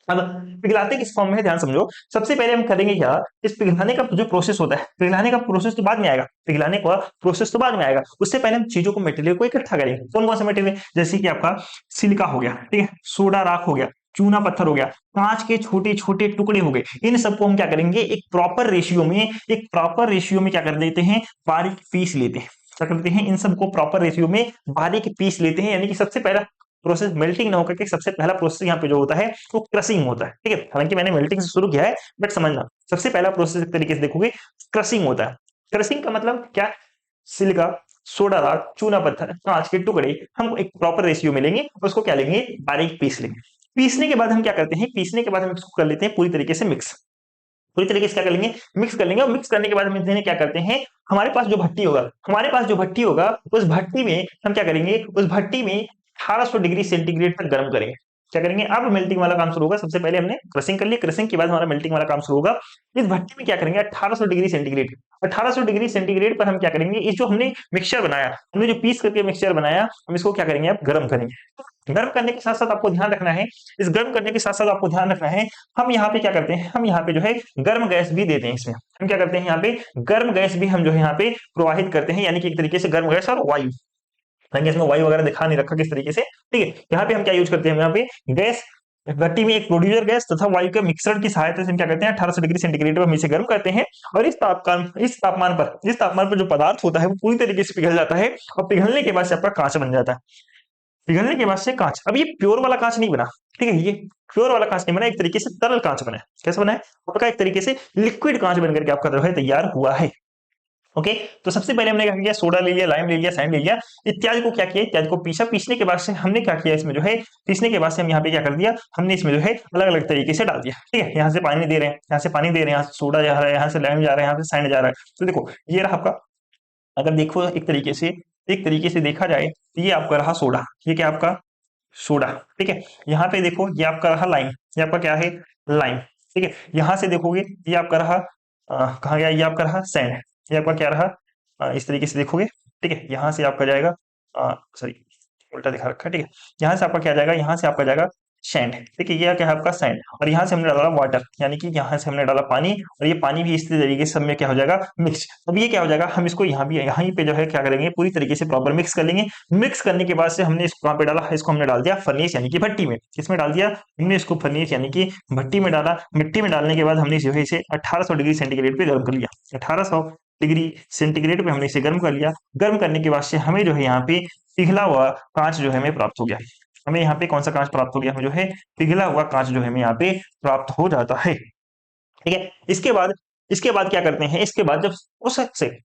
अब पिघलाते किस फॉर्म में है, ध्यान समझो। सबसे पहले हम करेंगे क्या, इस पिघलाने का जो प्रोसेस होता है, पिघलाने का प्रोसेस तो बाद में आएगा, पिघलाने का प्रोसेस तो बाद में आएगा। उससे पहले हम चीजों को, मटेरियल को इकट्ठा करेंगे। कौन कौन से मटेरियल, जैसे कि आपका सिलिका हो गया, ठीक है, सोडा राख हो गया, चूना पत्थर हो गया, कांच के छोटे छोटे टुकड़े हो गए, इन सबको हम क्या करेंगे, एक प्रॉपर रेशियो में क्या कर देते हैं, बारीक पीस लेते हैं। क्या करते हैं, इन सबको प्रॉपर रेशियो में बारीक पीस लेते हैं। यानी कि सबसे पहला प्रोसेस मेल्टिंग ना होकर के सबसे पहला प्रोसेस यहाँ पे जो होता है वो क्रशिंग होता है, ठीक है। हालांकि मैंने मेल्टिंग से शुरू किया है, बट समझना, सबसे पहला प्रोसेस एक तरीके से देखोगे क्रशिंग होता है। क्रशिंग का मतलब क्या, सिलिका, सोडा राख, चूना पत्थर, कांच के टुकड़े हम एक प्रॉपर रेशियो में लेंगे और उसको क्या लेंगे, बारीक पीस लेंगे। पीसने के बाद हम क्या करते हैं, पीसने के बाद हम इसको कर लेते हैं पूरी तरीके से मिक्स। पूरी तरीके से क्या कर लेंगे, मिक्स कर लेंगे। और मिक्स करने के बाद हम इन्हें क्या करते हैं, हमारे पास जो भट्टी होगा, उस भट्टी में हम क्या करेंगे, उस भट्टी में 1800 डिग्री सेंटीग्रेड तक गर्म करेंगे। क्या करेंगे, अब मेल्टिंग वाला काम शुरू होगा। सबसे पहले हमने क्रशिंग कर लिया, क्रशिंग के बाद हमारा मेल्टिंग वाला काम शुरू होगा। इस भट्टी में क्या करेंगे, 1800 डिग्री सेंटीग्रेड, 1800 डिग्री सेंटीग्रेड पर हम क्या करेंगे, इस जो हमने मिक्सचर बनाया, हमने जो पीस करके मिक्सचर बनाया, हम इसको क्या करेंगे, अब गर्म करेंगे। गर्म करने के साथ साथ आपको ध्यान रखना है, इस गर्म करने के साथ साथ आपको ध्यान रखना है, हम यहाँ पे क्या करते हैं, हम यहाँ पे जो है गर्म गैस भी देते हैं इसमें। हम क्या करते हैं, यहाँ पे गर्म गैस भी हम जो है यहाँ पे प्रवाहित करते हैं, यानी कि एक तरीके से गर्म गैस और वायु। हालांकि इसमें वायु वगैरह दिखा नहीं रखा किस तरीके से, ठीक है। यहाँ पे हम क्या यूज करते हैं, यहाँ पे गैस, भट्टी में एक प्रोड्यूसर गैस तथा वायु के मिक्सर की सहायता से हम क्या करते हैं, 1800 डिग्री सेंटीग्रेड पर हम इसे गर्म करते हैं। और इस तापमान पर जो पदार्थ होता है वो पूरी तरीके से पिघल जाता है, और पिघलने के बाद से आपका कांच बन जाता है। पिघलने के बाद से कांच, अब ये प्योर वाला कांच नहीं बना, ठीक है, ये प्योर वाला कांच नहीं बना, एक तरीके से तरल कांच बना है। कैसे बना है आपका, एक तरीके से लिक्विड कांच बनकर के आपका जो है तैयार हुआ है। ओके, तो सबसे पहले हमने क्या किया, सोडा ले लिया, लाइम ले लिया, सैंड ले लिया, इत्यादि को क्या किया, इत्यादि को पीसा। पीसने के बाद से हमने क्या किया, इसमें जो है पीसने के बाद से हम यहाँ पे क्या कर दिया, हमने इसमें जो है अलग अलग तरीके से डाल दिया, ठीक है। यहाँ से पानी दे रहे हैं, यहाँ से पानी दे रहे हैं, यहाँ से सोडा जा रहा है, यहाँ से लाइम जा रहा है, यहाँ से सैंड जा रहा है। तो देखो ये रहा आपका, अगर देखो एक तरीके से देखा जाए तो ये आपका रहा सोडा, ये क्या आपका सोडा, ठीक है। यहाँ पे देखो ये आपका रहा लाइम, ये आपका क्या है, लाइम, ठीक है। यहाँ से देखोगे ये आपका रहा कहाँ गया, ये आपका रहा सैंड, ये आपका क्या रहा, इस तरीके से देखोगे, ठीक है। यहाँ से आपका जाएगा, सॉरी उल्टा दिखा रखा है, ठीक है। यहाँ से आपका क्या जाएगा, यहाँ से आपका जाएगा सैंड, ठीक है, ये क्या है आपका सैंड। और यहाँ से हमने डाला वाटर, यानी कि यहाँ से हमने डाला पानी, और ये पानी भी इस तरीके से सब में क्या हो जाएगा, मिक्स। अब ये क्या हो जाएगा, हम इसको यहाँ पे जो है क्या करेंगे, पूरी तरीके से प्रॉपर मिक्स कर लेंगे। मिक्स करने के बाद से हमने इसको कहाँ पे डाला, इसको हमने डाल दिया फर्नेस यानी कि भट्टी में। किसमें डाल दिया, हमने इसको फर्नेस यानी कि भट्टी में डाला। मिट्टी में डालने के बाद हमने जो है इसे 1800 डिग्री सेंटीग्रेड पे गर्म कर लिया। 1800 डिग्री सेंटीग्रेड पे हमने इसे गर्म कर लिया। गर्म करने के बाद से हमें जो है यहाँ पे पिघला हुआ कांच जो है हमें प्राप्त हो गया। हमें यहाँ पे कौन सा कांच प्राप्त हो गया, हमें जो है पिघला हुआ कांच जो है हमें यहाँ पे प्राप्त हो जाता है, ठीक है। इसके बाद क्या करते हैं, इसके बाद जब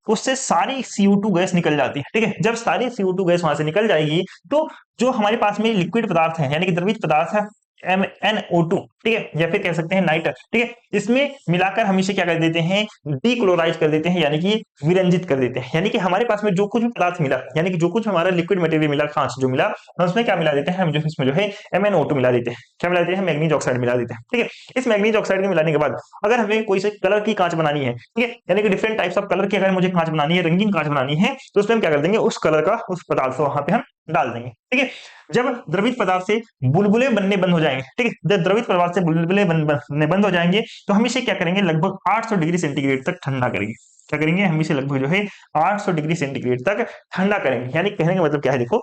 उससे सारी CO2 गैस निकल जाती है, ठीक है। जब सारी CO2 गैस वहां से निकल जाएगी, तो जो हमारे पास में लिक्विड पदार्थ है, यानी कि द्रवित पदार्थ है, MnO2, ठीक है, या फिर कह सकते हैं नाइट्रस, ठीक है, इसमें मिलाकर हम इसे क्या कर देते हैं, डीक्लोराइज कर देते हैं, यानी कि विरंजित कर देते हैं। यानी कि हमारे पास में जो कुछ भी पदार्थ मिला, यानी कि जो कुछ हमारा लिक्विड मटेरियल मिला, कांच जो मिला, हम उसमें क्या मिला देते हैं, हम जो इसमें जो है MnO2 मिला देते हैं। क्या मिला देते हैं, मैग्नीज ऑक्साइड मिला देते हैं, ठीक है। इस मैग्नीज ऑक्साइड के मिलाने के बाद अगर हमें कोई से कलर की कांच बनानी है, ठीक है, यानी कि डिफरेंट टाइप्स ऑफ कलर की अगर मुझे कांच बनानी है, रंगीन कांच बनानी है, तो उसमें हम क्या कर देंगे, उस कलर का उस पदार्थ को वहां पे हम डाल देंगे, ठीक है। जब द्रवित पदार्थ से बुलबुले बनने बंद हो जाएंगे, ठीक है, जब द्रवित पदार्थ से बुलबुले बनने बंद हो जाएंगे, तो हम इसे क्या करेंगे, लगभग 800 डिग्री सेंटीग्रेड तक ठंडा करेंगे। क्या करेंगे, हम इसे लगभग जो है 800 डिग्री सेंटीग्रेड तक ठंडा करेंगे। यानी कहने का मतलब क्या है, देखो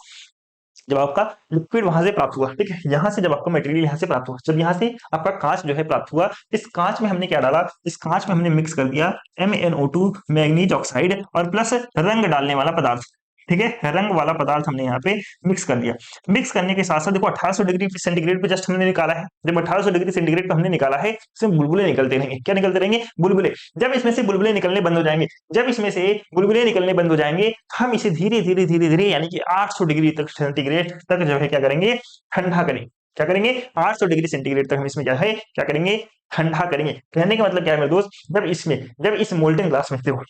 जब आपका लिक्विड वहां से प्राप्त हुआ, ठीक है, यहाँ से जब आपका मटेरियल यहाँ से प्राप्त हुआ, जब यहाँ से आपका कांच जो है प्राप्त हुआ, इस कांच में हमने क्या डाला, इस कांच में हमने मिक्स कर दिया MnO2 मैग्नीज ऑक्साइड और प्लस रंग डालने वाला पदार्थ, ठीक है, रंग वाला पदार्थ हमने यहाँ पे मिक्स कर दिया। मिक्स करने के साथ साथ देखो 1800 डिग्री सेंटीग्रेड पे जस्ट हमने निकाला है, जब 1800 डिग्री सेंटीग्रेड पे हमने निकाला है, इसमें बुलबुले निकलते रहेंगे, क्या निकलते रहेंगे, बुलबुले। जब इसमें से बुलबुले निकलने बंद हो जाएंगे, जब इसमें से बुलबुले निकलने बंद हो जाएंगे, हम इसे धीरे धीरे धीरे धीरे यानी कि 800 डिग्री तक सेंटीग्रेड तक जो है क्या करेंगे, ठंडा करेंगे। क्या करेंगे, 800 डिग्री सेंटीग्रेड तक हम इसमें क्या है क्या करेंगे, ठंडा करेंगे। कहने का मतलब क्या है मेरे दोस्त, जब इस मोल्टन ग्लास में देखो,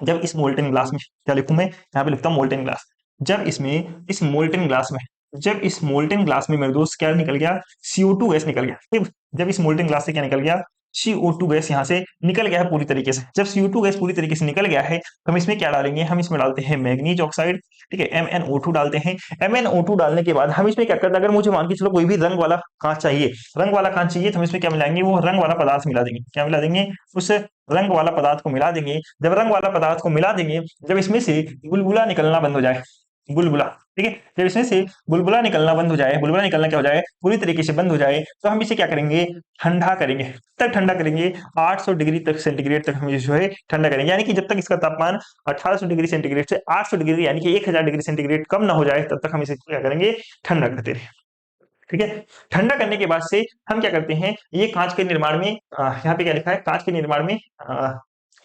जब इस मोल्टन ग्लास में क्या लिखूं मैं, यहाँ पे लिखता हूँ मोल्टन ग्लास, जब इसमें इस मोल्टन ग्लास में जब इस मोल्टन ग्लास में मेरे दोस्त क्या निकल गया, CO2 गैस निकल गया, ठीक, जब इस मोल्टन ग्लास से क्या निकल गया, CO2 गैस यहाँ से निकल गया है पूरी तरीके से। जब CO2 गैस पूरी तरीके से निकल गया है, तो हम इसमें क्या डालेंगे, हम इसमें डालते हैं मैग्नीज ऑक्साइड, ठीक है, MnO2 डालते हैं। MnO2 डालने के बाद हम इसमें क्या करते हैं, अगर मुझे मान के चलो कोई भी रंग वाला कांच चाहिए, रंग वाला कांच चाहिए, तो हम इसमें क्या मिलाएंगे, वो रंग वाला पदार्थ मिला देंगे, क्या मिला देंगे, उस रंग वाला पदार्थ को मिला देंगे। जब रंग वाला पदार्थ को मिला देंगे, जब इसमें से बुलबुला निकलना बंद हो जाए, बुलबुला, ठीक है, जब इसमें से बुलबुला निकलना बंद हो जाए, बुलबुला निकलना क्या हो जाए, पूरी तरीके से बंद हो जाए, तो हम इसे क्या करेंगे, ठंडा करेंगे। तक ठंडा करेंगे 800 डिग्री तक सेंटीग्रेड तक हम इसे जो है ठंडा करेंगे, यानी कि जब तक इसका तापमान 1800 डिग्री सेंटीग्रेड से 800 डिग्री यानी कि 1000 डिग्री सेंटीग्रेड कम ना हो जाए, तब तक हम इसे क्या करेंगे, ठंडा करते रहे। ठीक है, ठंडा करने के बाद से हम क्या करते हैं, ये कांच के निर्माण में यहाँ पे क्या लिखा है, कांच के निर्माण में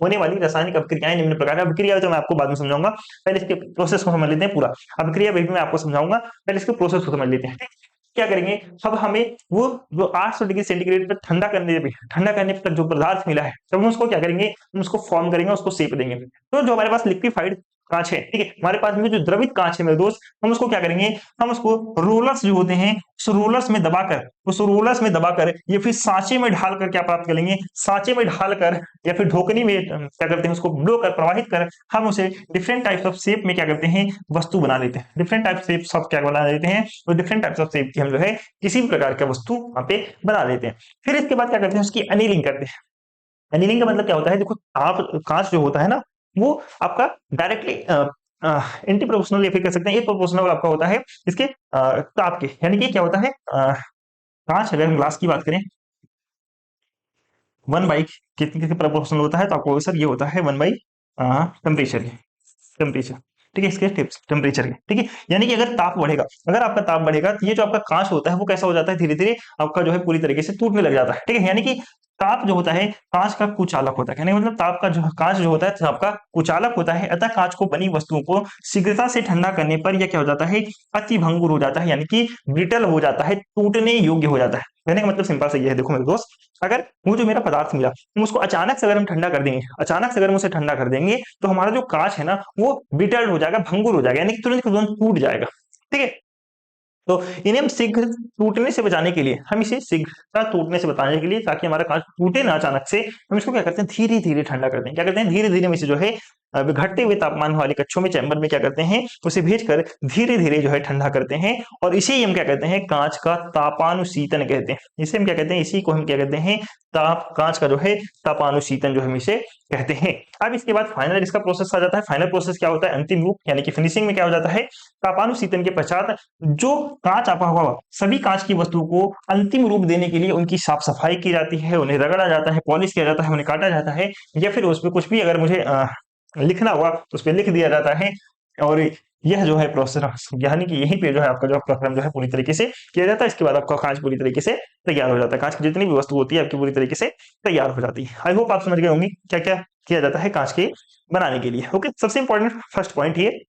होने वाली रासायनिक अभिक्रियाएं निम्न प्रकार है। अभिक्रिया तो मैं आपको बाद में समझाऊंगा, पहले इसके प्रोसेस को समझ लेते हैं पूरा। अभिक्रिया भी मैं आपको समझाऊंगा, पहले इसके प्रोसेस को समझ लेते हैं। क्या करेंगे, अब हमें वो जो 800 डिग्री सेंटीग्रेड पर ठंडा करने पर जो पदार्थ मिला है, तब हम उसको क्या करेंगे, हम उसको फॉर्म करेंगे, उसको शेप देंगे। तो जो हमारे पास लिक्विफाइड कांच है, ठीक है, हमारे पास में जो द्रवित कांच है मेरे दोस्त, हम उसको क्या करेंगे, हम उसको रोलर्स जो होते हैं, उस रोलर्स में दबाकर या फिर सांचे में ढालकर क्या प्राप्त करेंगे, सांचे में ढालकर या फिर ढोकनी में क्या करते हैं, उसको ब्लो कर प्रवाहित कर हम उसे डिफरेंट टाइप्स ऑफ शेप में क्या करते हैं, वस्तु बना लेते हैं। डिफरेंट टाइप शेप्स ऑफ क्या बना लेते हैं, तो डिफरेंट टाइप्स ऑफ शेप की हम जो है किसी भी प्रकार का वस्तु वहां पे बना लेते हैं। फिर इसके बाद क्या करते हैं, उसकी अनिलिंग करते हैं। एनीलिंग का मतलब क्या होता है, देखो आप कांच जो होता है ना, वो आपका डायरेक्टली एंटी प्रोपोर्शनल या फिर कह सकते हैं प्रोपोर्शनल आपका होता है इसके ताप के, यानी कि क्या होता है, कांच अगर हम ग्लास की बात करें 1 बाई कितने के प्रोपोर्शनल होता है, तो आपको सर ये होता है 1 बाई टेम्परेचर के, टेम्परेचर, ठीक है, इसके टेम्परेचर के, ठीक है, यानी कि अगर ताप बढ़ेगा, अगर आपका ताप बढ़ेगा, तो ये जो आपका कांच होता है वो कैसा हो जाता है, धीरे धीरे आपका जो है पूरी तरीके से टूटने लग जाता है। ठीक है, यानी कि ताप जो होता है कांच का कुचालक होता है, कहने का मतलब ताप का जो कांच जो होता है तो आपका कुचालक होता है, अतः कांच को बनी वस्तुओं को शीघ्रता से ठंडा करने पर यह क्या हो जाता है, अति भंगुर हो जाता है, यानी कि ब्रिटल हो जाता है, टूटने योग्य हो जाता है। कहने का मतलब सिंपल सा ये है, देखो मेरे दोस्त, अगर वो जो मेरा पदार्थ मिला, हम उसको अचानक से अगर हम ठंडा कर देंगे, अचानक से अगर हम उसे ठंडा कर देंगे, तो हमारा जो कांच है ना वो ब्रिटल हो जाएगा, भंगुर हो जाएगा, यानी कि तुरंत टूट जाएगा। ठीक है, तो इन्हें हम शीघ्र टूटने से बचाने के लिए, हम इसे शीघ्रता टूटने से बचाने के लिए, ताकि हमारा कांच टूटे ना अचानक से, हम इसको क्या करते हैं, धीरे धीरे ठंडा करते हैं। क्या करते हैं, धीरे धीरे हम इसे जो है घटते हुए तापमान वाले कक्षों में, चैम्बर में क्या करते हैं, उसे भेजकर धीरे धीरे जो है ठंडा करते हैं, और इसे ही हम क्या कहते हैं, कांच का तापानुशीतन कहते हैं। इसे हम क्या कहते हैं, इसी को हम क्या कहते हैं, कांच का जो है तापानुशीतन जो हम इसे कहते हैं। अब इसके बाद फाइनल इसका प्रोसेस आ जाता है। फाइनल प्रोसेस क्या होता है, अंतिम रूप, यानी कि फिनिशिंग में क्या हो जाता है, तापानुशीतन के पश्चात जो कांच आपा हुआ, सभी कांच की वस्तु को अंतिम रूप देने के लिए उनकी साफ सफाई की जाती है, उन्हें रगड़ा जाता है, पॉलिश किया जाता है, उन्हें काटा जाता है, या फिर उसमें कुछ भी अगर मुझे लिखना हुआ तो उस पर लिख दिया जाता है। और यह जो है प्रोसेस, यानी कि यहीं पे जो है आपका जो प्रक्रम जो है पूरी तरीके से किया जाता है। इसके बाद आपका कांच पूरी तरीके से तैयार हो जाता है, कांच की जितनी भी वस्तु होती है आपकी पूरी तरीके से तैयार हो जाती है। आई होप आप समझ गए होंगे क्या क्या किया जाता है कांच के बनाने के लिए। ओके, सबसे इंपॉर्टेंट फर्स्ट पॉइंट ये,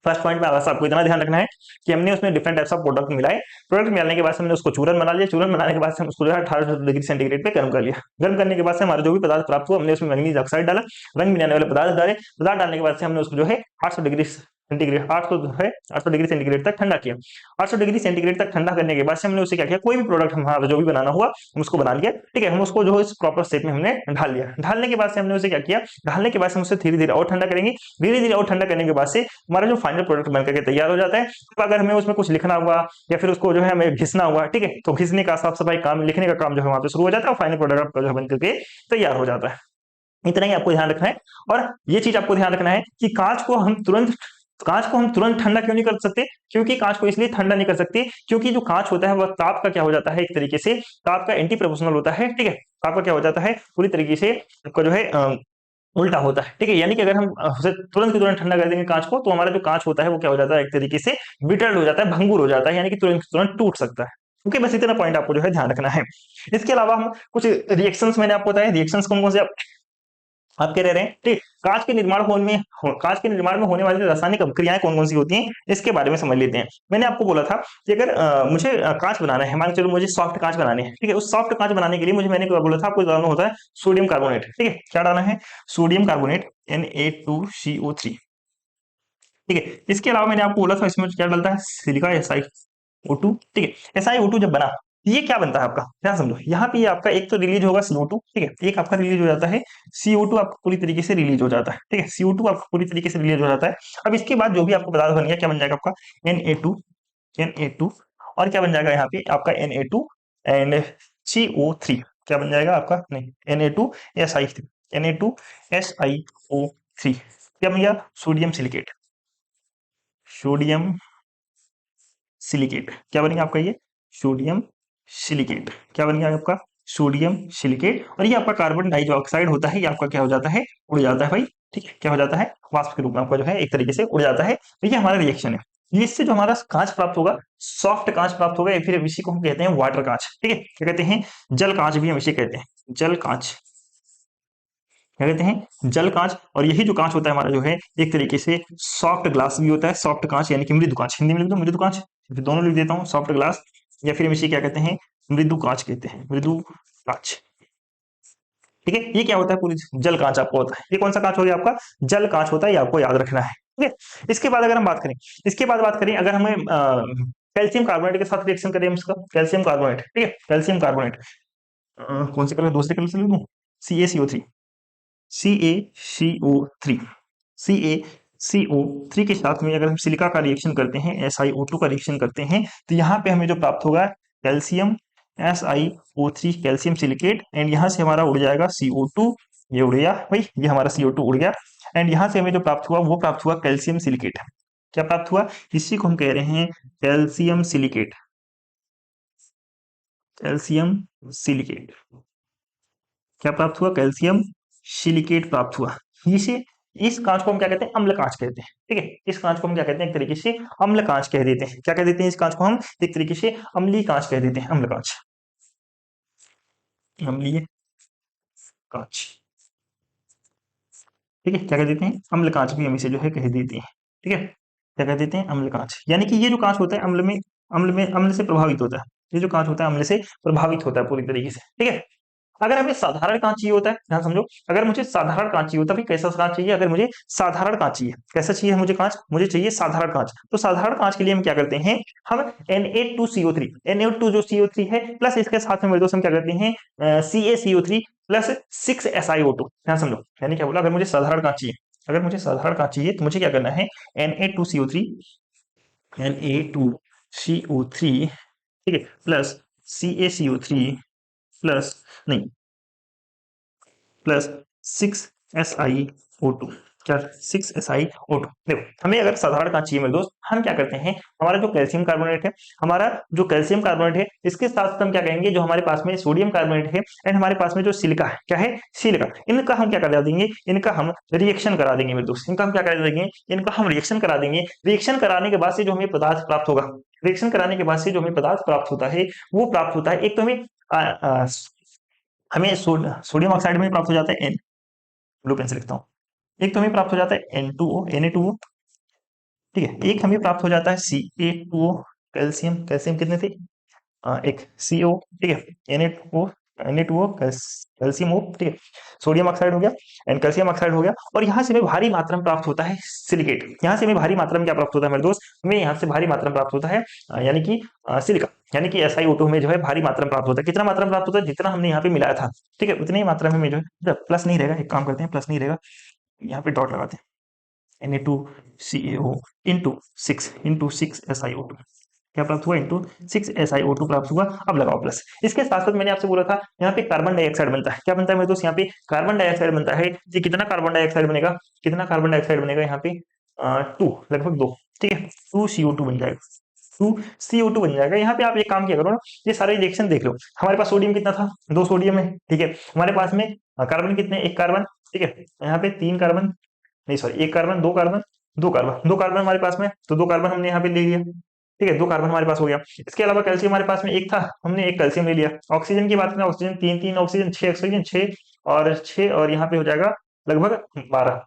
फर्स्ट पॉइंट में बस आपको इतना ध्यान रखना है कि हमने उसमें डिफरेंट टाइप्स ऑफ प्रोडक्ट मिलाए। प्रोडक्ट मिलाने के बाद से हमने उसको चूरन बना लिया, चूरन बनाने के बाद से हम उसको जो है 1800 डिग्री सेंटीग्रेड पे गर्म कर लिया। गर्म करने के बाद से हमारा जो भी पदार्थ प्राप्त हुआ, हमने उसमें मैग्नीज ऑक्साइड डाला, रंग मिलाने वाले पदार्थ डाले, पदार्थ डालने के बाद से हमने उसको जो है 800 डिग्री सेंटीग्रेड 800 जो है 800 डिग्री सेंटीग्रेड तक ठंडा किया। 800 डिग्री सेंटीग्रेड तक ठंडा करने के बाद से हमने उसे क्या किया, कोई भी प्रोडक्ट हमारा जो भी बनाना हुआ हम उसको बना लिया। ठीक है, हम उसको जो है इस प्रॉपर शेप में हमने ढाल लिया। ढालने के बाद से हमने उसे क्या किया, ढालने के बाद से हम उसे धीरे धीरे और ठंडा करेंगे। धीरे धीरे और ठंडा करने के बाद से हमारा जो फाइनल प्रोडक्ट बनकर के तैयार हो जाता है। तो अगर हमें उसमें कुछ लिखना हुआ या फिर उसको जो है हमें घिसना हुआ, ठीक है, तो घिसने का साफ सफाई काम, लिखने का काम जो है वहां पे शुरू हो जाता है और फाइनल प्रोडक्ट आपका जो है बनकर के तैयार हो जाता है। इतना ही आपको ध्यान रखना है। और ये चीज आपको ध्यान रखना है कि कांच को हम तुरंत कांच को हम तुरंत ठंडा क्यों नहीं कर सकते? क्योंकि कांच को इसलिए ठंडा नहीं कर सकते क्योंकि जो कांच होता है वह ताप का क्या हो जाता है, एक तरीके से ताप का एंटी प्रोपोर्शनल होता है, ठीक है। ताप का क्या हो जाता है, पूरी तरीके से आपका जो है उल्टा होता है, ठीक है। यानी कि अगर हम उसे तुरंत की तुरंत ठंडा कर देंगे कांच को, तो हमारा जो कांच होता है वो क्या हो जाता है, एक तरीके से बिटर्ड हो जाता है, भंगुर हो जाता है, यानी कि तुरंत तुरंत टूट सकता है। ओके, बस इतना पॉइंट आपको जो है ध्यान रखना है। इसके अलावा हम कुछ रिएक्शंस मैंने आपको बताया, रिएक्शंस कौन कौन से आप कह रहे हैं, ठीक। कांच के निर्माण में होने वाली रासायनिक अभिक्रियाएं कौन कौन सी होती हैं, इसके बारे में समझ लेते हैं। मैंने आपको बोला था कि अगर मुझे कांच बनाना है, मान के चलो मुझे सॉफ्ट कांच बनानी है, ठीक है। उस सॉफ्ट कांच बनाने के लिए मुझे, मैंने क्या बोला था आपको, डालना होता है सोडियम कार्बोनेट, ठीक है। क्या डालना है, सोडियम कार्बोनेट Na2CO3, ठीक है। इसके अलावा मैंने आपको बोला था इसमें क्या डलता है, सिलिका SiO2, ठीक है। SiO2 जब बना, ये क्या बनता है आपका, क्या समझो, यहाँ पे ये आपका एक तो रिलीज होगा CO2, ठीक है। एक आपका रिलीज हो जाता है CO2, आपका पूरी तरीके से रिलीज हो जाता है, ठीक है। CO2 आपका पूरी तरीके से रिलीज हो जाता है। अब इसके बाद जो भी आपको पदार्थ बन गया, क्या बन जाएगा आपका, Na2, और क्या बन जाएगा यहाँ पे आपका Na2 एंड CO3, क्या बन जाएगा आपका, नहीं, Na2SiO3, क्या बन गया, सोडियम सिलिकेट, सोडियम सिलिकेट, क्या बनेगा आपका ये, सोडियम सिलिकेट, क्या बन गया आपका, सोडियम सिलिकेट। और ये आपका कार्बन डाइऑक्साइड होता है, ये आपका क्या हो जाता है, उड़ जाता है भाई, ठीक है। क्या हो जाता है, वाष्प के रूप में आपका जो है एक तरीके से उड़ जाता है। तो ये हमारा रिएक्शन है। इससे जो हमारा कांच प्राप्त होगा, सॉफ्ट कांच प्राप्त होगा, या फिर इसी को हम कहते हैं वाटर कांच, ठीक है। क्या कहते हैं, जल कांच भी हम इसे कहते हैं, जल कांच, क्या कहते हैं, जल कांच। और यही जो कांच होता है हमारा जो है, एक तरीके से सॉफ्ट ग्लास भी होता है, सॉफ्ट कांच यानी कि मृदु कांच, हिंदी में लिख दो मृदु कांच, फिर दोनों लिख देता हूँ, सॉफ्ट ग्लास, या फिर हम इसे क्या कहते हैं, मृदु कांच कहते हैं, मृदु कांच, ठीक है। ये क्या होता है, पूरी जल कांच आपको होता है। ये कौन सा कांच हो गया आपका, जल कांच होता है, ये आपको याद रखना है, ठीक है। इसके बाद अगर हम बात करें, इसके बाद बात करें अगर हमें कैल्शियम कार्बोनेट के साथ रिएक्शन करें, हम इसका कैल्शियम कार्बोनेट, ठीक है, कैल्शियम कार्बोनेट, कौन से कलर, दूसरे कलर से लिख दूं, CaCO3, CaCO3, CaCO3 के साथ में अगर हम सिलिका का रिएक्शन करते हैं, SiO2 का रिएक्शन करते हैं, तो यहाँ पे हमें जो प्राप्त होगा, calcium SiO3, calcium silicate, and यहाँ से हमारा उड़ जाएगा CO2, ये उड़ गया भाई, ये हमारा CO2 उड़ गया। एंड यहाँ से हमें जो प्राप्त हुआ वो प्राप्त हुआ कैल्शियम सिलिकेट। क्या प्राप्त हुआ, इसी को हम कह रहे हैं कैल्शियम सिलिकेट, कैल्शियम सिलिकेट। क्या प्राप्त हुआ, कैल्शियम सिलिकेट प्राप्त हुआ। इसे, इस कांच को हम क्या कहते हैं, अम्ल कांच कहते हैं, ठीक है। इस कांच को हम क्या कहते हैं, एक तरीके से अम्ल कांच कह देते हैं। क्या कह देते हैं, इस कांच को हम एक तरीके से अम्लीय कांच कह देते हैं, अम्ल कांच, अम्लीय कांच, ठीक है। क्या कह देते हैं, अम्ल कांच भी हम इसे जो है कह देते हैं, ठीक है। क्या कह देते हैं, अम्ल कांच, यानी कि ये जो कांच होता है अम्ल से प्रभावित होता है। ये जो कांच होता है अम्ल से प्रभावित होता है पूरी तरीके से, ठीक है। अगर हमें साधारण कांच चाहिए होता है, ध्यान समझो, अगर मुझे साधारण कांच चाहिए होता है, भाई कैसा कांच चाहिए, अगर मुझे साधारण कांच चाहिए, कैसा चाहिए मुझे कांच, मुझे चाहिए साधारण कांच। तो साधारण कांच के लिए हम क्या करते हैं, हम Na2CO3, Na2 जो CO3 है, प्लस इसके साथ में मेरे दोस्त हम क्या करते हैं, CaCO3 प्लस 6SiO2, ध्यान समझो। मैंने क्या बोला, अगर मुझे साधारण कांच चाहिए, अगर मुझे साधारण कांच चाहिए तो मुझे क्या करना है, Na2CO3, Na2CO3, ठीक है, प्लस CaCO3 प्लस, नहीं, प्लस 6SiO2, क्या, 6SiO2। देखो, हमें अगर साधारण कांच चाहिए मेरे दोस्त, हम क्या करते हैं, हमारा जो कैल्शियम कार्बोनेट है, हमारा जो कैल्शियम कार्बोनेट है, इसके साथ हम क्या कहेंगे, जो हमारे पास में सोडियम कार्बोनेट है, एंड हमारे पास में जो सिलिका है, क्या है, सिलिका, इनका हम क्या करा देंगे, इनका हम रिएक्शन करा देंगे मेरे दोस्त, इनका हम क्या करा देंगे, इनका हम रिएक्शन करा देंगे। रिएक्शन कराने के बाद से जो हमें पदार्थ प्राप्त होगा, रिएक्शन कराने के बाद से जो हमें पदार्थ प्राप्त होता है, वो प्राप्त होता है, एक तो हमें सोडियम ऑक्साइड में प्राप्त हो जाता है, ब्लू पेन से लिखता हूँ, एक तो हमें प्राप्त हो जाता है N2O, Na2O, ठीक है। एक हमें प्राप्त हो जाता है Ca2O, कैल्शियम, कैल्शियम कितने थे, एक CO, ठीक है, Na2O कैल्शियम O, ठीक है। सोडियम ऑक्साइड हो गया एंड कैल्शियम ऑक्साइड हो गया। और यहाँ से हमें भारी मात्रा में प्राप्त होता है सिलिकेट। यहाँ से हमें भारी मात्रा में क्या प्राप्त होता है मेरे दोस्त, हमें यहाँ से भारी मात्रा में प्राप्त होता है यानी कि सिलिका, यानी कि SiO2 में जो है भारी मात्रा में प्राप्त होता है। कितना मात्रा में प्राप्त होता है, जितना हमने यहाँ पे मिलाया था, ठीक है, उतनी ही मात्रा में हमें जो है, प्लस नहीं रहेगा, एक काम करते हैं, प्लस नहीं रहेगा, यहाँ पे डॉट लगाते हैं, Na2CaO इंटू सिक्स SiO2, क्या प्राप्त हुआ, इंटू 6SiO2 प्राप्त हुआ। अब लगाओ प्लस। इसके साथ साथ मैंने आपसे बोला था यहाँ पे कार्बन डाइऑक्साइड बनता है। क्या बनता है मेरे दोस्त, यहाँ पे कार्बन डाइऑक्साइड बनता है। ये कितना कार्बन डाइऑक्साइड बनेगा, कितना कार्बन डाइऑक्साइड बनेगा यहाँ पे, टू, लगभग 2, ठीक है, 2CO2 बन जाएगा, 2CO2 बन जाएगा। यहाँ पे आप एक काम किया करो ना, ये सारे रिएक्शन देख लो। हमारे पास सोडियम कितना था, 2 सोडियम है, ठीक है। हमारे पास में कार्बन कितने, 1 कार्बन, ठीक है। यहाँ पे 3 कार्बन, नहीं sorry 1 carbon, 2 carbon, 2 carbon, 2 carbon हमारे पास में, तो 2 कार्बन हमने यहाँ पे ले लिया, ठीक है, 2 कार्बन हमारे पास हो गया। इसके अलावा कैल्शियम हमारे पास में 1 था, हमने 1 कैल्शियम ले लिया। ऑक्सीजन की बात करें, ऑक्सीजन 3 ऑक्सीजन, 6 ऑक्सीजन, 6 और 6 और यहाँ पे हो जाएगा लगभग 12,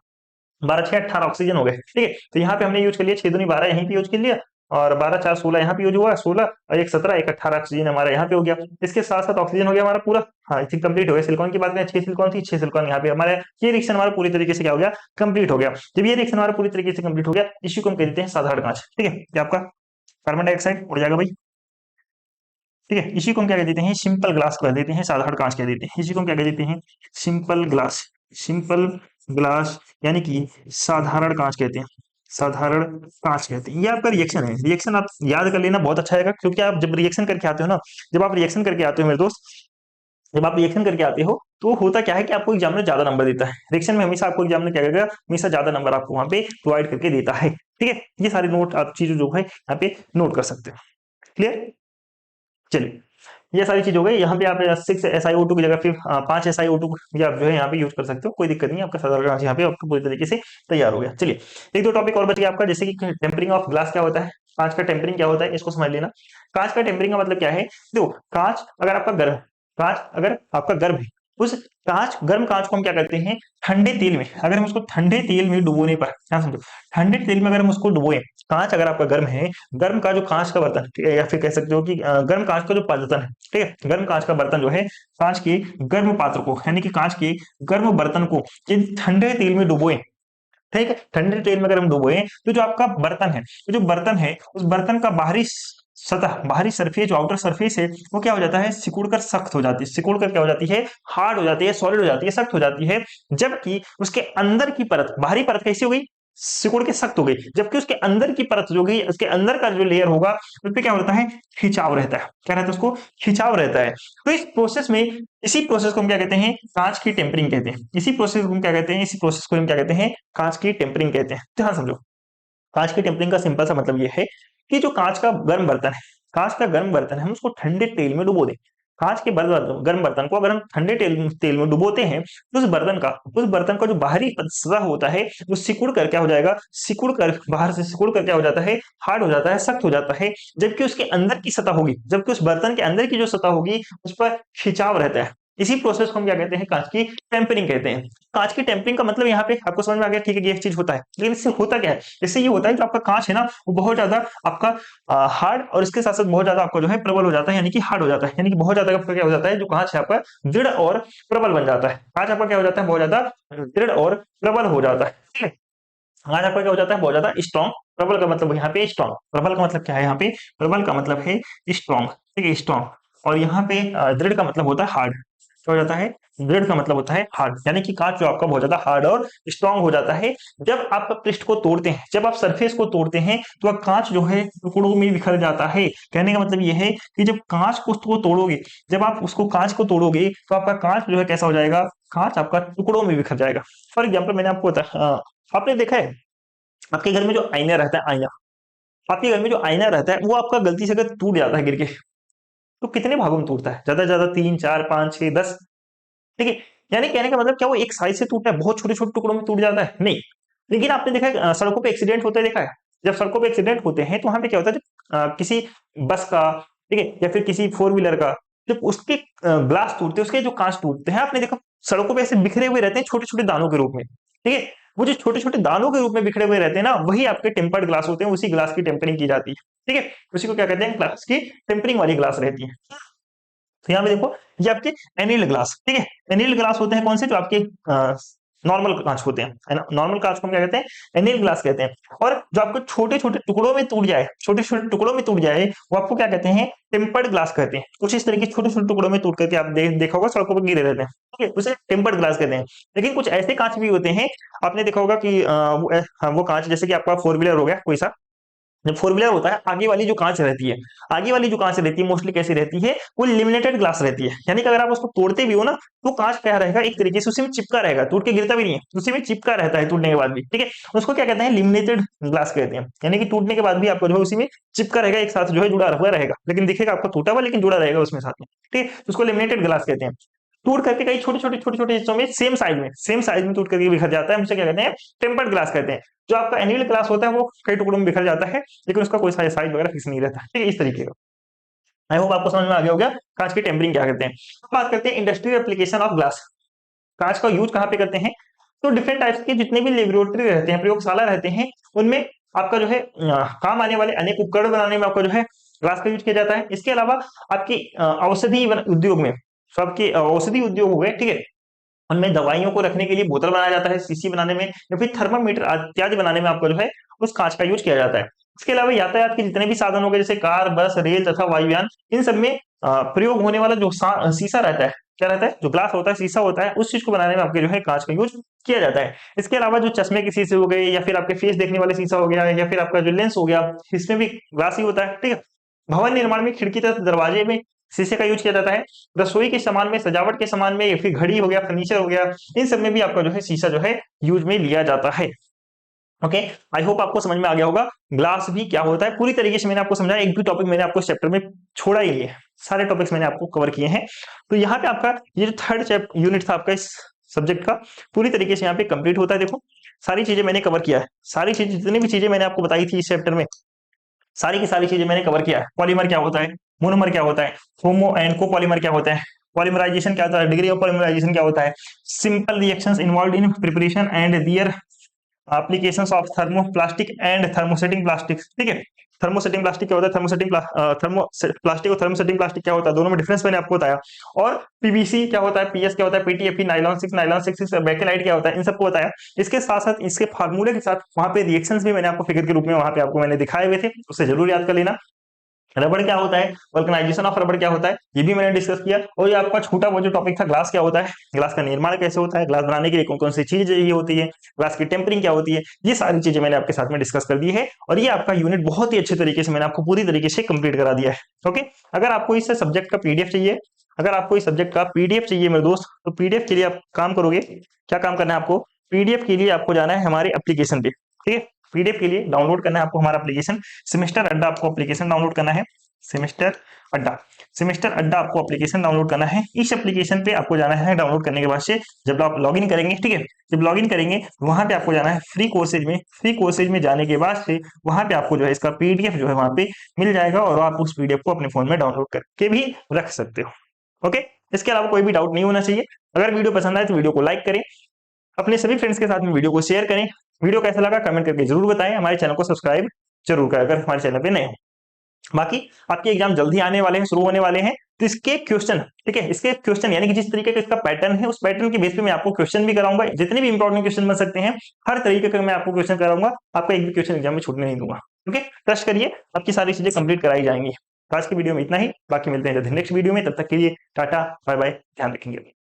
12 6 18 ऑक्सीजन हो गए, ठीक है। तो यहाँ पे हमने यूज कर लिया 6 दूनी 12 यहीं पे यूज कर लिया, और 12 4 16 यहाँ पे यूज हुआ, 16 और 1 17 1 18 ऑक्सीजन हमारा यहाँ पे हो गया। इसके साथ साथ ऑक्सीजन हो गया हमारा पूरा, हाँ इसी कंप्लीट हो गया। सिलिकॉन की बात करें, 6 सिलिकॉन थी, 6 सिलिकॉन यहाँ पे हमारे, ये रिएक्शन हमारा पूरी तरीके से क्या हो गया, कंप्लीट हो गया। जब ये रिएक्शन हमारा पूरी तरीके से कंप्लीट हो गया, इसी को हम कह देते हैं साधारण कांच, ठीक है। ये आपका कार्बन डाइऑक्साइड उड़ जाएगा भाई, ठीक है। इसी को हम क्या कह देते हैं, सिंपल ग्लास कह देते हैं, साधारण कांच कह देते हैं। इसी को हम क्या कह देते हैं, सिंपल ग्लास, सिंपल ग्लास यानी कि साधारण कांच कहते हैं, साधारण कांच कहते हैं। ये आपका रिएक्शन है, रिएक्शन आप याद कर लेना, बहुत अच्छा रहेगा, क्योंकि आप जब रिएक्शन करके आते हो ना, जब आप रिएक्शन करके आते हो मेरे दोस्त, जब आप रिएक्शन करके आते हो तो होता क्या है कि आपको एग्जामिनर ज्यादा नंबर देता है रिएक्शन में, हमेशा आपको एग्जामिनर क्या करेगा, हमेशा ज्यादा नंबर आपको वहां पे प्रोवाइड करके देता है, ठीक है। ये सारे नोट आप चीजें जो है यहाँ पे नोट कर सकते हो, क्लियर। चलिए, ये सारी चीज हो गई। यहाँ पे आप 6 SiO2 की जगह फिर 5 SiO2 भी आप जो है यहाँ पे यूज कर सकते हो, कोई दिक्कत नहीं है। आपका साधारण कांच यहाँ पे आपका पूरी तरीके से तैयार हो गया। चलिए, एक दो टॉपिक और बच गया आपका, जैसे कि टेम्परिंग ऑफ ग्लास क्या होता है, कांच का टेम्परिंग क्या होता है, इसको समझ लेना। कांच का टेम्परिंग का मतलब क्या है, देखो कांच अगर आपका गर्म, कांच अगर आपका गर्म है, उस कांच, गर्म कांच को हम क्या करते हैं, ठंडे तेल में, अगर हम उसको ठंडे तेल में डुबोने पर, क्या समझो, ठंडे तेल में अगर हम उसको डुबोए, कांच अगर आपका गर्म है, गर्म का जो कांच का बर्तन, ठीक है, या फिर कह सकते हो कि गर्म कांच का जो बर्तन है, ठीक है, गर्म कांच का बर्तन जो है, कांच के गर्म पात्र को यानी कि कांच के गर्म बर्तन को यदि ठंडे तेल में डुबोए, ठीक है, ठंडे तेल में अगर हम डुबोए, तो जो आपका बर्तन है, तो जो बर्तन है, उस बर्तन का बाहरी सतह, बाहरी सरफेस, जो आउटर सरफेस है, वो क्या हो जाता है, सिकुड़ कर सख्त हो जाती है, सिकुड़ कर क्या हो जाती है, हार्ड हो जाती है, सॉलिड हो जाती है, सख्त हो जाती है। जबकि उसके अंदर की परत, बाहरी परत कैसी हो गई, सिकुड़ के सख्त हो गई, जबकि उसके अंदर की परत जो गई, उसके अंदर का जो लेयर होगा, उस पे क्या होता है, खिंचाव रहता है, क्या रहता है, उसको खिंचाव रहता है। तो इस प्रोसेस में, इसी प्रोसेस को हम क्या कहते हैं, कांच की टेम्परिंग कहते हैं। इसी प्रोसेस को हम क्या कहते हैं, इसी प्रोसेस को हम क्या कहते हैं, कांच की टेम्परिंग कहते हैं। ध्यान समझो, कांच की टेम्परिंग का सिंपल सा मतलब ये है कि जो कांच का गर्म बर्तन है, कांच का गर्म बर्तन है, हम उसको ठंडे तेल में डुबो दें। कांच के गर्म बर्तन को अगर हम ठंडे तेल में डुबोते हैं, तो उस बर्तन का जो बाहरी सतह होता है, वो सिकुड़ कर क्या हो जाएगा, सिकुड़ कर, बाहर से सिकुड़ कर क्या हो जाता है, हार्ड हो जाता है, सख्त हो जाता है। जबकि उसके अंदर की सतह होगी, जबकि उस बर्तन के अंदर की जो सतह होगी, उस पर खिंचाव रहता है। इसी प्रोसेस को हम क्या कहते हैं, कांच की टेम्परिंग कहते हैं। कांच की टेम्परिंग का मतलब यहाँ पे आपको समझ में आ गया, ठीक है, ये चीज होता है। लेकिन इससे होता क्या है, इससे ये होता है कि आपका कांच है ना, वो बहुत ज्यादा आपका हार्ड, और इसके साथ साथ बहुत ज्यादा आपका जो है प्रबल हो जाता है, यानी कि हार्ड हो जाता है, यानी कि बहुत ज्यादा आपका क्या हो जाता है, जो कांच है आपका दृढ़ और प्रबल बन जाता है। कांच आपका क्या हो जाता है, बहुत ज्यादा दृढ़ और प्रबल हो जाता है, ठीक है। कांच आपका क्या हो जाता है, बहुत ज्यादा स्ट्रॉन्ग। प्रबल का मतलब यहाँ पे स्ट्रॉन्ग, प्रबल का मतलब क्या है, यहाँ पे प्रबल का मतलब है स्ट्रॉन्ग, ठीक है, स्ट्रॉन्ग। और यहाँ पे दृढ़ का मतलब होता है हार्ड। क्या हो जाता है, दृढ़ का मतलब होता है हार्ड, यानी कि कांच जो आपका बहुत ज्यादा हार्ड और स्ट्रांग हो जाता है। जब आप पृष्ठ को तोड़ते हैं, जब आप सरफेस को तोड़ते हैं, तो वह कांच जो है टुकड़ों में बिखर जाता है। कहने का मतलब यह है कि जब कांच को तोड़ोगे, जब आप उसको कांच को तोड़ोगे, तो आपका कांच जो है कैसा हो जाएगा, कांच आपका टुकड़ों में बिखर जाएगा। फॉर एग्जाम्पल मैंने आपको आपने देखा है, आपके घर में जो आईना रहता है, आईना, आपके घर में जो आईना रहता है, वो आपका गलती से अगर टूट जाता है गिर के, तो कितने भागों में टूटता है, ज्यादा से ज्यादा 3 4 5 6 10, ठीक है। यानी कहने का मतलब क्या, वो एक साइज से टूटा है, बहुत छोटे छोटे टुकड़ों में टूट जाता है, नहीं। लेकिन आपने देखा है सड़कों पे एक्सीडेंट होते देखा है, जब सड़कों पे एक्सीडेंट होते हैं, तो वहां पे क्या होता है, किसी बस का, ठीक है, या फिर किसी फोर व्हीलर का, जब उसके ग्लास टूटते हैं, उसके जो कांच टूटते हैं, आपने देखा सड़कों पे ऐसे बिखरे हुए रहते हैं, छोटे छोटे दानों के रूप में, ठीक है। वो जो छोटे छोटे दानों के रूप में बिखरे हुए रहते हैं ना, वही आपके टेम्पर्ड ग्लास होते हैं, उसी ग्लास की टेम्परिंग की जाती है, ठीक है। उसी को क्या कहते हैं, ग्लास की टेम्परिंग वाली ग्लास रहती है। तो यहाँ पे देखो, ये आपके एनिल ग्लास, ठीक है, एनिल ग्लास होते हैं कौन से, जो आपके नॉर्मल कांच होते हैं, नॉर्मल कांच को हम क्या कहते हैं, एनिल ग्लास कहते हैं। और जो आपको छोटे छोटे टुकड़ों में टूट जाए, छोटे छोटे टुकड़ों में टूट जाए, वो आपको क्या कहते हैं, टेम्पर्ड ग्लास कहते हैं। कुछ इस तरीके छोटे छोटे टुकड़ों में टूट करके आप देखा होगा सड़कों पर गिरे रहते हैं, ठीक है, उसे टेम्पर्ड ग्लास कहते हैं। लेकिन कुछ ऐसे कांच भी होते हैं, आपने देखा होगा कि वो कांच, जैसे कि आपका फोर व्हीलर हो गया कोई सा, जब फोर व्हीलर होता है, आगे वाली जो कांच रहती है, आगे वाली जो कांच रहती है मोस्टली कैसी रहती है, वो लेमिनेटेड ग्लास रहती है, यानी कि अगर आप उसको तोड़ते भी हो ना, तो कांच क्या रहेगा, एक तरीके से उसी में चिपका रहेगा, टूट के गिरता भी नहीं है, उसी में चिपका रहता है टूटने के बाद भी, ठीक है। उसको क्या कहते हैं, लेमिनेटेड ग्लास कहते हैं, यानी कि टूटने के बाद भी आपको जो है उसी में चिपका रहेगा, एक साथ जो है जुड़ा हुआ रहेगा, लेकिन दिखेगा आपको टूटा हुआ, लेकिन जुड़ा रहेगा उसमें साथ में, ठीक है। उसको लेमिनेटेड ग्लास कहते हैं। टूट करके कई छोटे छोटे हिस्सों में सेम साइज में टूट करके बिखर जाता है, हम उसे क्या कहते हैं, टेम्पर्ड ग्लास कहते हैं। जो आपका एनुअल ग्लास होता है वो कई टुकड़ों में बिखर जाता है, लेकिन उसका कोई साइज वगैरह फिक्स नहीं रहता, ठीक है, इस तरीके का। आई होप आपको समझ में आ गया होगा कांच की टेम्परिंग क्या करते हैं। अब बात करते हैं इंडस्ट्रियल एप्लीकेशन ऑफ ग्लास। कांच का यूज कहाँ पे करते हैं, तो डिफरेंट टाइप्स के जितने भी लेबोरेटरी रहते हैं, प्रयोगशाला रहते हैं, उनमें आपका जो है काम आने वाले अनेक उपकरण बनाने में आपका जो है ग्लास का यूज किया जाता है। इसके अलावा आपकी औषधि उद्योग में, तो आपके औषधि उद्योग हो गए, ठीक है, उनमें दवाइयों को रखने के लिए बोतल बनाया जाता है, शीशी बनाने में या फिर थर्मामीटर इत्यादि बनाने में आपको जो है उस कांच का यूज किया जाता है। इसके अलावा यातायात के जितने भी साधन हो गए, जैसे कार, बस, रेल तथा वायुयान, इन सब में प्रयोग होने वाला जो शीशा रहता है, क्या रहता है, जो ग्लास होता है, शीशा होता है, उस चीज को बनाने में आपके जो है कांच का यूज किया जाता है। इसके अलावा जो चश्मे के शीशे हो गए, या फिर आपके फेस देखने वाले शीशा हो गया, या फिर आपका जो लेंस हो गया, इसमें भी ग्लास ही होता है, ठीक है। भवन निर्माण में खिड़की तथा दरवाजे में शीशे का यूज किया जाता है। रसोई के सामान में, सजावट के सामान में, या फिर घड़ी हो गया, फर्नीचर हो गया, इन सब में भी आपका जो है शीशा जो है यूज में लिया जाता है। ओके, आई होप आपको समझ में आ गया होगा ग्लास भी क्या होता है, पूरी तरीके से मैंने आपको समझाया, एक भी टॉपिक मैंने आपको चैप्टर में छोड़ा ही नहीं है, सारे टॉपिक्स मैंने आपको कवर किए हैं। तो यहाँ पे आपका ये जो थर्ड चैप्टर यूनिट था आपका इस सब्जेक्ट का, पूरी तरीके से यहाँ पे कंप्लीट होता है। देखो सारी चीजें मैंने कवर किया है, सारी चीजें जितनी भी चीजें मैंने आपको बताई थी इस चैप्टर में, सारी की सारी चीजें मैंने कवर किया है। पॉलीमर क्या होता है, मोनोमर क्या होता है, होमो एंड कोपॉलीमर क्या होता है, पॉलीमराइजेशन क्या होता है, डिग्री ऑफ पॉलीमराइजेशन क्या होता है, simple reactions involved in preparation and their applications of thermoplastic and thermosetting plastic, ठीक है। थर्मोसेटिंग प्लास्टिक क्या होता है, थर्मोप्लास्टिक और थर्मोसेटिंग प्लास्टिक क्या होता है, दोनों में डिफरेंस मैंने आपको बताया। और पीवीसी क्या होता है, पीएस क्या होता है, पीटीएफई, नाइलॉन 6 बेकेलाइट क्या होता है, इन सबको बताया। इसके साथ साथ इसके फार्मूले के साथ वहां पे रिएक्शंस भी मैंने आपको फिगर के रूप में वहां पे आपको मैंने दिखाए हुए थे, उसे जरूर याद कर लेना। रबड़ क्या होता है, वल्कनाइजेशन ऑफ रबड़ क्या होता है, ये भी मैंने डिस्कस किया। और ये आपका छोटा वो जो टॉपिक था, ग्लास क्या होता है, ग्लास का निर्माण कैसे होता है, ग्लास बनाने के लिए कौन कौन सी चीज चाहिए होती है, ग्लास की टेम्परिंग क्या होती है, ये सारी चीजें मैंने आपके साथ में डिस्कस कर दी है। और ये आपका यूनिट बहुत ही अच्छे तरीके से मैंने आपको पूरी तरीके से कंप्लीट करा दिया है। ओके, अगर आपको इस सब्जेक्ट का पीडीएफ चाहिए, अगर आपको इस सब्जेक्ट का पीडीएफ चाहिए मेरे दोस्त, तो पीडीएफ के लिए आप काम करोगे, क्या काम करना है आपको, पीडीएफ के लिए आपको जाना है हमारे एप्लीकेशन पे, ठीक है। पीडीएफ के लिए डाउनलोड करना है आपको हमारा एप्लीकेशन सेमेस्टर अड्डा, आपको एप्लीकेशन डाउनलोड करना है, सेमेस्टर अड्डा, सेमेस्टर अड्डा आपको एप्लीकेशन डाउनलोड करना है। इस एप्लीकेशन पे आपको जाना है, डाउनलोड करने के बाद से जब आप लॉगिन करेंगे, ठीक है, जब लॉगिन करेंगे वहां पे आपको जाना है फ्री कोर्सेज में, फ्री कोर्सेज में जाने के बाद से वहां पे आपको जो है इसका पीडीएफ जो है वहां पे मिल जाएगा, और आप उस पीडीएफ को अपने फोन में डाउनलोड करके भी रख सकते हो। ओके, इसके अलावा कोई भी डाउट नहीं होना चाहिए। अगर वीडियो पसंद आए तो वीडियो को लाइक करें, अपने सभी फ्रेंड्स के साथ में वीडियो को शेयर करें, वीडियो कैसा लगा कमेंट करके जरूर बताएं, हमारे चैनल को सब्सक्राइब जरूर करें अगर हमारे चैनल पे नए हो। बाकी आपके एग्जाम जल्दी आने वाले हैं, शुरू होने वाले हैं, तो इसके क्वेश्चन, ठीक है, इसके क्वेश्चन यानी कि जिस तरीके का इसका पैटर्न है, उस पैटर्न के बेस पे मैं आपको क्वेश्चन भी कराऊंगा, जितने भी इंपॉर्टेंट क्वेश्चन बन सकते हैं हर तरीके का मैं आपको क्वेश्चन कराऊंगा, आपका एक भी क्वेश्चन एग्जाम में छूटने नहीं दूंगा। ओके, ट्रस्ट करिए, आपकी सारी चीजें कंप्लीट कराई जाएंगी। आज की वीडियो में इतना ही, बाकी मिलते हैं नेक्स्ट वीडियो में, तब तक के लिए टाटा बाय बाय, ध्यान रखेंगे।